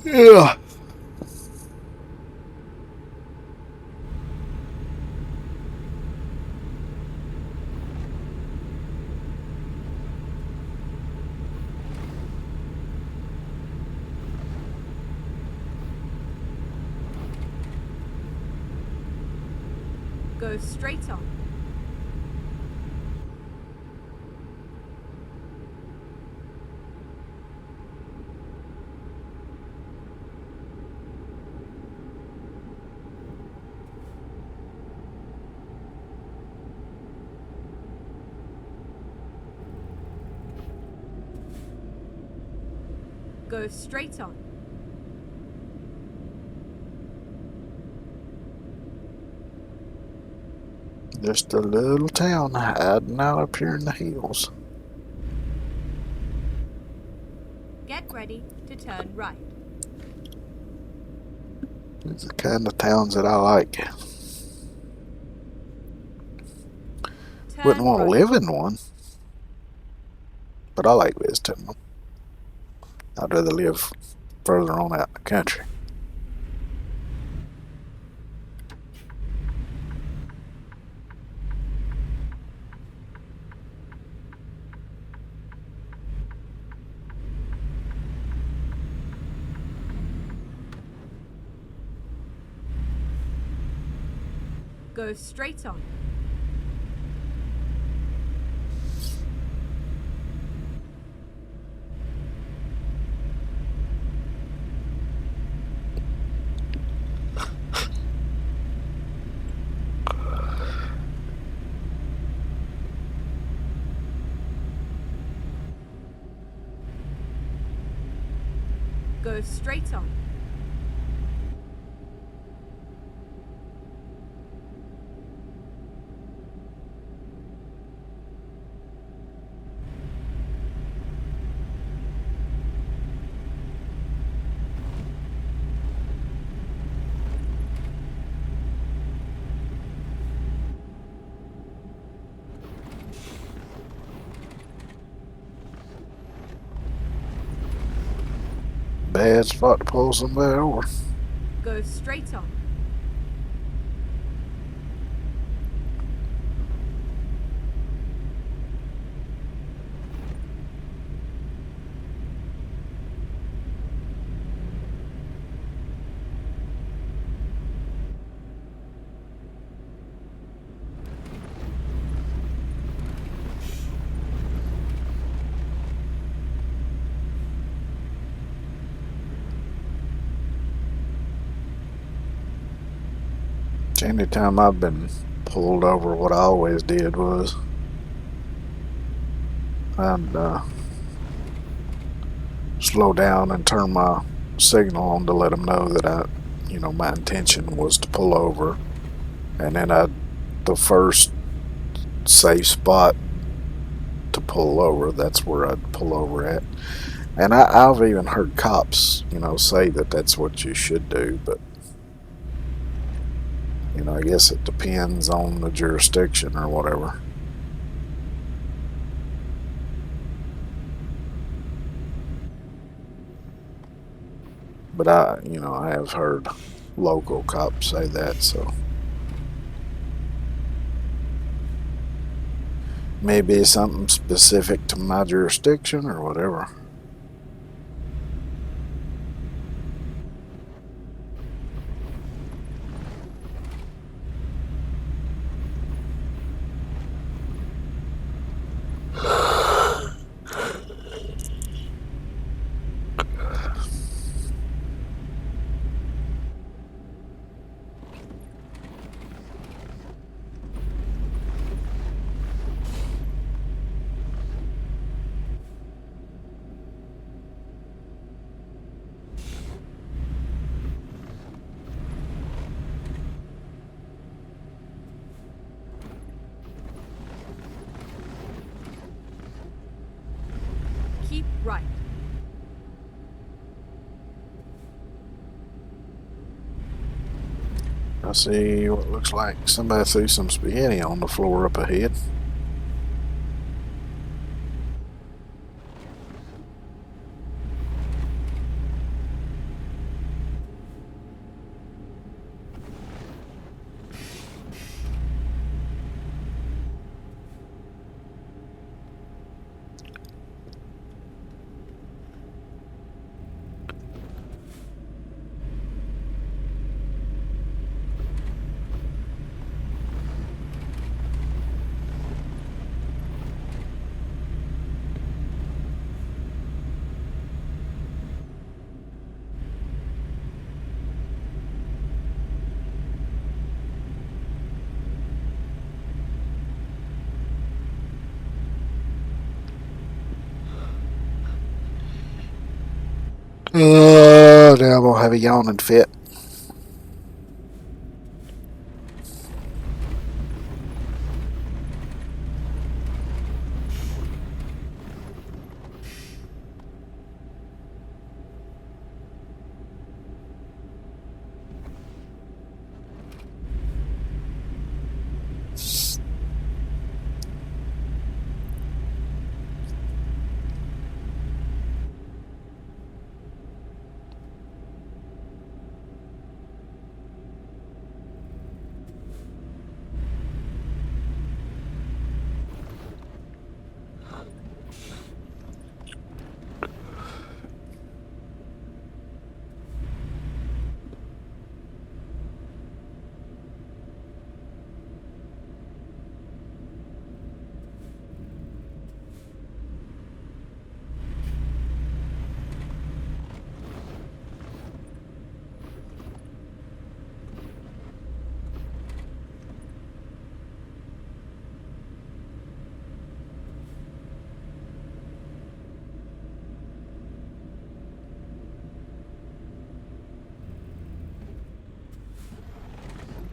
Yeah. Go straight on. Go straight on. Just a little town hiding out up here in the hills. Get ready to turn right. It's the kind of towns that I like. Turn Wouldn't want to right. live in one, but I like visiting them. I'd rather live further on out in the country. Go straight on. Go straight on. Bad spot to pull somebody over. Go straight on. Anytime I've been pulled over, what I always did was I'd slow down and turn my signal on to let them know that my intention was to pull over, and then the first safe spot to pull over, that's where I'd pull over at. And I've even heard cops, say that that's what you should do, but I guess it depends on the jurisdiction or whatever. But I have heard local cops say that, so maybe it's something specific to my jurisdiction or whatever. right. I see what looks like somebody threw some spaghetti on the floor up ahead. Oh, now I'm gonna have a yawning fit.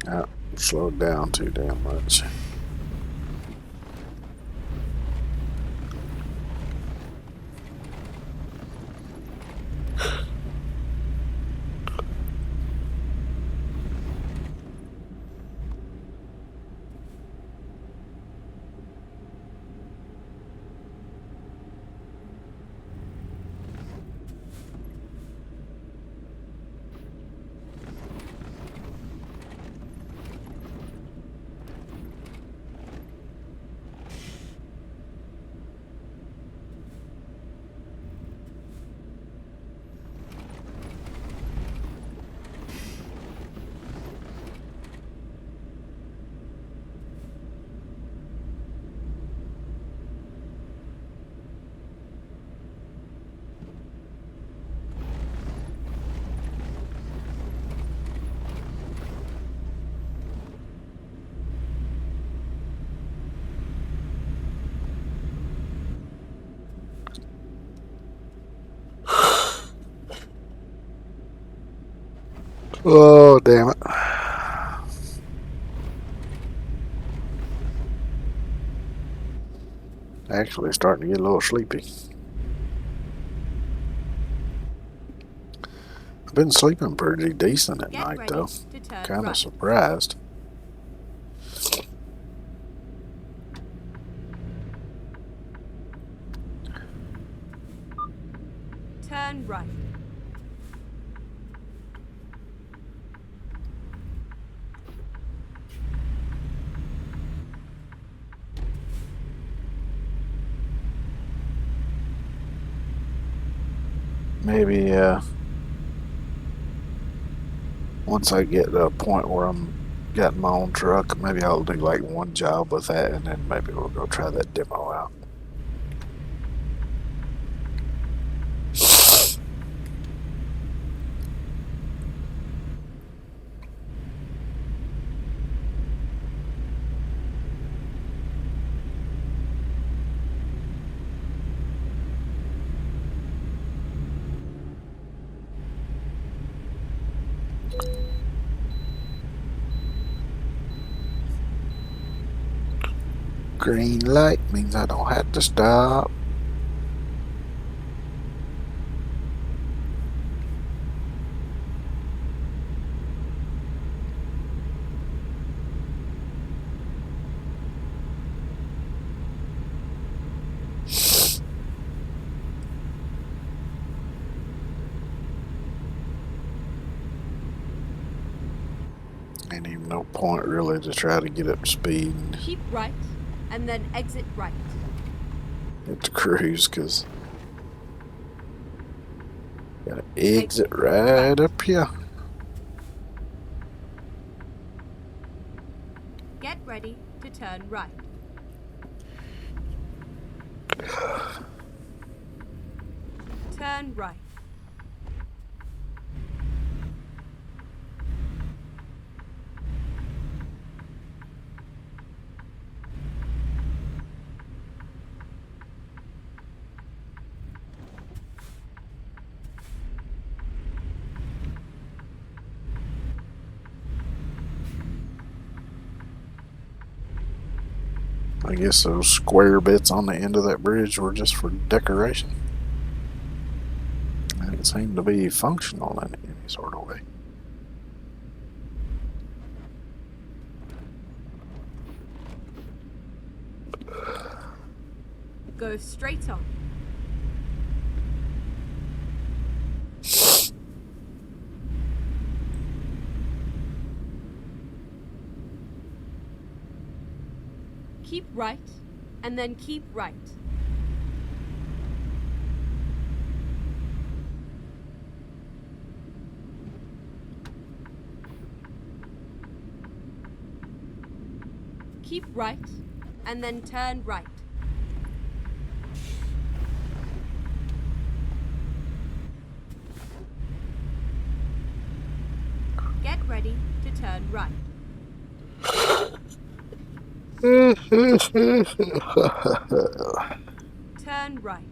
Oh, slowed down too damn much. Oh, damn it. Actually starting to get a little sleepy. I've been sleeping pretty decent at Get night, ready though. to turn Kind of right. surprised. Turn right. Maybe once I get to a point where I'm getting my own truck, maybe I'll do like one job with that, and then maybe we'll go try that demo out. Green light means I don't have to stop. Ain't even no point really to try to get up to speed and Keep right, and then exit right. get to cruise, because gotta exit right up here. Get ready to turn right. Turn right. I guess those square bits on the end of that bridge were just for decoration. They didn't seem to be functional in any sort of way. Go straight on. Keep right, and then keep right. Keep right, and then turn right. Get ready to turn right. Turn right.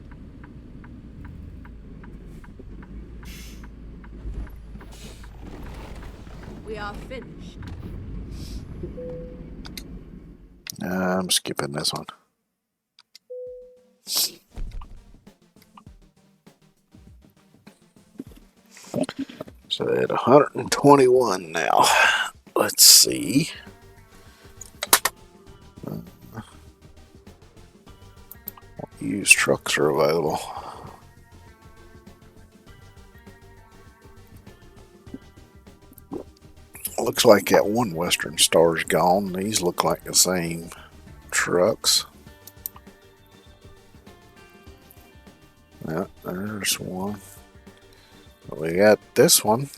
We are finished. I'm skipping this one. So at 121 now. Let's see. What used trucks are available? Looks like that one Western Star's gone. These look like the same trucks. Yeah, there's one. We got this one.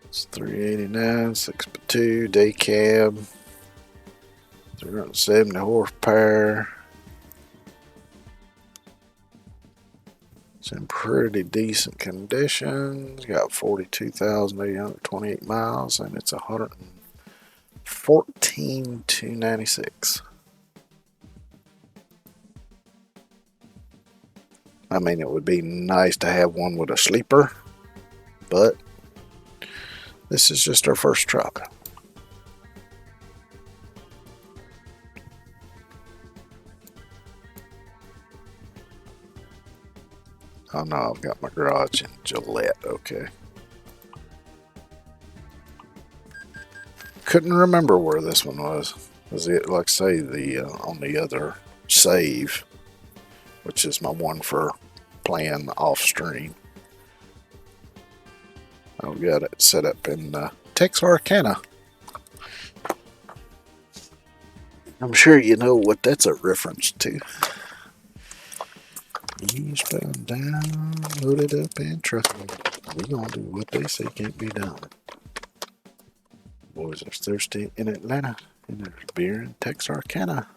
It's 389, 6x2, day cab, 370 horsepower. It's in pretty decent condition. It's got 42,828 miles, and it's 114,296. I mean, it would be nice to have one with a sleeper, but this is just our first truck. Oh no, I've got my garage in Gillette, okay. Couldn't remember where this one was. Was it, like say, the on the other save, which is my one for playing off stream. I've got it set up in Texarkana. I'm sure you know what that's a reference to. Eastbound down, loaded up and trucking. We gonna do what they say can't be done. Boys are thirsty in Atlanta, and there's beer in Texarkana.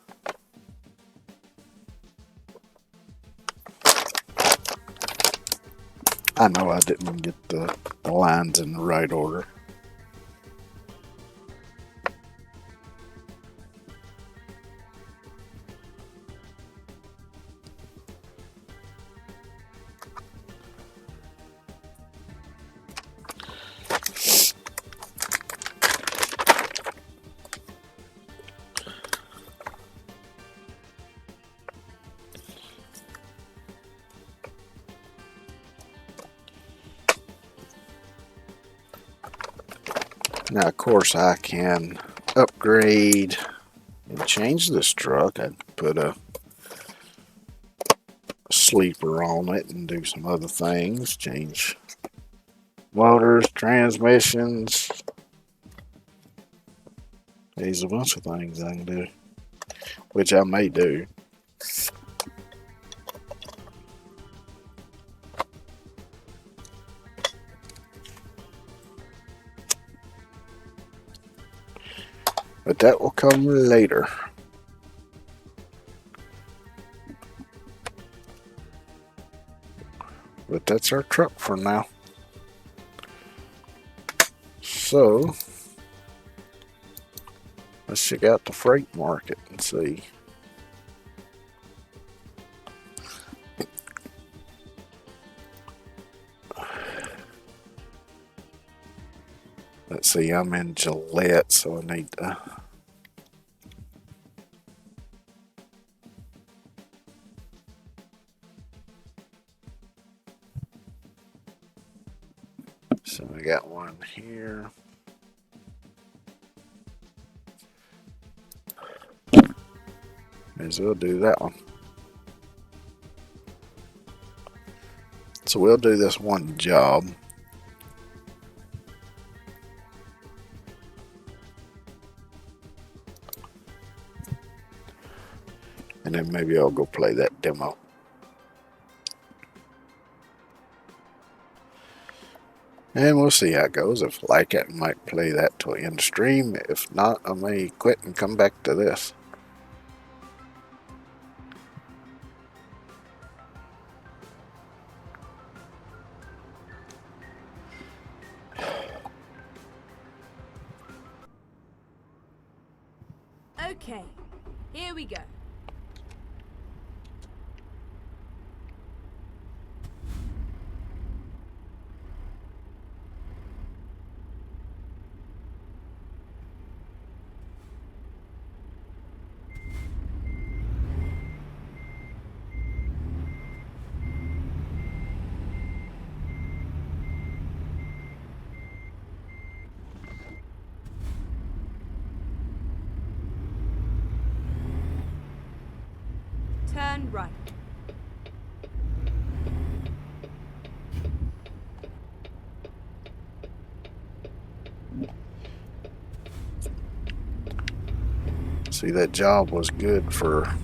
I know I didn't get the lines in the right order. Now, of course, I can upgrade and change this truck. I'd put a sleeper on it and do some other things. Change motors, transmissions. There's a bunch of things I can do, which I may do. But that will come later. But that's our truck for now. So, let's check out the freight market and see. Let's see, I'm in Gillette, so I need to. So we got one here. May as well do that one. So we'll do this one job. And then maybe I'll go play that demo. And we'll see how it goes. If I like it, I might play that till the end of stream. If not, I may quit and come back to this. Okay, here we go. Turn right. See, that job was good for a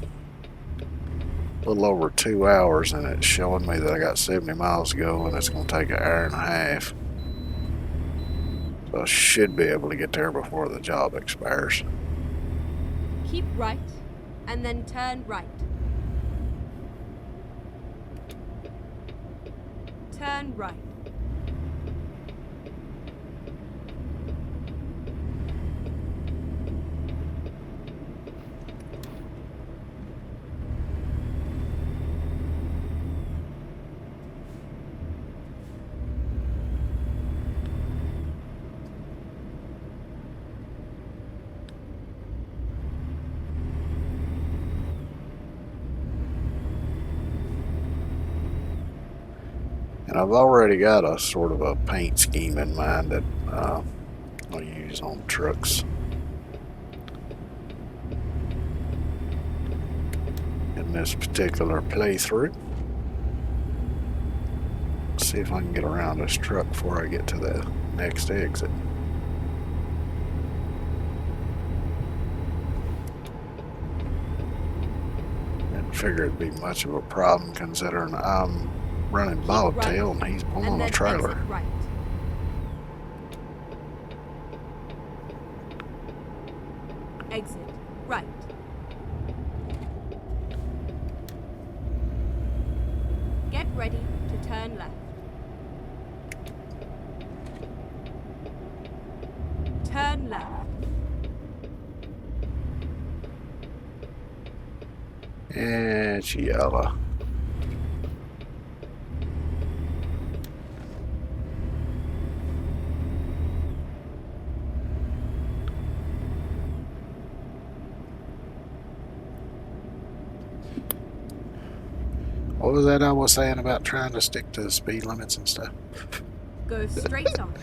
little over 2 hours, and it's showing me that I got 70 miles to go, and it's going to take an hour and a half. So I should be able to get there before the job expires. Keep right, and then turn right. Turn right. And I've already got a sort of a paint scheme in mind that I'll use on trucks. In this particular playthrough. Let's see if I can get around this truck before I get to the next exit. Didn't figure it'd be much of a problem considering I'm running bobtail and he's pulling a trailer. Exit right. Exit right. Get ready to turn left. Turn left. And it's yellow. What was that I was saying about trying to stick to the speed limits and stuff? Go straight on.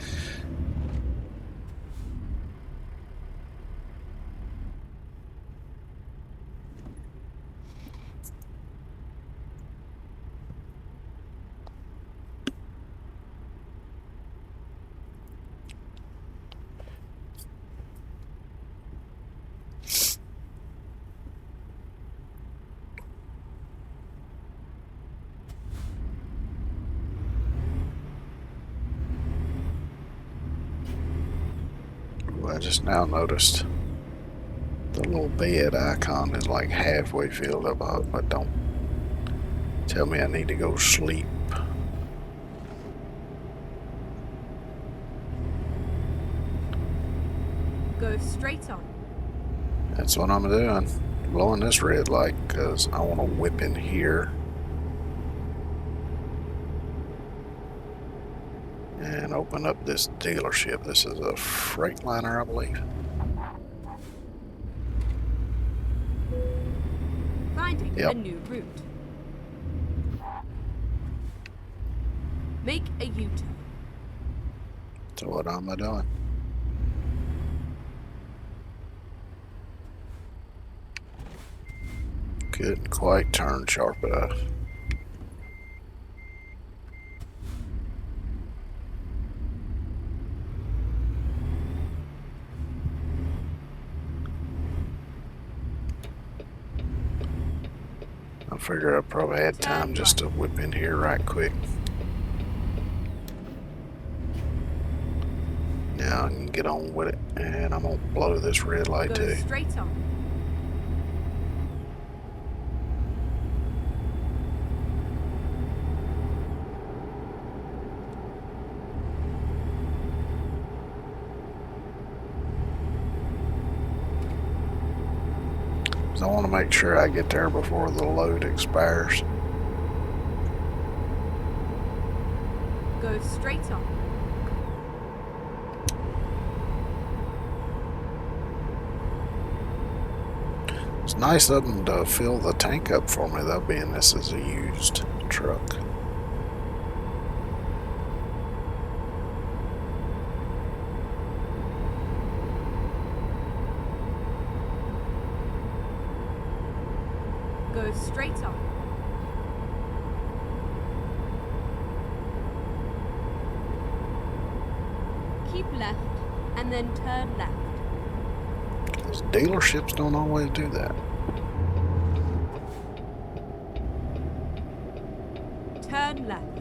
just now noticed the little bed icon is like halfway filled up. But don't tell me I need to go sleep. Go straight on. That's what I'm doing. Blowing this red light because I want to whip in here. And open up this dealership. This is a Freightliner, I believe. Finding Yep. a new route. Make a U-turn. So what am I doing? Couldn't quite turn sharp enough. I figure I probably had time just to whip in here right quick. Now I can get on with it, and I'm gonna blow this red light Go too. straight on. I want to make sure I get there before the load expires. Go straight on. It's nice of them to fill the tank up for me though, being this is a used truck. Go straight on. Keep left and then turn left. Because dealerships don't always do that. Turn left.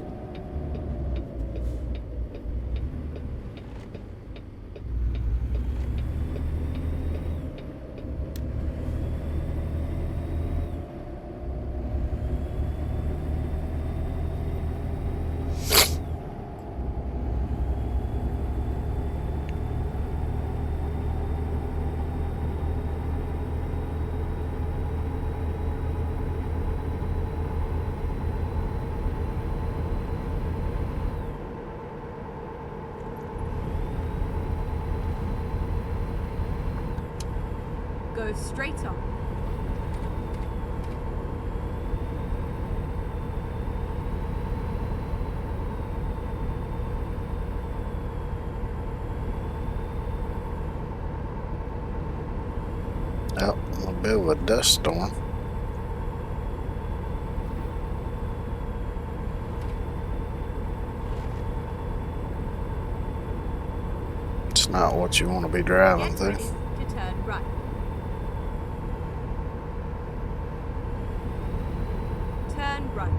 Go straight on. Yep, a bit of a dust storm. It's not what you want to be driving Get through. ready to turn right. Turn right.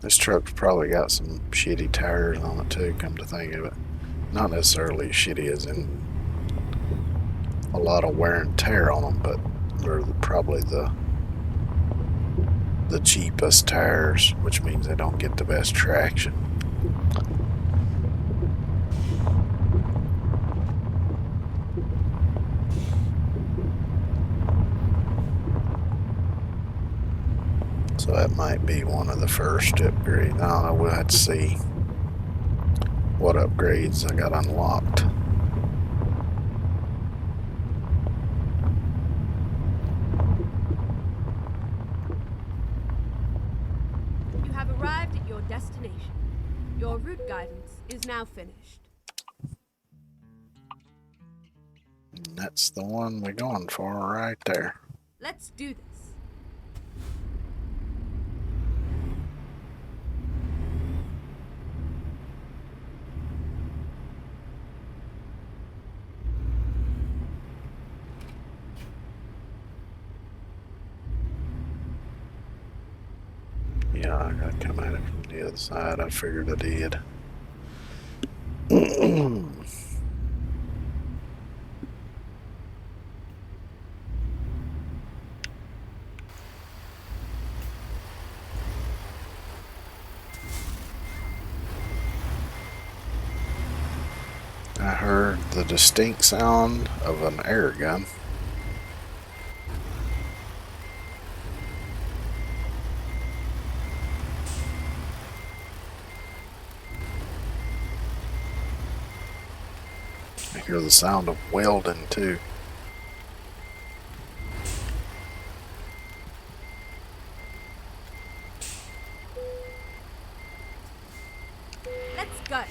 This truck's probably got some shitty tires on it too, come to think of it. Not necessarily shitty as in a lot of wear and tear on them, but they're probably the cheapest tires, which means they don't get the best traction. So that might be one of the first upgrades. I don't know, we'll have to see what upgrades I got unlocked. You have arrived at your destination. Your route guidance is now finished. And that's the one we're going for right there. Let's do this. Yeah, I gotta come at it from the other side. I figured I did. I heard the distinct sound of an air gun. I hear the sound of welding too. Let's go.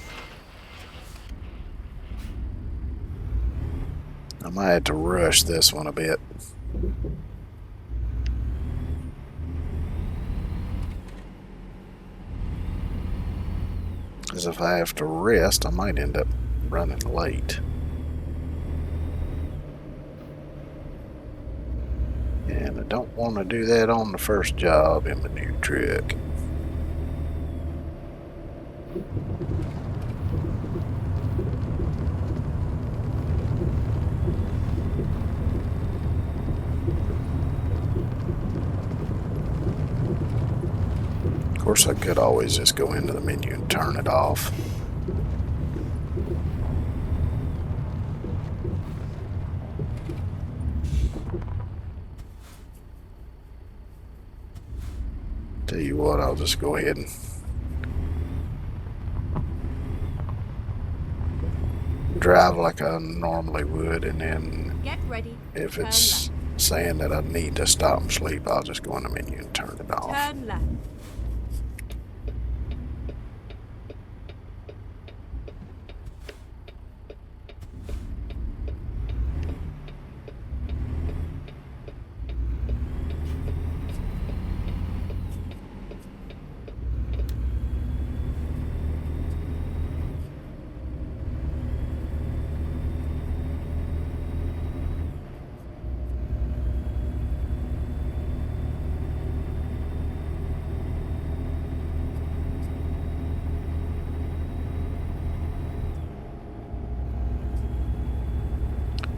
I might have to rush this one a bit. Because if I have to rest, I might end up running late. And I don't want to do that on the first job in my new truck. Of course, I could always just go into the menu and turn it off. Tell you what, I'll just go ahead and drive like I normally would, and then Get ready. if it's saying that I need to stop and sleep, I'll just go in the menu and turn it off. Turn left.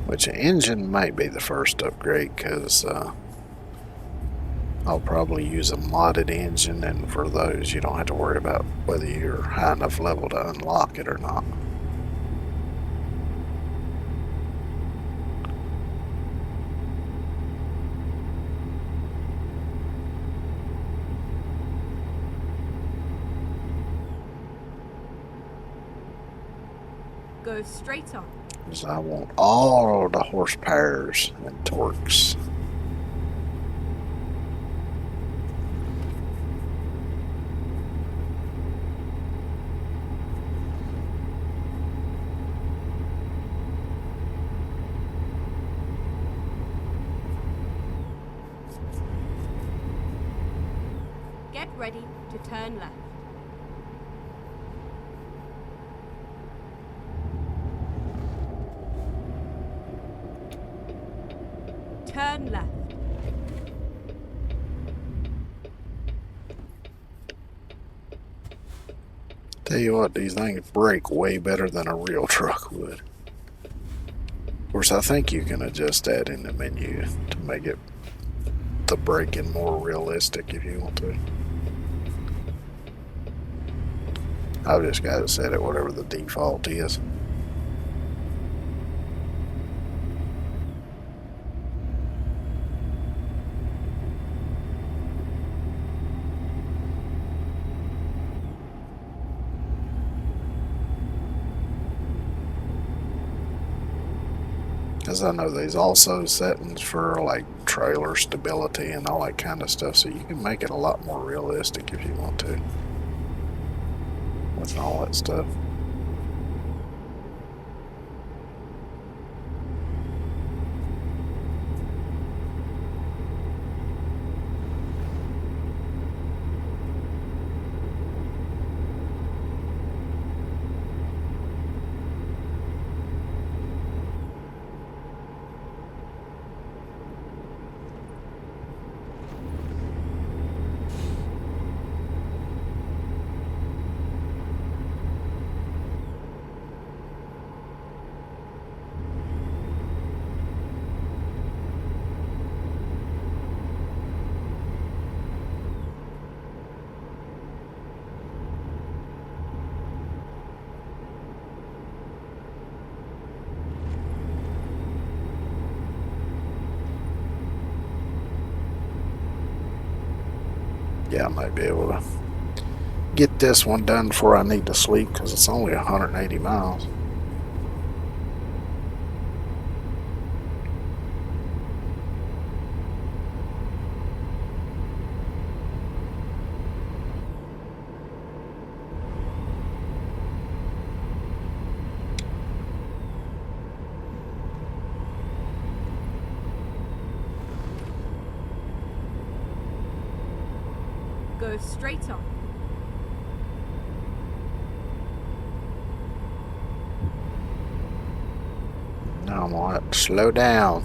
Which an engine might be the first upgrade, because I'll probably use a modded engine, and for those you don't have to worry about whether you're high enough level to unlock it or not. Go straight on. Because I want all the horsepowers and torques. Get ready to turn left. Turn left. Tell you what, these things brake way better than a real truck would. Of course, I think you can adjust that in the menu to make it the braking more realistic if you want to. I've just got to set it whatever the default is. Because I know there's also settings for like trailer stability and all that kind of stuff, so you can make it a lot more realistic if you want to with all that stuff. Yeah, I might be able to get this one done before I need to sleep because it's only 180 miles. Go straight on. Now I'm gonna have to slow down.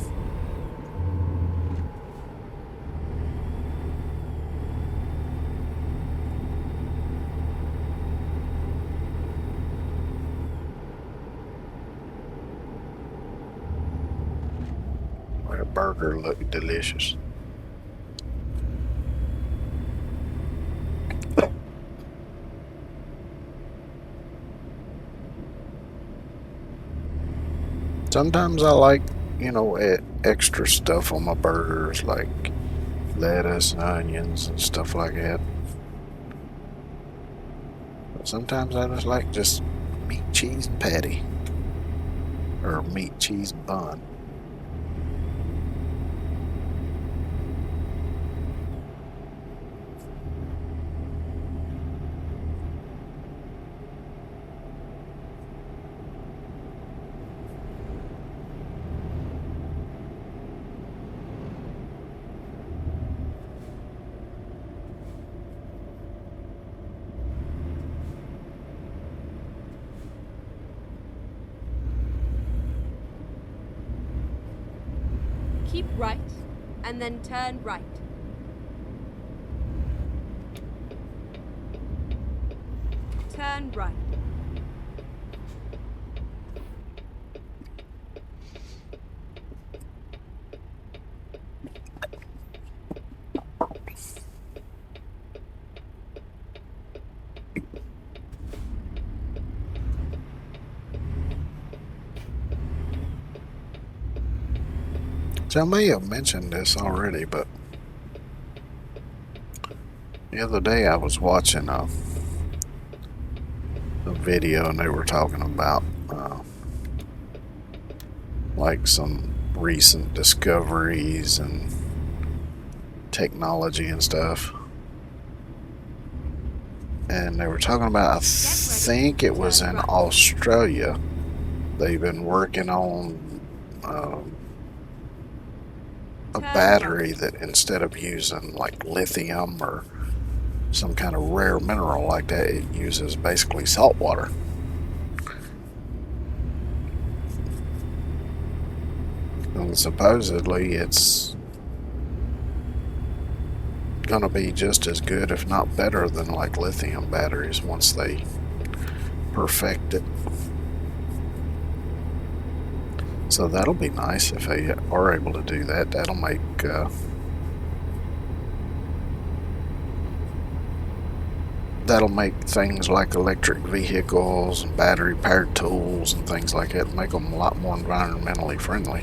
That burger looked delicious. Sometimes I like, extra stuff on my burgers, like lettuce and onions and stuff like that. But sometimes I just like meat, cheese, and patty. Or meat, cheese, and bun. Keep right, and then turn right. Turn right. So I may have mentioned this already, but the other day I was watching a video and they were talking about like some recent discoveries and technology and stuff. And they were talking about, I think it was in Australia, they've been working on a battery that instead of using like lithium or some kind of rare mineral like that, it uses basically salt water. And supposedly it's gonna be just as good, if not better, than like lithium batteries once they perfect it. So that'll be nice if they are able to do that. That'll make things like electric vehicles and battery powered tools and things like that, make them a lot more environmentally friendly.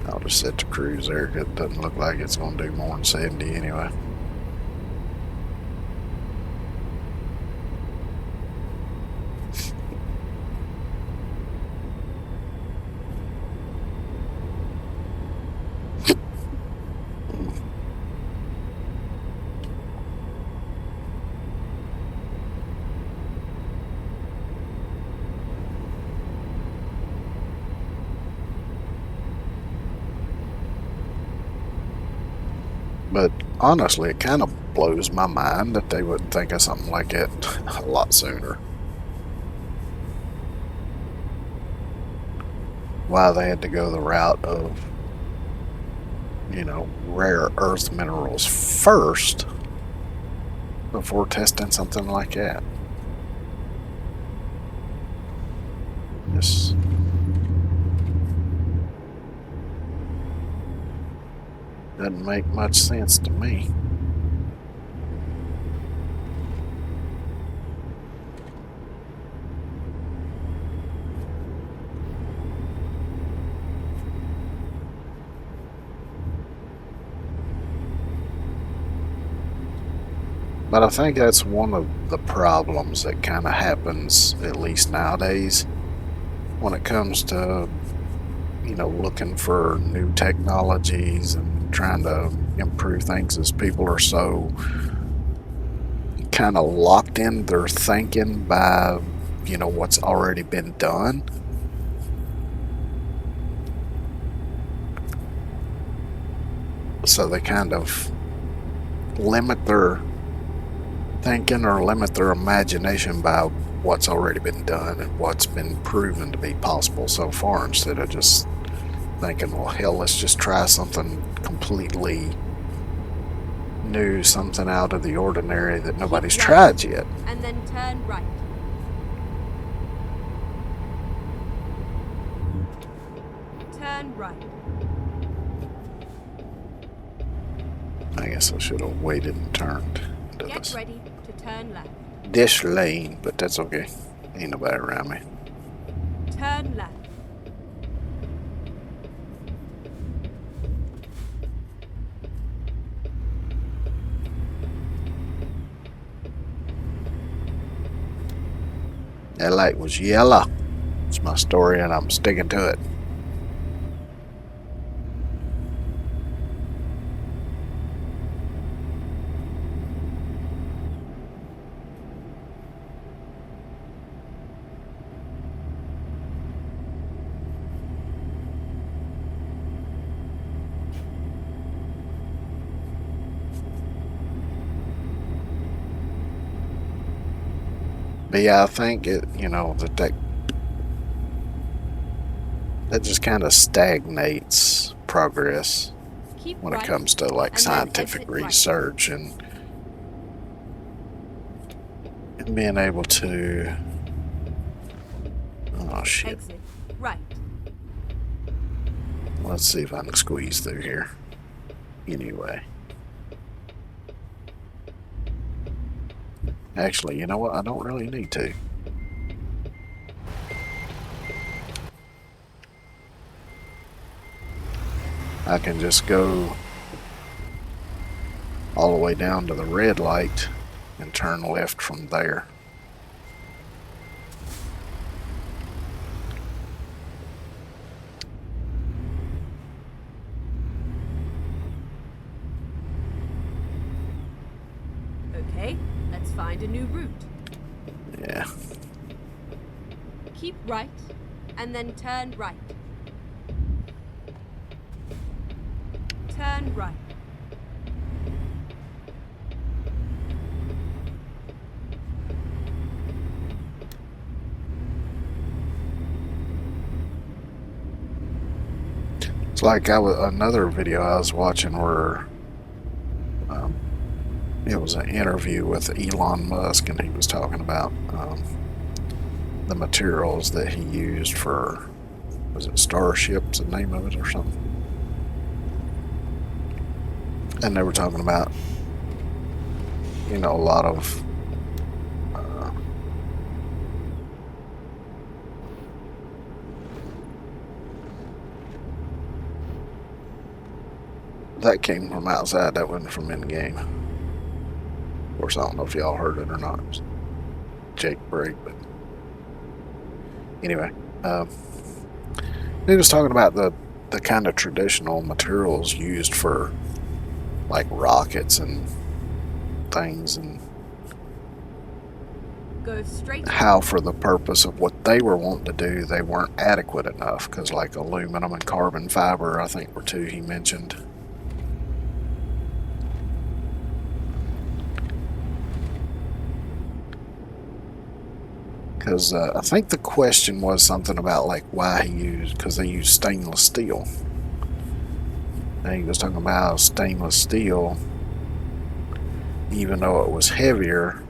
I'll just set the cruise there. It doesn't look like it's going to do more than 70 anyway. But honestly, it kind of blows my mind that they wouldn't think of something like that a lot sooner. Why they had to go the route of, rare earth minerals first before testing something like that. Just doesn't make much sense to me. But I think that's one of the problems that kind of happens, at least nowadays, when it comes to, looking for new technologies and trying to improve things, is people are so kind of locked in their thinking by, what's already been done. So they kind of limit their thinking or limit their imagination by what's already been done and what's been proven to be possible so far, instead of just thinking, well, hell, let's just try something completely new, something out of the ordinary that nobody's Keep right, tried yet. And then turn right. Turn right. I guess I should have waited and turned into Get ready to turn left. this lane, but that's okay. Ain't nobody around me. Turn left. That light was yellow. It's my story, and I'm sticking to it. But yeah, I think that just kind of stagnates progress Keep when right, it comes to like and then scientific exit right. research and being able to. Oh shit! Exit right. Let's see if I can squeeze through here. Anyway. Actually, you know what? I don't really need to. I can just go all the way down to the red light and turn left from there. Okay, let's find a new route. Yeah. Keep right, and then turn right. Turn right. It's like another video I was watching where it was an interview with Elon Musk, and he was talking about the materials that he used for, was it Starship's the name of it or something? And they were talking about, a lot of that came from outside. That wasn't from in game. Of course, I don't know if y'all heard it or not. It was Jake Brake, but anyway, he was talking about the kind of traditional materials used for like rockets and things, and Go straight. how for the purpose of what they were wanting to do, they weren't adequate enough, because like aluminum and carbon fiber, I think, were two he mentioned. Because I think the question was something about like why he used, because they used stainless steel. And he was talking about how stainless steel, even though it was heavier,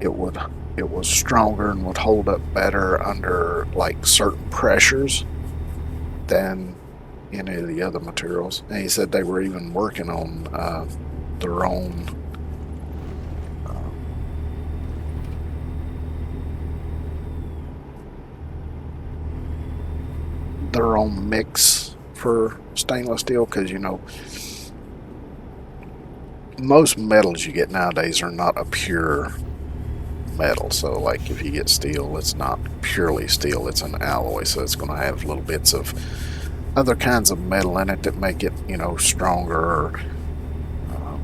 it was stronger and would hold up better under like certain pressures than any of the other materials. And he said they were even working on their own mix for stainless steel, because most metals you get nowadays are not a pure metal. So, like if you get steel, it's not purely steel, it's an alloy. So, it's going to have little bits of other kinds of metal in it that make it, stronger or, um,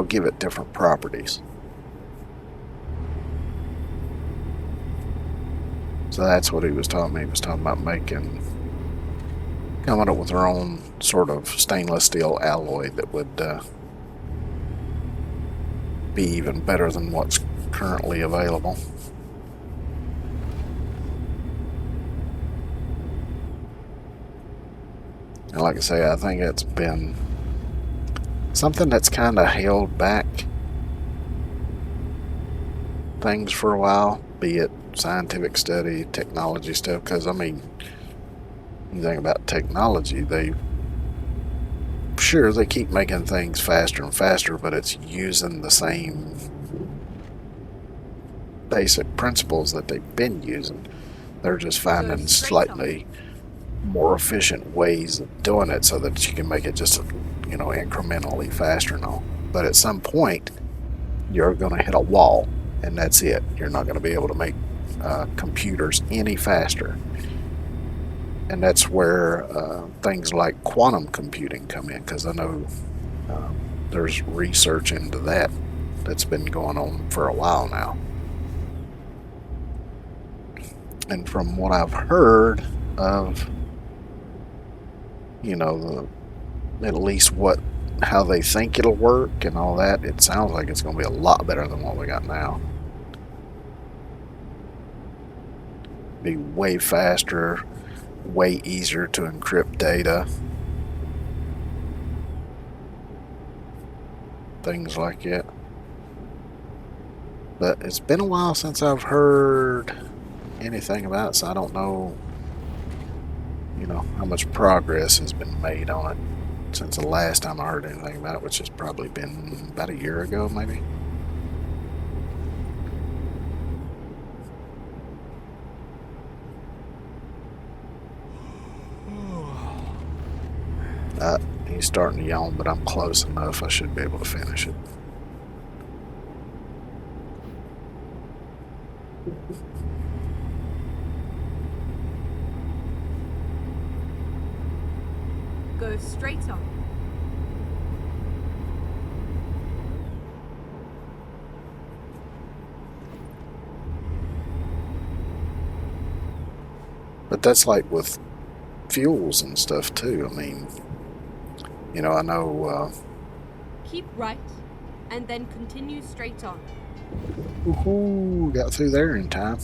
give it different properties. So, that's what he was talking about. He was talking about coming up with their own sort of stainless steel alloy that would be even better than what's currently available. And like I say, I think it's been something that's kind of held back things for a while, be it scientific study, technology stuff. Because, I mean, you think about technology, they keep making things faster and faster, but it's using the same basic principles that they've been using. They're just finding slightly more efficient ways of doing it so that you can make it just, incrementally faster and all. But at some point, you're going to hit a wall, and that's it. You're not going to be able to make computers any faster. And that's where things like quantum computing come in, because I know there's research into that that's been going on for a while now. And from what I've heard of, at least how they think it'll work and all that, it sounds like it's going to be a lot better than what we got now. Be way faster, way easier to encrypt data, things like it. But it's been a while since I've heard anything about it, so I don't know, how much progress has been made on it since the last time I heard anything about it, which has probably been about a year ago, maybe. He's starting to yawn, but I'm close enough. I should be able to finish it. Go straight on. But that's like with fuels and stuff too. I mean, I know. Keep right, and then continue straight on. Woohoo! Got through there in time.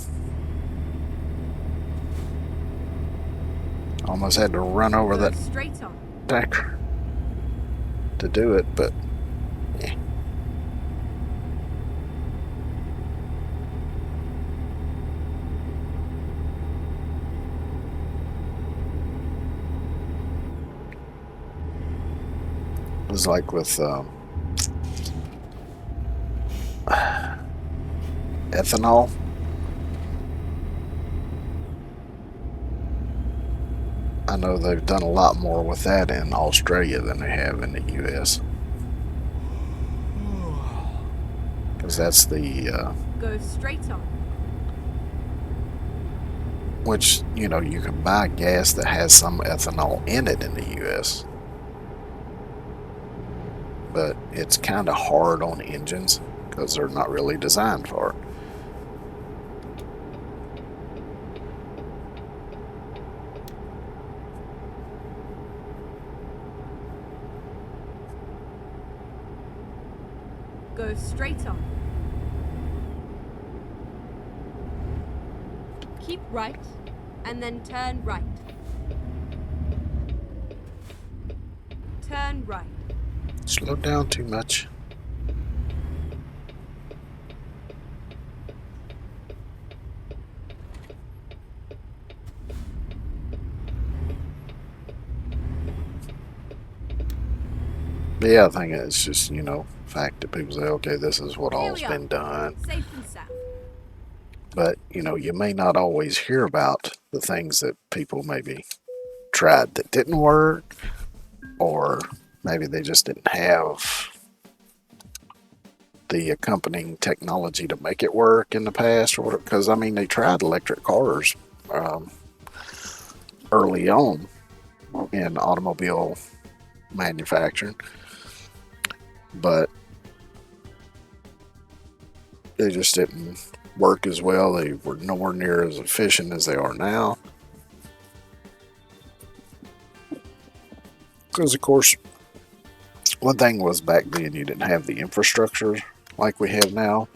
Almost had to run over that straight on tanker to do it, but yeah. It was like with ethanol. I know they've done a lot more with that in Australia than they have in the US. Because that's the... Go straight on. Which, you can buy gas that has some ethanol in it in the US. But it's kind of hard on engines because they're not really designed for it. Go straight on. Keep right, and then turn right. Turn right. Slow down too much. But yeah, I think it's just, fact that people say, okay, this is what all's been done. Safe and sound. But, you may not always hear about the things that people maybe tried that didn't work, or maybe they just didn't have the accompanying technology to make it work in the past, or whatever. Because I mean, they tried electric cars um, early on in automobile manufacturing, but they just didn't work as well. They were nowhere near as efficient as they are now. Because, of course, one thing was back then you didn't have the infrastructure like we have now.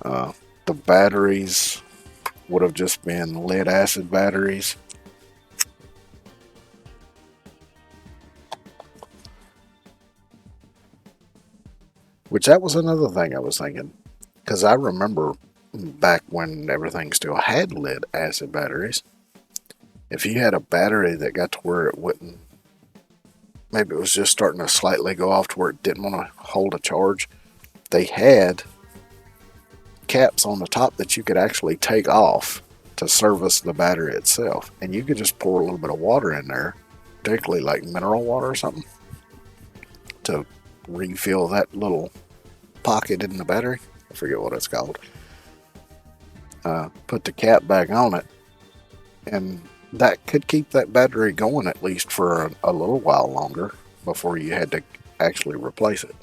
The batteries would have just been lead acid batteries. Which that was another thing I was thinking. Because I remember back when everything still had lead acid batteries, if you had a battery that got to where it wouldn't, maybe it was just starting to slightly go off to where it didn't want to hold a charge, they had caps on the top that you could actually take off to service the battery itself. And you could just pour a little bit of water in there, particularly like mineral water or something, to refill that little pocket in the battery. I forget what it's called. Put the cap back on it, and that could keep that battery going at least for a little while longer before you had to actually replace it.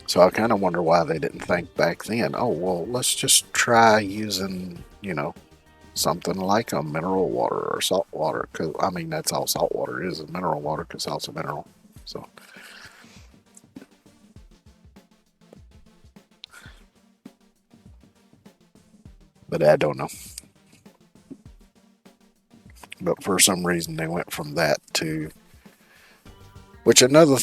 So I kind of wonder why they didn't think back then, oh, well, let's just try using, something like a mineral water or salt water. Because, I mean, that's all salt water is mineral water, because salt's a mineral. So, but I don't know. But for some reason, they went from that to, which another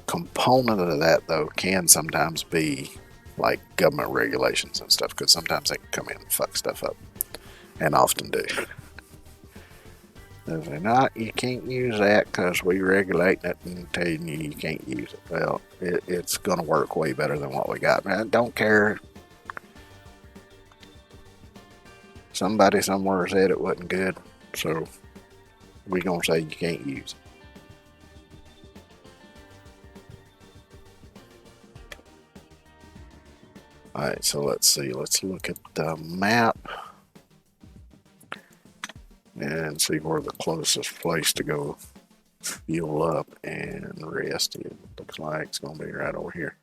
component of that, though, can sometimes be like government regulations and stuff, because sometimes they can come in and fuck stuff up, and often do. They say, no, you can't use that because we regulate it and telling you can't use it. Well, it's going to work way better than what we got. Man, I don't care. Somebody somewhere said it wasn't good, so we're going to say you can't use it. Alright, so let's see. Let's look at the map and see where the closest place to go fuel up and rest is. Looks like it's going to be right over here.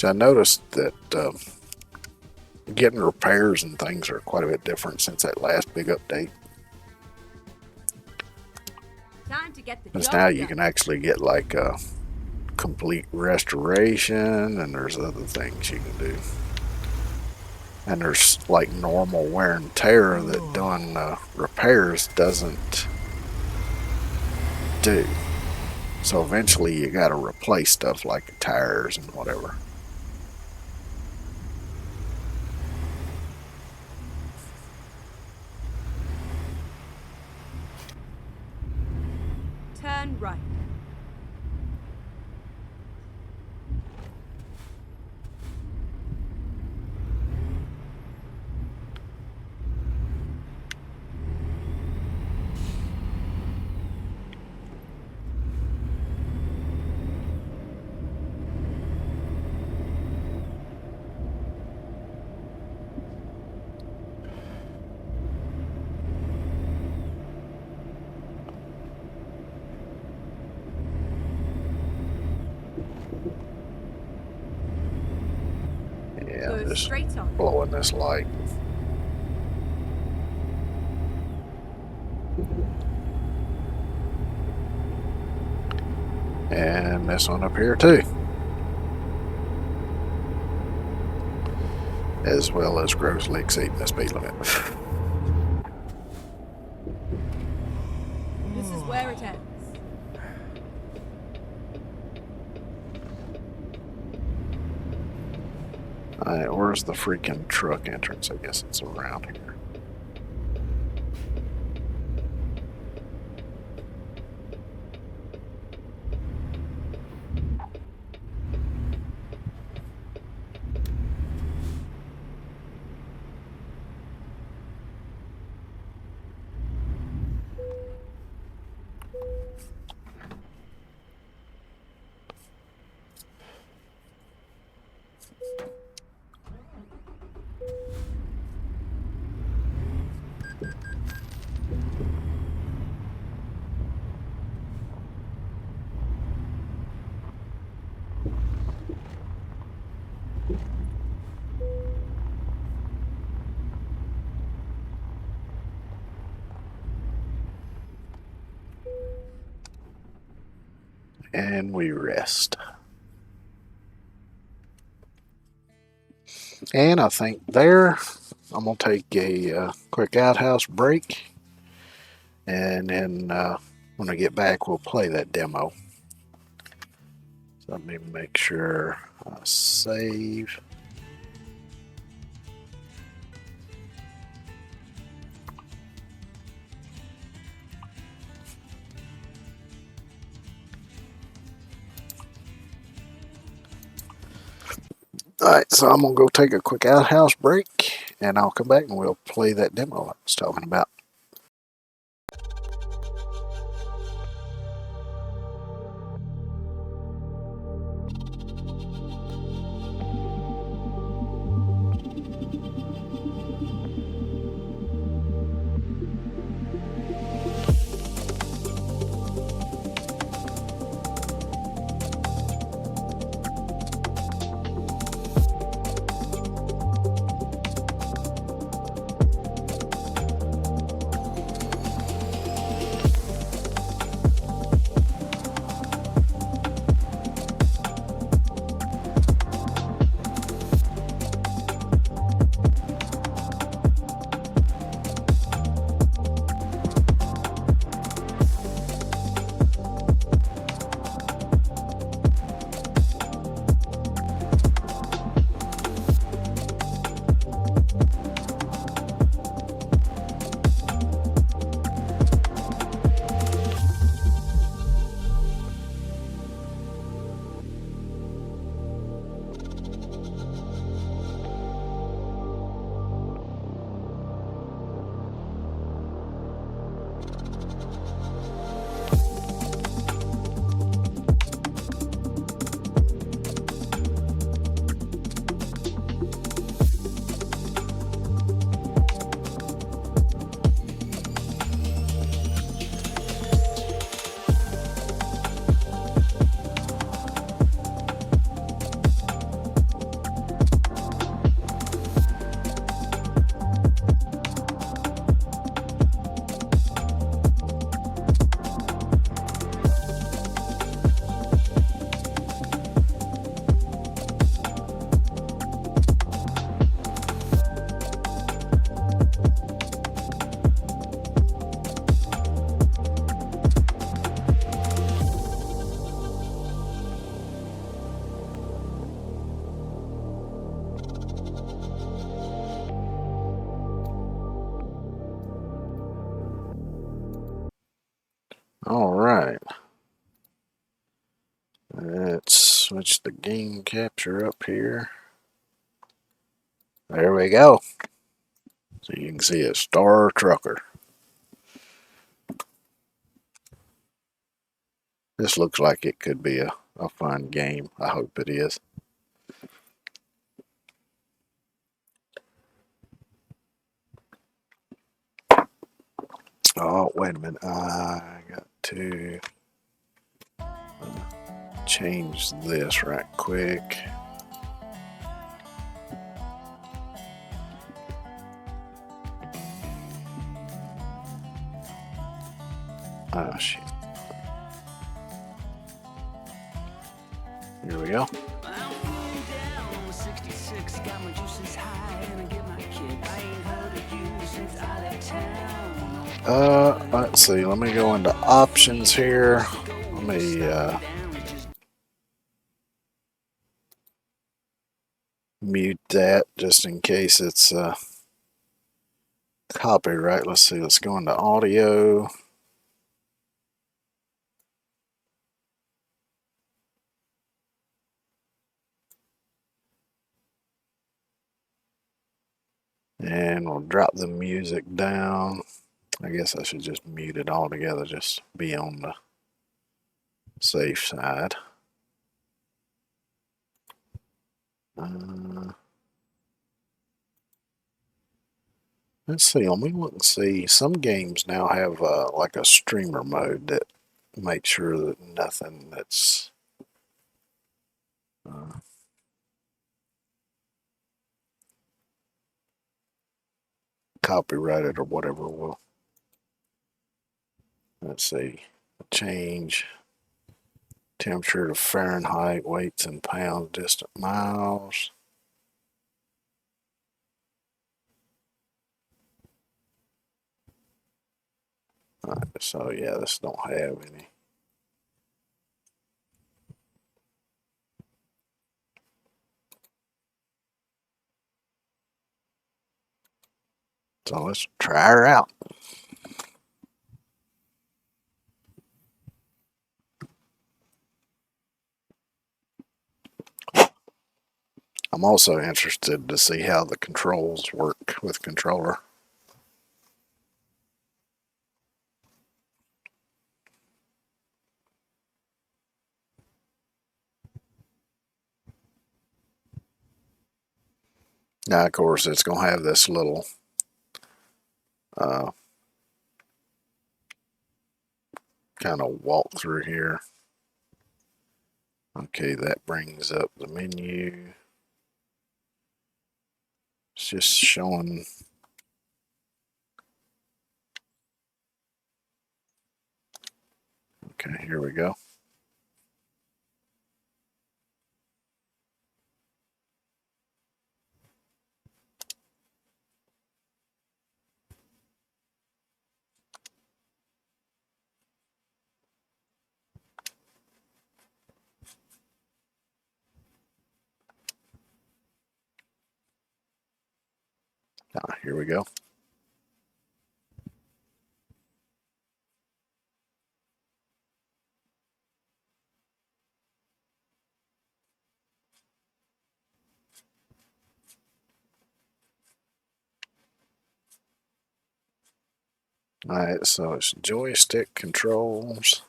I noticed that getting repairs and things are quite a bit different since that last big update. Time to get the Because job now done. you can actually get like a complete restoration, and there's other things you can do. And there's like normal wear and tear that doing repairs doesn't do. So eventually you got to replace stuff like tires and whatever. Turn right. Yeah, Go just straight on. blowing this light. And this one up here too. As well as grossly exceeding the speed limit. This is where it ends. Alright, where's the freaking truck entrance? I guess it's around here. And we rest. And I think there, I'm going to take a quick outhouse break. And then when I get back, we'll play that demo. So let me make sure I save. Alright, so I'm going to go take a quick outhouse break, and I'll come back and we'll play that demo I was talking about. Alright. Let's switch the game capture up here. There we go. So you can see a Star Trucker. This looks like it could be a fun game. I hope it is. Oh, wait a minute. I got to change this right quick. Oh, shit. Here we go. Let's see. Let me go into options here. Let me mute that just in case it's copyright. Let's see. Let's go into audio. And we'll drop the music down. I guess I should just mute it all together, just be on the safe side. Let's see. Let me look and see. Some games now have like a streamer mode that makes sure that nothing that's uh, copyrighted or whatever will. Let's see. Change temperature to Fahrenheit, weights in pounds, distant miles. Alright, so yeah, this don't have any. So let's try her out. I'm also interested to see how the controls work with controller. Now, of course, it's going to have this little uh, kind of walk through here. Okay, that brings up the menu. It's just showing. Okay, here we go. Here we go. Alright, so it's joystick controls.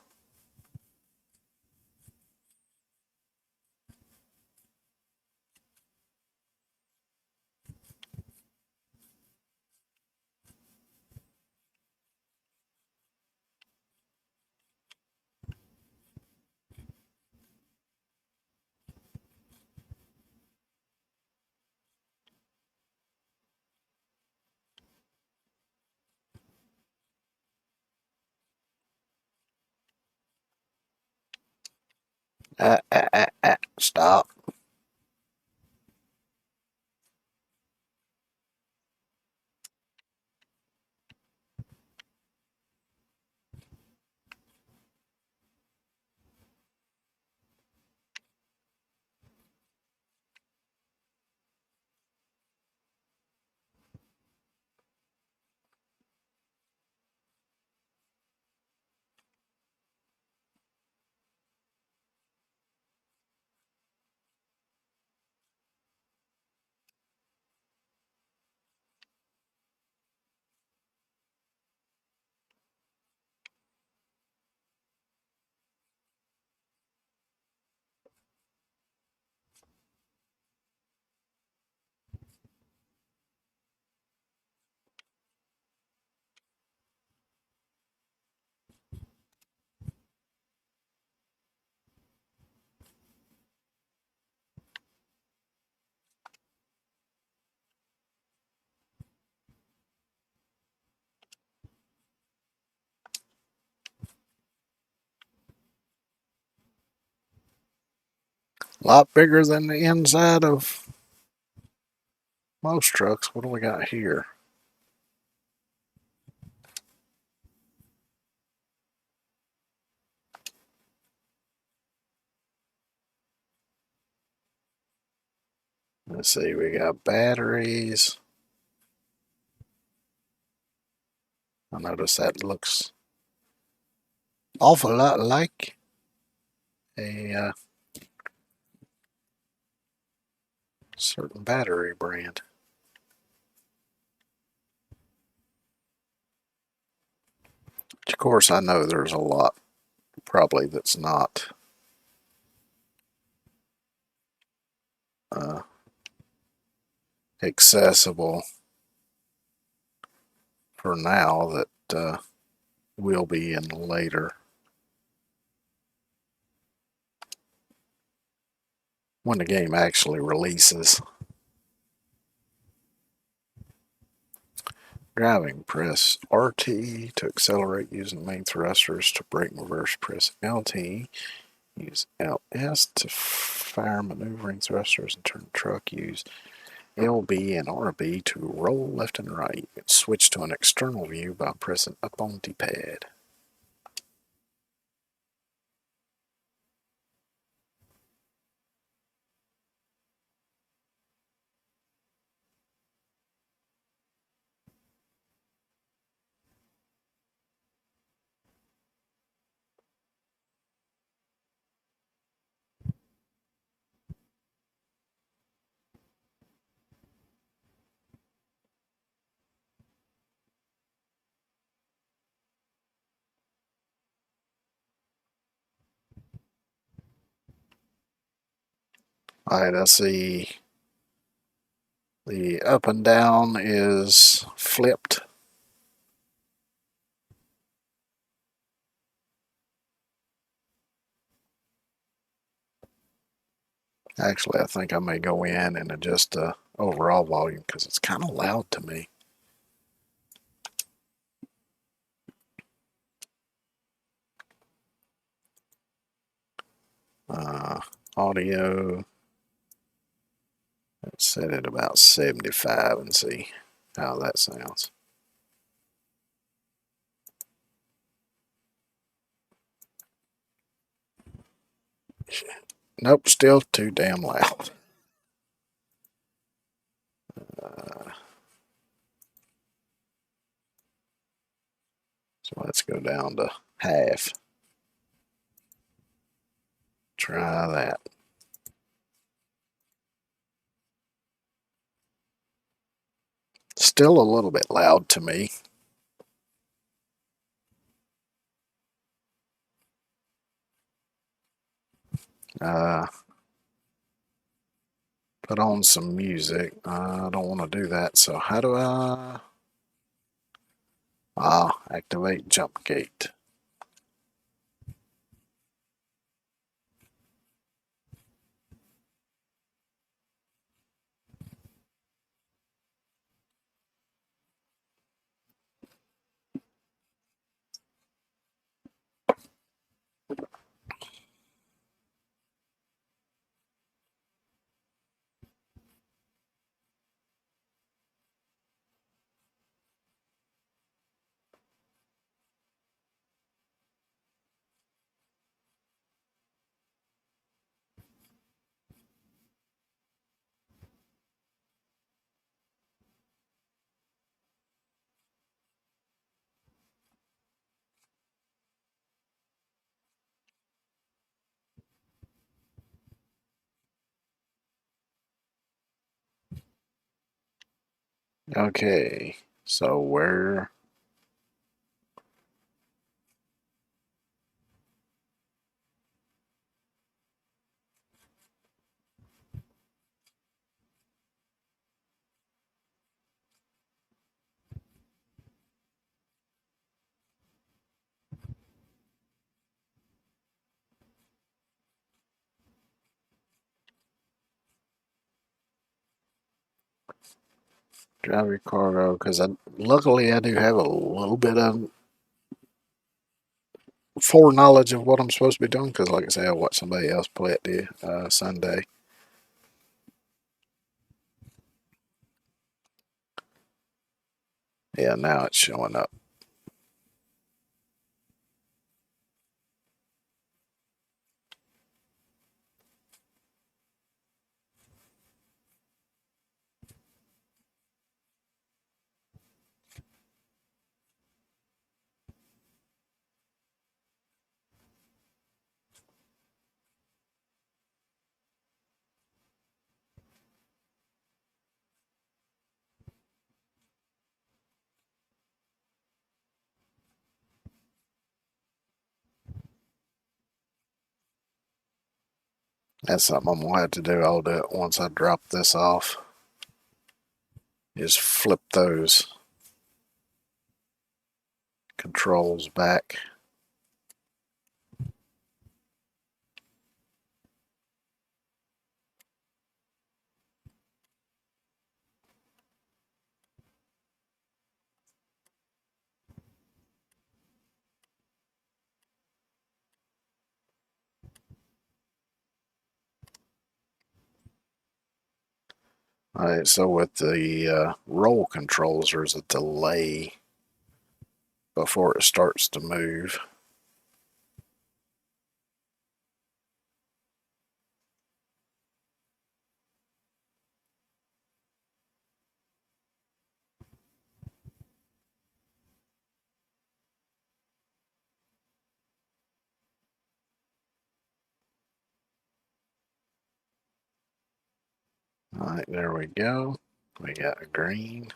Stop. A lot bigger than the inside of most trucks. What do we got here? Let's see, we got batteries. I notice that looks awful lot like a certain battery brand. Of course, I know there's a lot probably that's not uh, accessible for now that we'll be in later. When the game actually releases. Driving, press RT to accelerate using main thrusters. To brake and reverse, press LT. Use LS to fire maneuvering thrusters and turn the truck. Use LB and RB to roll left and right. You can switch to an external view by pressing up on D-pad. Alright, I see the up and down is flipped. Actually, I think I may go in and adjust the overall volume because it's kind of loud to me. Audio, let's set it about 75 and see how that sounds. Nope, still too damn loud. So let's go down to half. Try that. Still a little bit loud to me. Put on some music. I don't want to do that. So how do I activate jump gate? Okay, so where? Drive your cargo, because luckily I do have a little bit of foreknowledge of what I'm supposed to be doing, because like I say, I watched somebody else play it the Sunday. Yeah, now it's showing up. That's something I'm going to have to do. I'll do it once I drop this off. Just flip those. controls back. Alright, so with the roll controls, there's a delay before it starts to move. Alright, there we go. We got a green.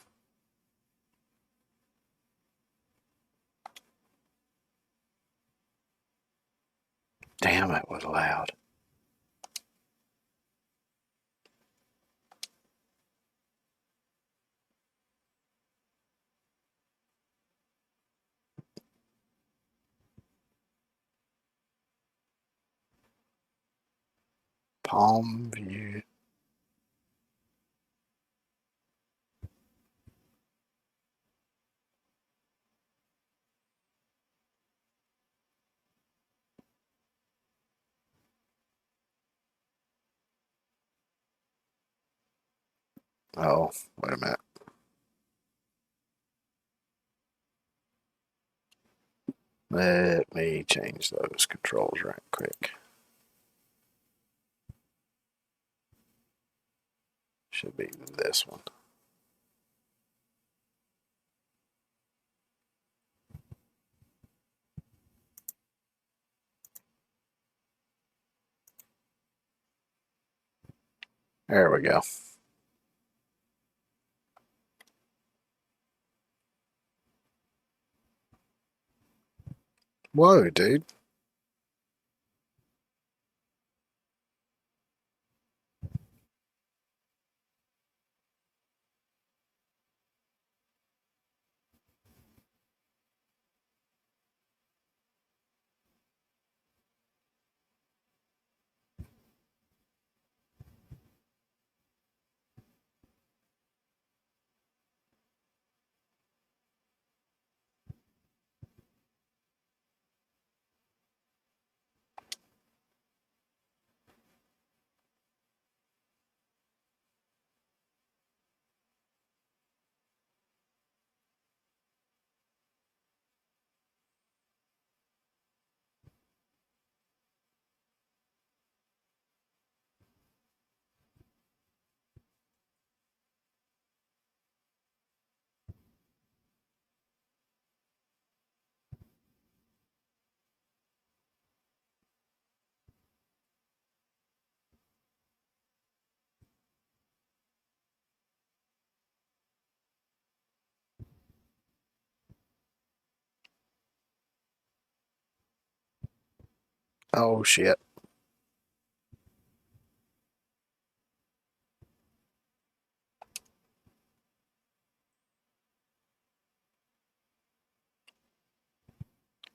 Damn, it was loud. Palm view. Oh, wait a minute. Let me change those controls right quick. Should be this one. There we go. Whoa, dude. Oh, shit.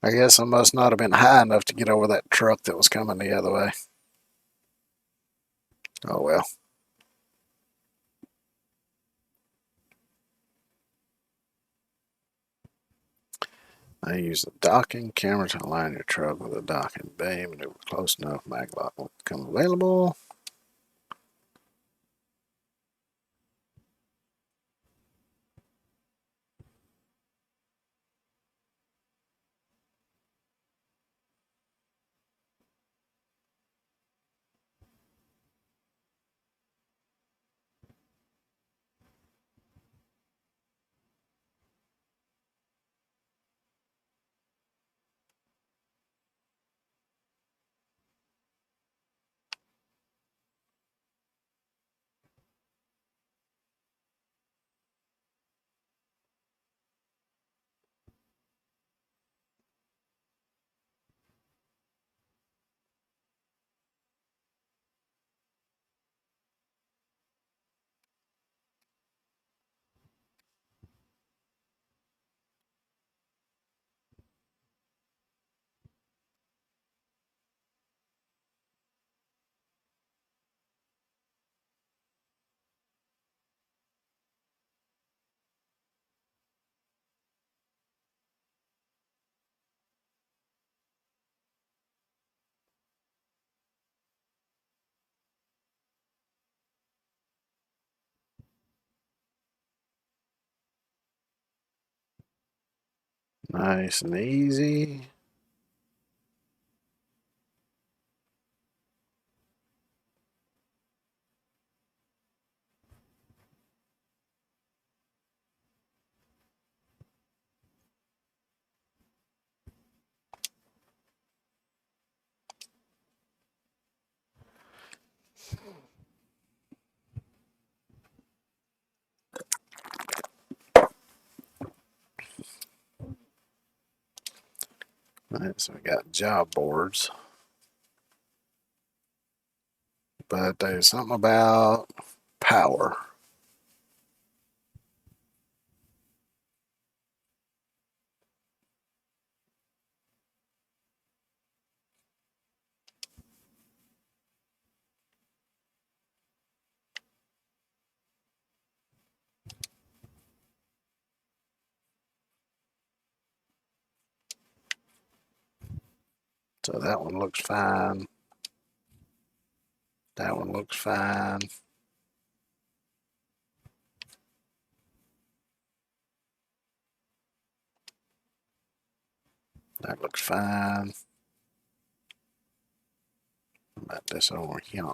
I guess I must not have been high enough to get over that truck that was coming the other way. Oh, well. I use the docking camera to align your truck with a docking bay. Maneuver close enough, maglock will become available. Nice and easy. Alright, so we got job boards. But there's something about power. So that one looks fine. That one looks fine. That looks fine. What about this over here?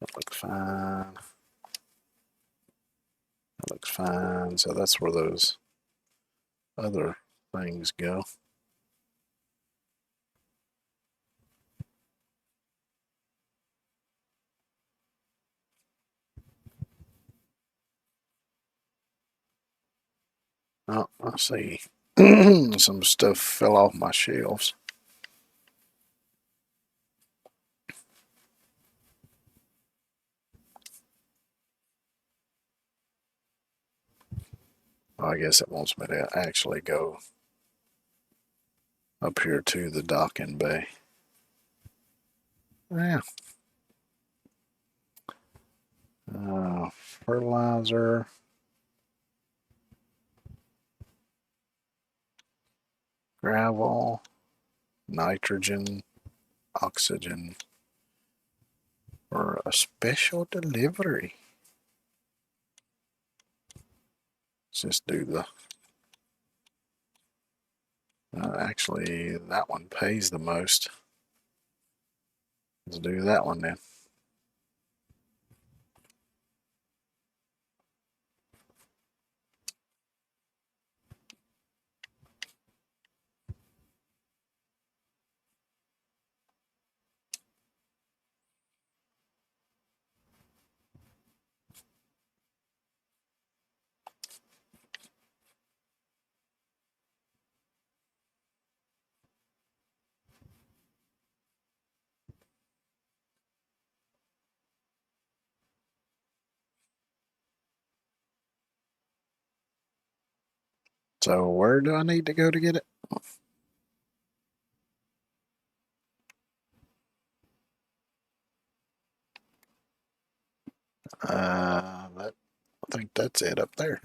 That looks fine. That looks fine. So that's where those other things go. Oh, I see. Some stuff fell off my shelves. I guess it wants me to actually go up here to the docking bay. Yeah. Fertilizer. Gravel. Nitrogen. Oxygen. For a special delivery. Let's just do the. Actually, that one pays the most. Let's do that one then. So where do I need to go to get it? I think that's it up there.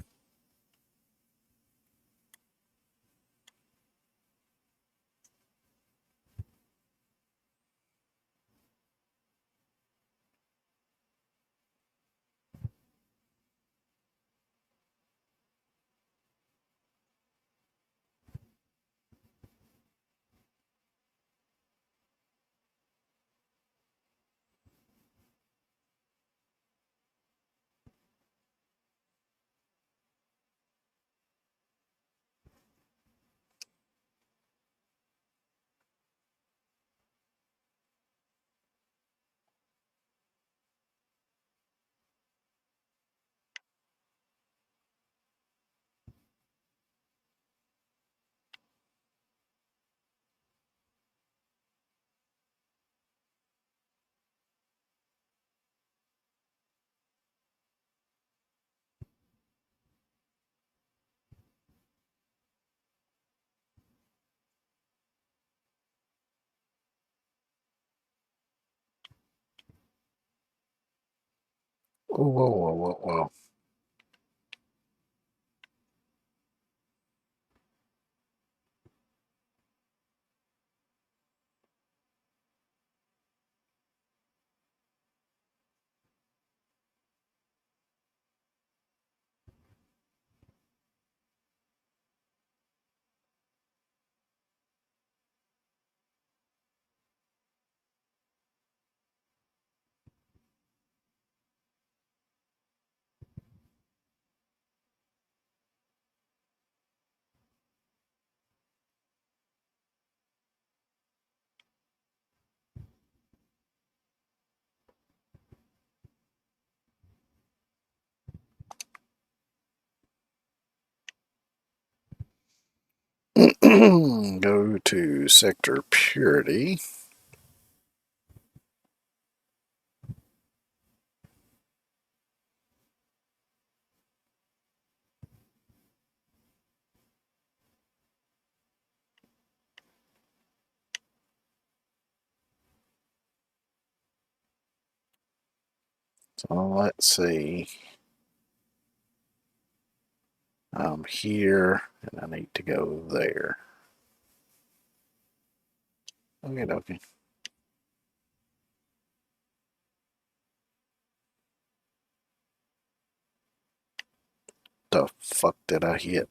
Whoa, whoa, whoa, whoa, whoa. Go to sector purity. So let's see. I'm here and I need to go there. Okay. The fuck did I hit?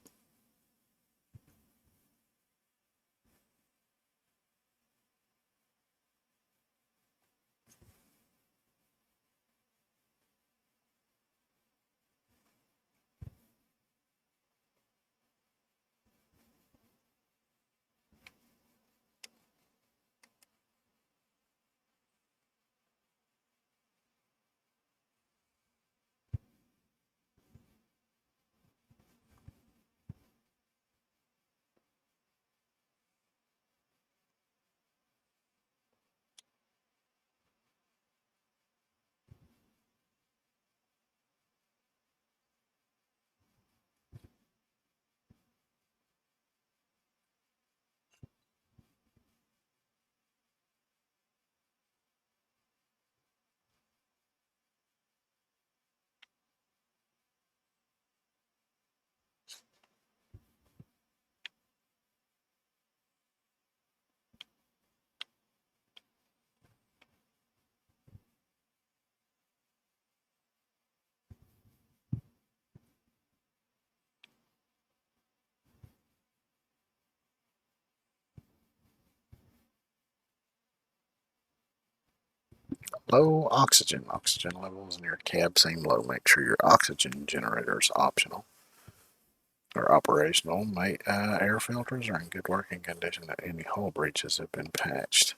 Low oxygen. Oxygen levels in your cab seem low. Make sure your oxygen generator is optional or operational. Air filters are in good working condition. Any hull breaches have been patched.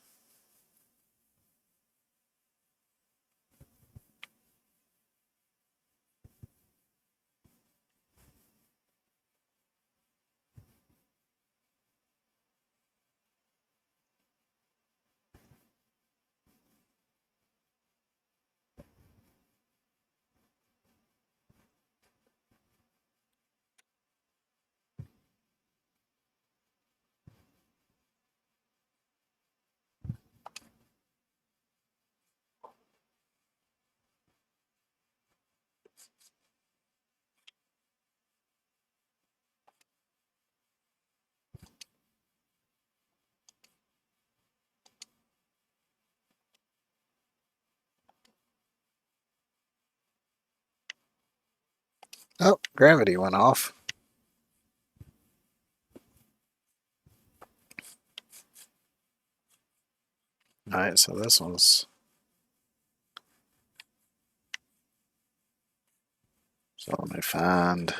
Oh, gravity went off. Alright, so this one's... So let me find...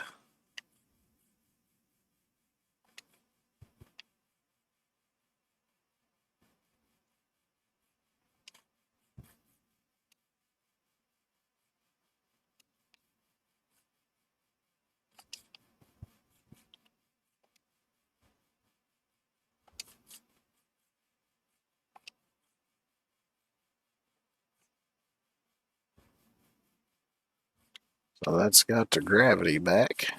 So that's got the gravity back.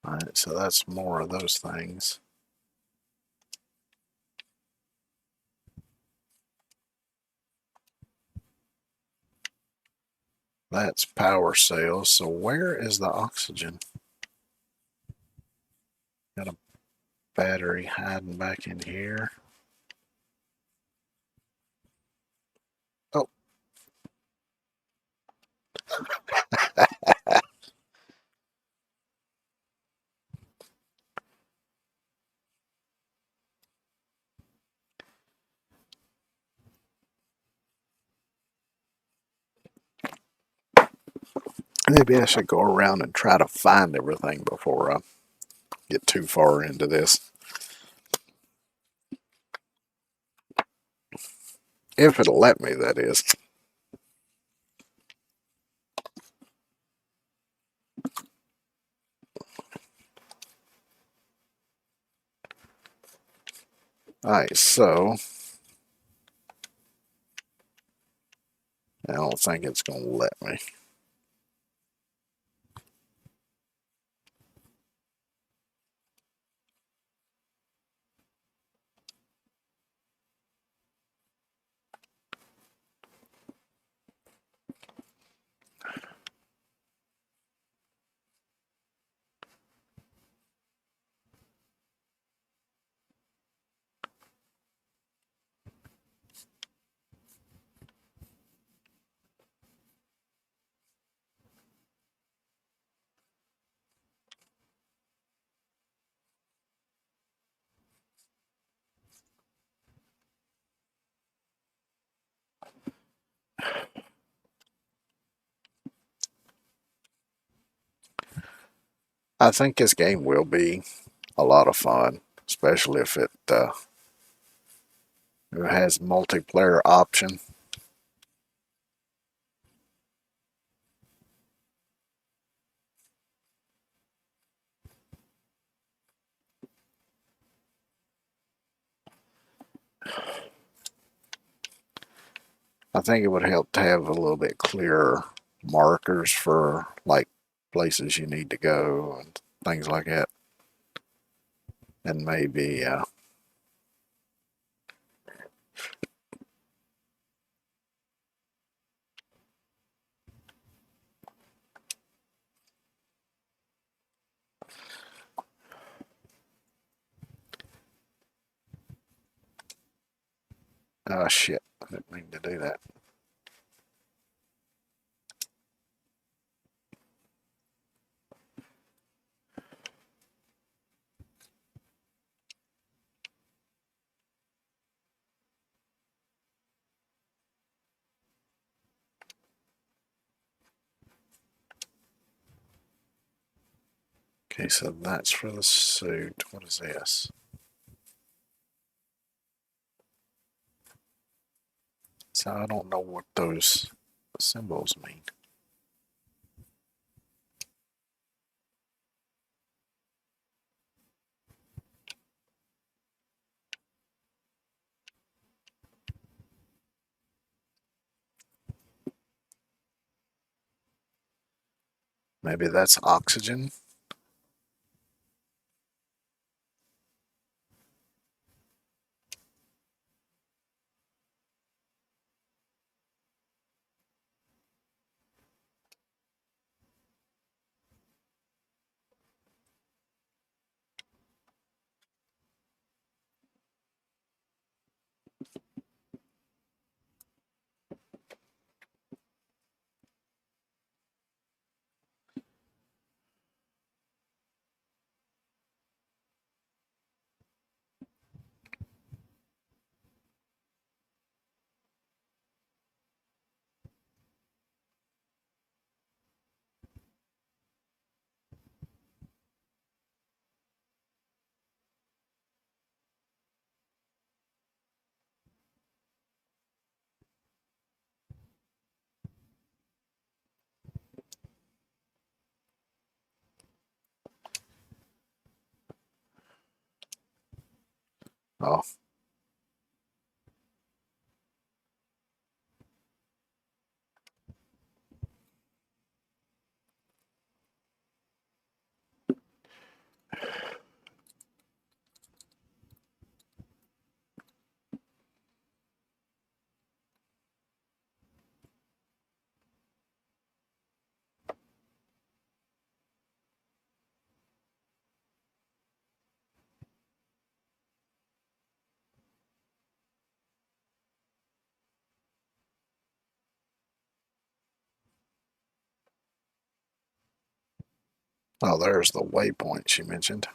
Alright, so that's more of those things. That's power cells. So where is the oxygen? Got a battery hiding back in here. Oh. Maybe I should go around and try to find everything before I get too far into this. If it'll let me, that is. Alright, so I don't think it's going to let me. I think this game will be a lot of fun, especially if it has multiplayer option. I think it would help to have a little bit clearer markers for like places you need to go and things like that. And maybe oh shit, I didn't mean to do that. Okay, so that's for the suit. What is this? So I don't know what those symbols mean. Maybe that's oxygen. Oh, oh, there's the waypoint she mentioned.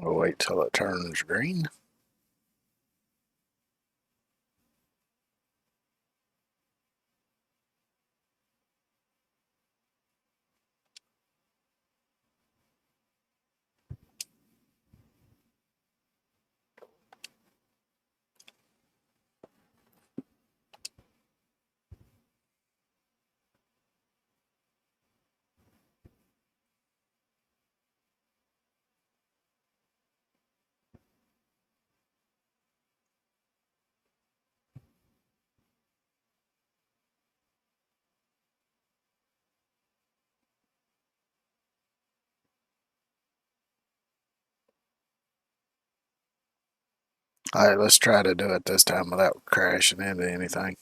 We'll wait till it turns green. All right, let's try to do it this time without crashing into anything.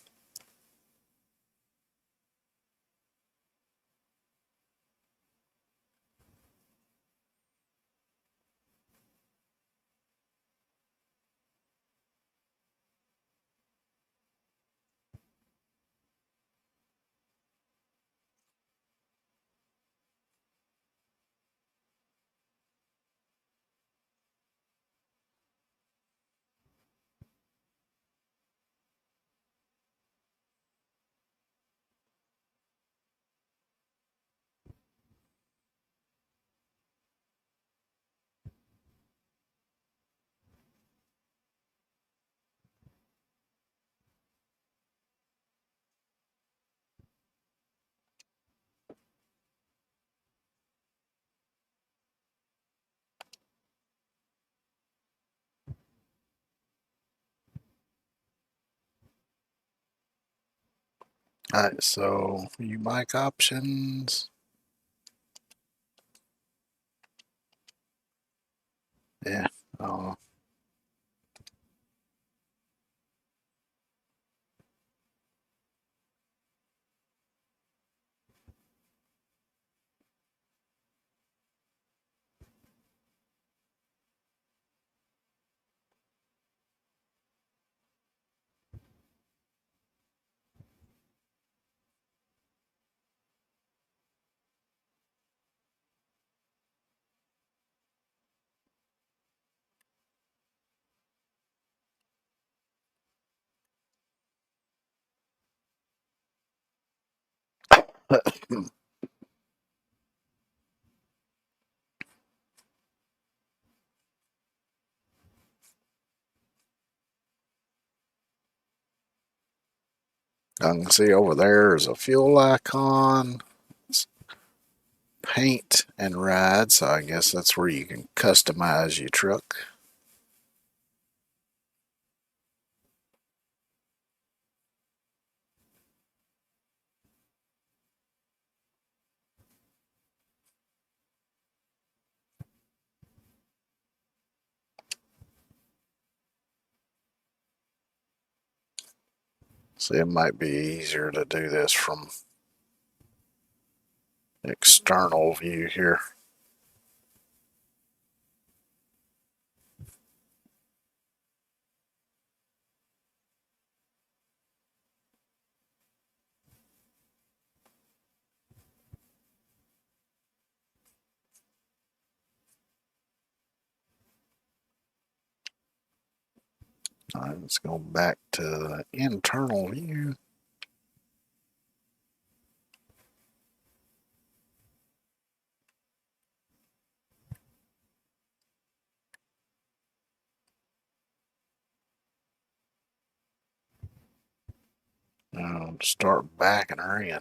All right, so view mic options. Yeah. Uh, I can see over there is a fuel icon, it's paint and ride, so I guess that's where you can customize your truck. See, it might be easier to do this from external view here. All right, let's go back to the internal view. Start backing her in.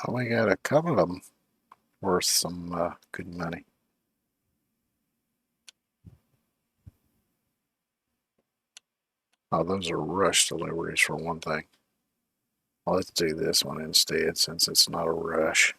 Oh, we got a couple of them worth some good money. Oh, those are rush deliveries for one thing. Well, let's do this one instead since it's not a rush.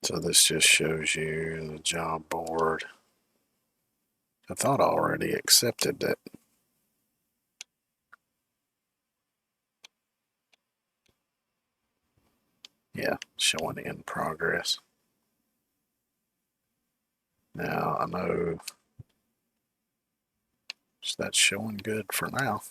So this just shows you the job board. I thought I already accepted it. Yeah, showing in progress. Now I know that's showing good for now.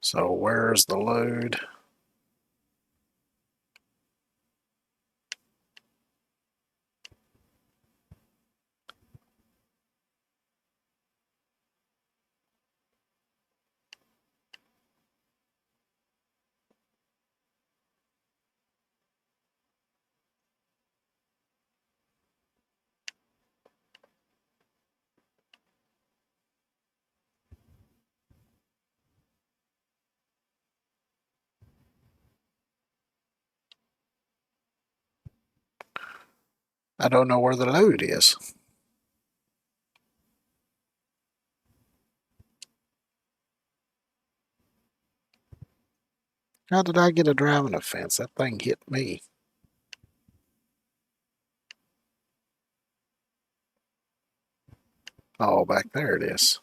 So where's the load? I don't know where the load is. How did I get a driving offense? That thing hit me. Oh, back there it is.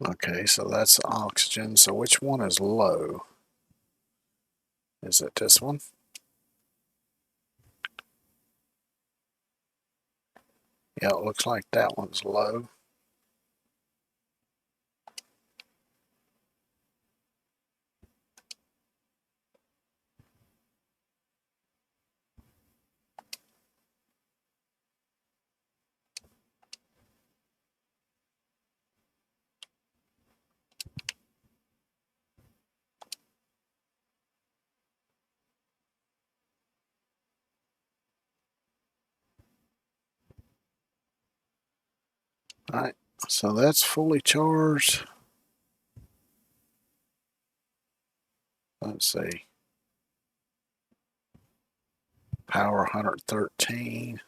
Okay, so that's oxygen. So which one is low? Is it this one? Yeah, it looks like that one's low. All right, so that's fully charged. Let's see. Power 113.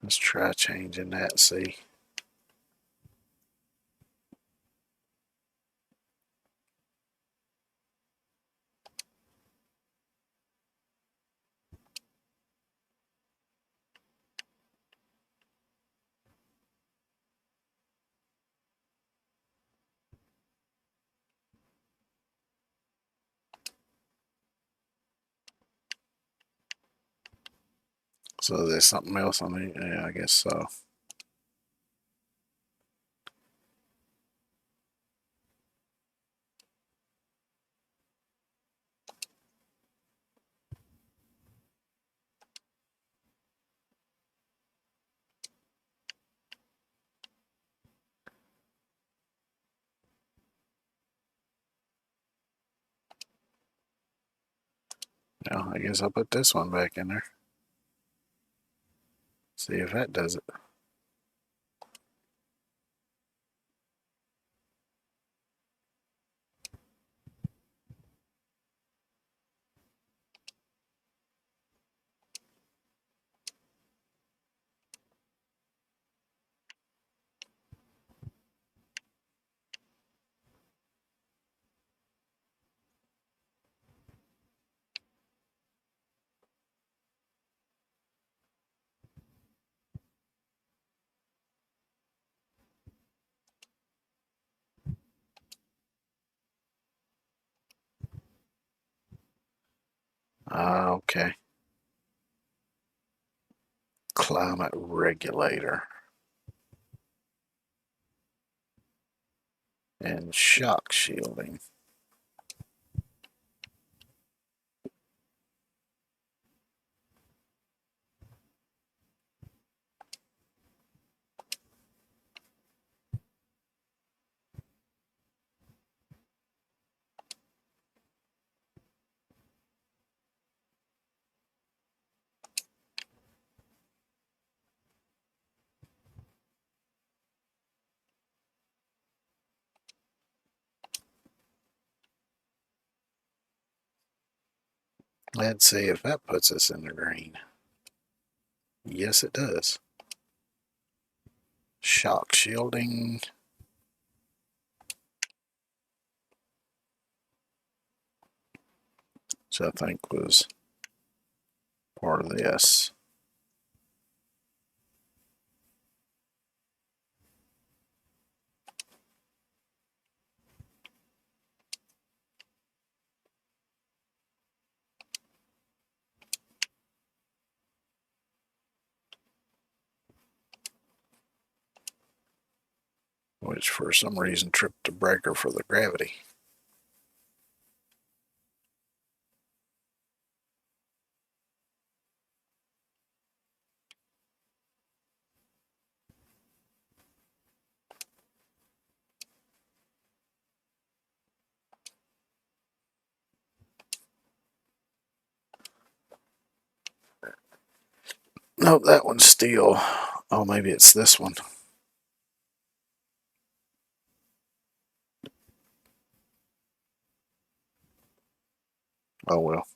Let's try changing that, see. So there's something else on it. Yeah, I guess so. Now, I guess I'll put this one back in there. See if that does it. Okay. Climate regulator. And shock shielding. Let's see if that puts us in the green. Yes, it does. Shock shielding. Which I think was part of this. Which for some reason tripped the breaker for the gravity. Nope, that one's steel. Oh, maybe it's this one. Oh well.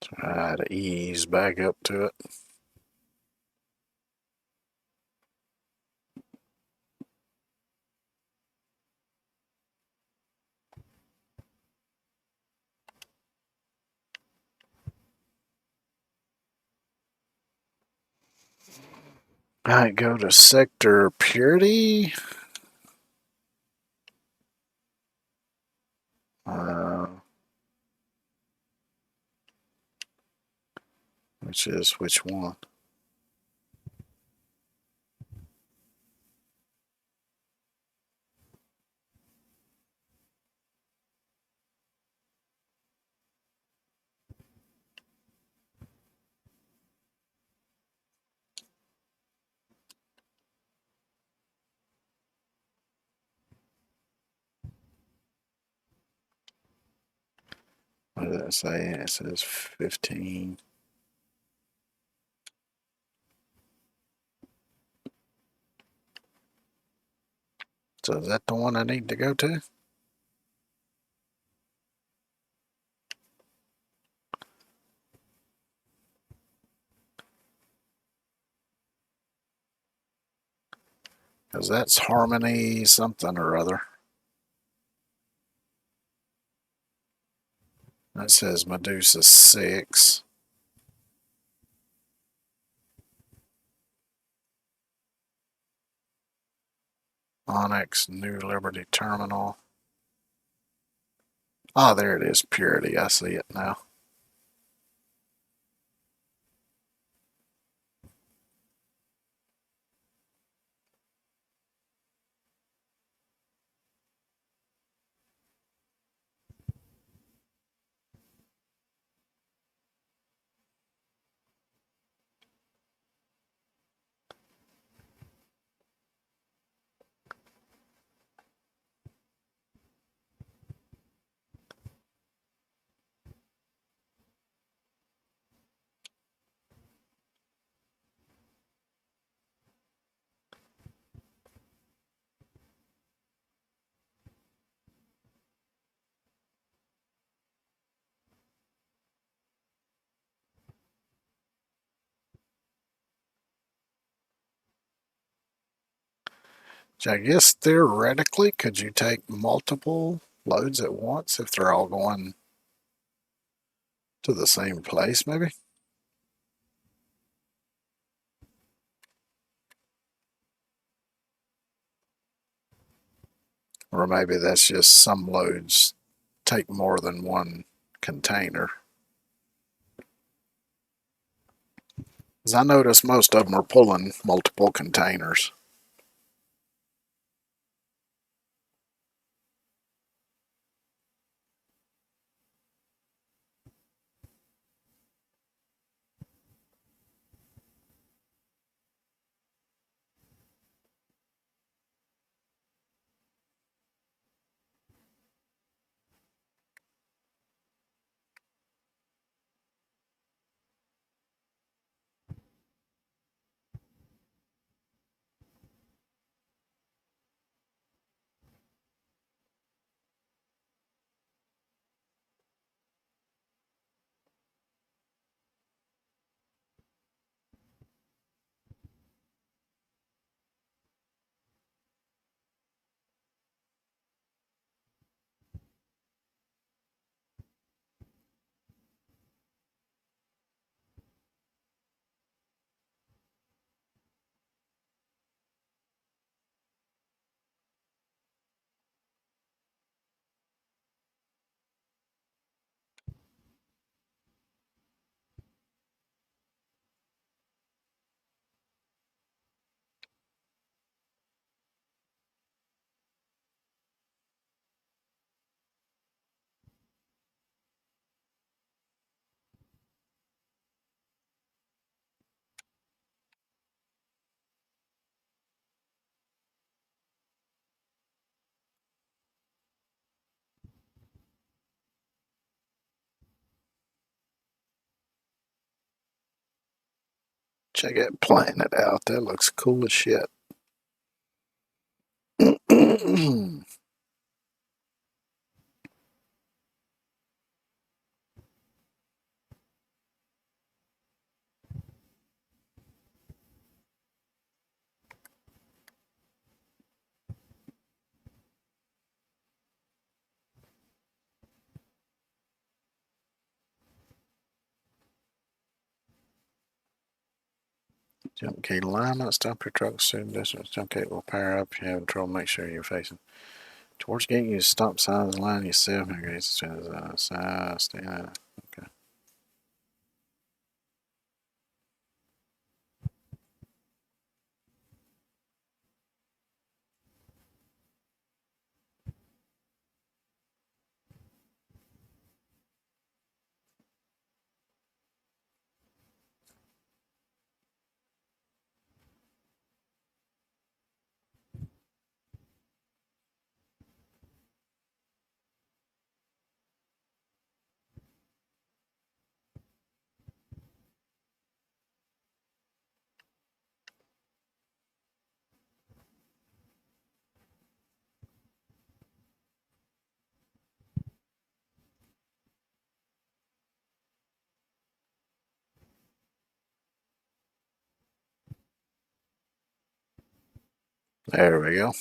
Try to ease back up to it. Alright, go to Sector Purity. Which is which one? What did it say? It says 15. So is that the one I need to go to? Because that's Harmony something or other. That says Medusa 6. Onyx, New Liberty Terminal. Ah, there it is, Purity. I see it now. Which I guess theoretically, could you take multiple loads at once if they're all going to the same place, maybe? Or maybe that's just some loads take more than one container. As I noticed, most of them are pulling multiple containers. Check that planet out. That looks cool as shit. Jump key alignment, stop your truck soon distance. Jump key will power up. If you have trouble, make sure you're facing towards gate. Use stop signs, line yourself. Okay, stay okay. There we go.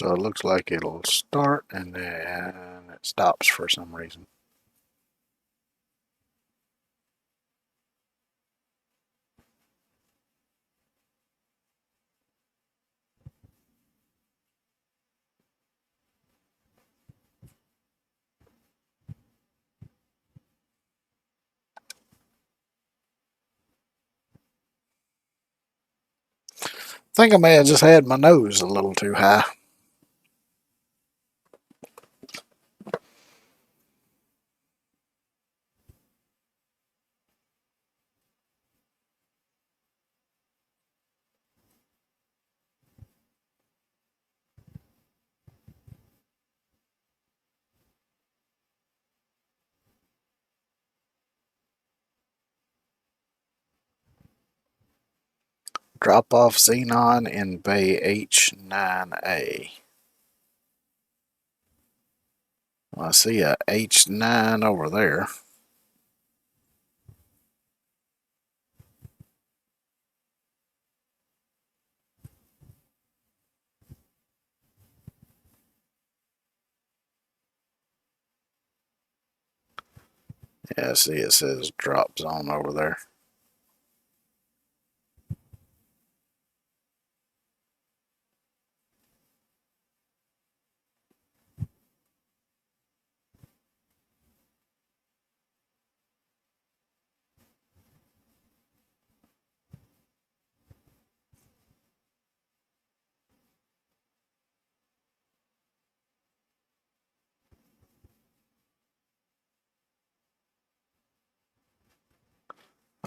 So it looks like it'll start and then it stops for some reason. I think I may have just had my nose a little too high. Drop off Xenon in Bay H9A. Well, I see a H9 over there. Yeah, see it says drop zone over there.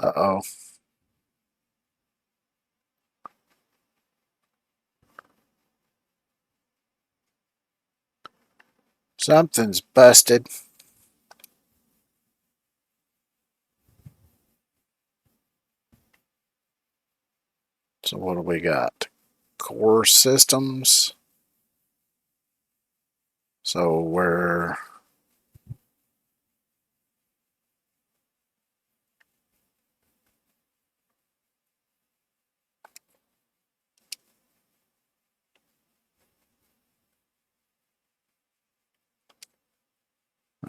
Uh-oh. Something's busted. So what do we got? Core systems. So we're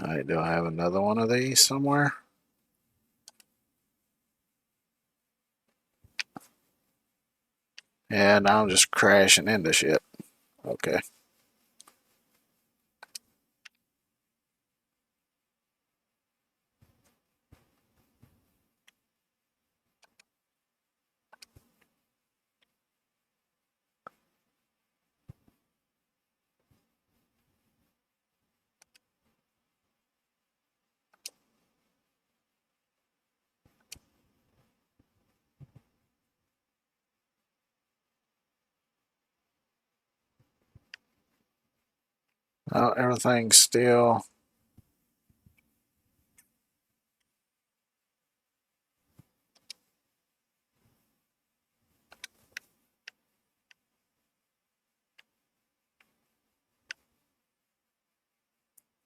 Alright, do I have another one of these somewhere? Yeah, now I'm just crashing into shit. Okay. Oh, everything's still.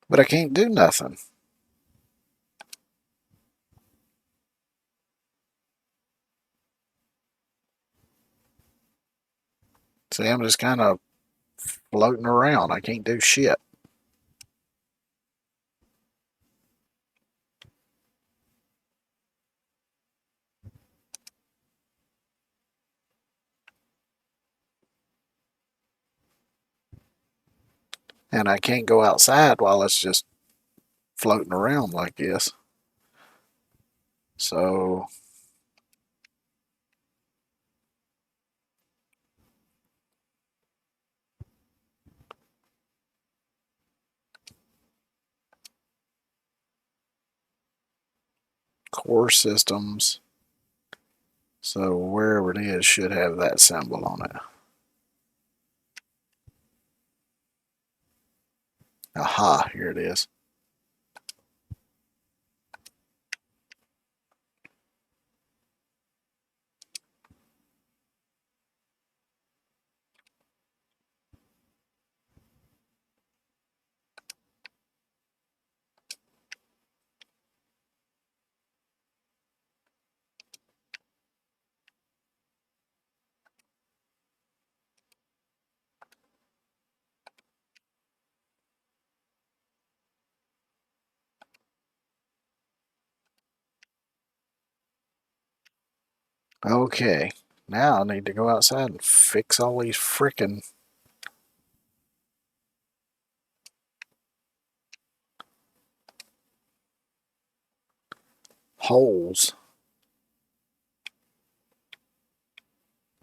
But I can't do nothing. See, I'm just kind of floating around. I can't do shit. And I can't go outside while it's just floating around like this. So core systems. So wherever it is should have that symbol on it. Aha, here it is. Okay, now I need to go outside and fix all these frickin' holes.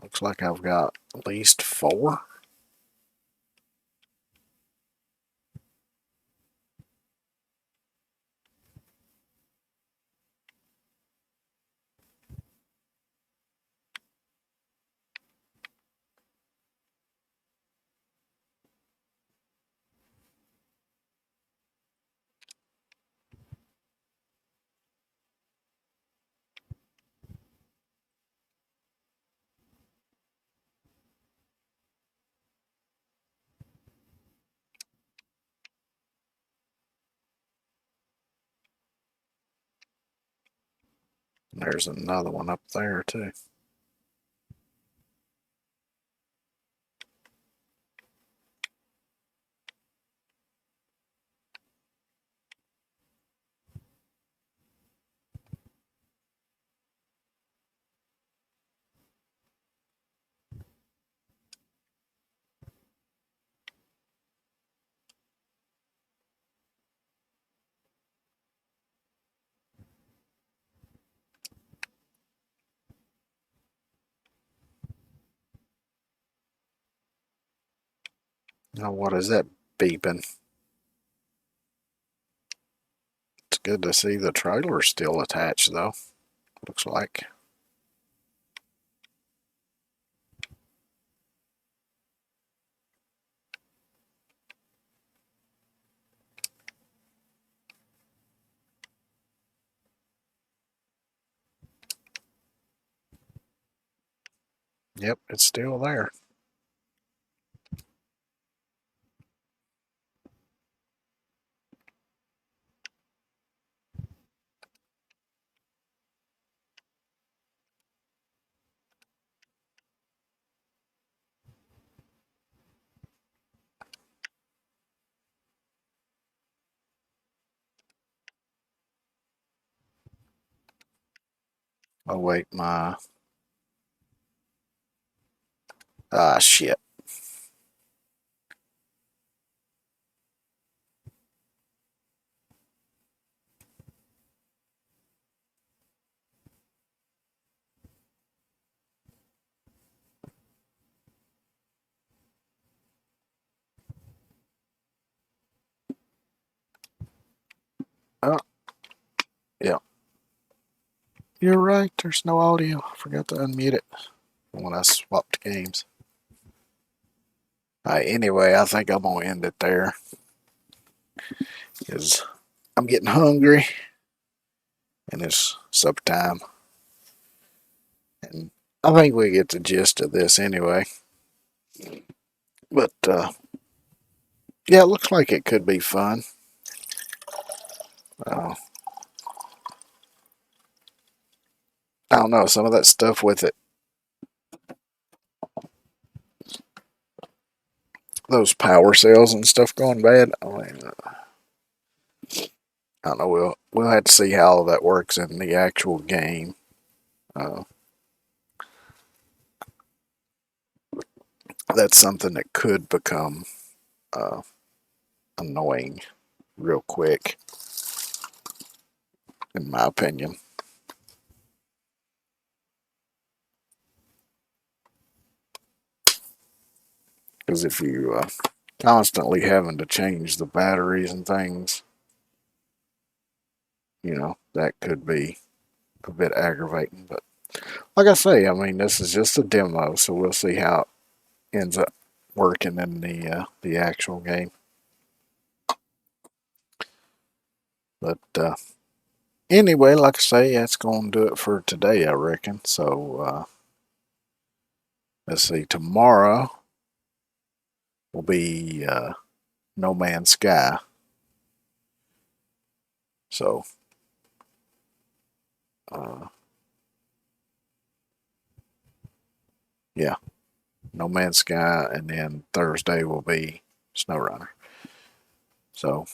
Looks like I've got at least 4. There's another one up there too. Now what is that beeping? It's good to see the trailer still attached though. Looks like. Yep, it's still there. Oh wait, my shit. Oh, yeah. You're right, there's no audio. I forgot to unmute it when I swapped games. Anyway, I think I'm gonna end it there because I'm getting hungry and it's supper time. And I think we get the gist of this anyway. But yeah, it looks like it could be fun. don't know, some of that stuff with it, those power cells and stuff going bad. I mean, I don't know. We'll have to see how all that works in the actual game. Uh, that's something that could become uh, annoying real quick, in my opinion. Because if you constantly having to change the batteries and things, that could be a bit aggravating. But like I say, I mean, this is just a demo, so we'll see how it ends up working in the actual game. But anyway, like I say, that's going to do it for today, I reckon. So let's see, tomorrow will be No Man's Sky. So yeah, No Man's Sky, and then Thursday will be SnowRunner. So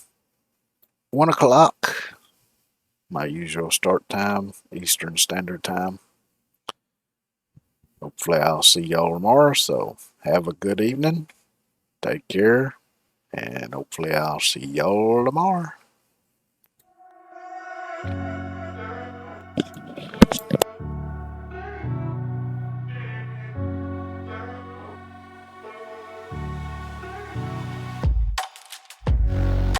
1 o'clock, my usual start time, Eastern Standard Time. Hopefully I'll see y'all tomorrow. So have a good evening. Take care. And hopefully I'll see y'all tomorrow.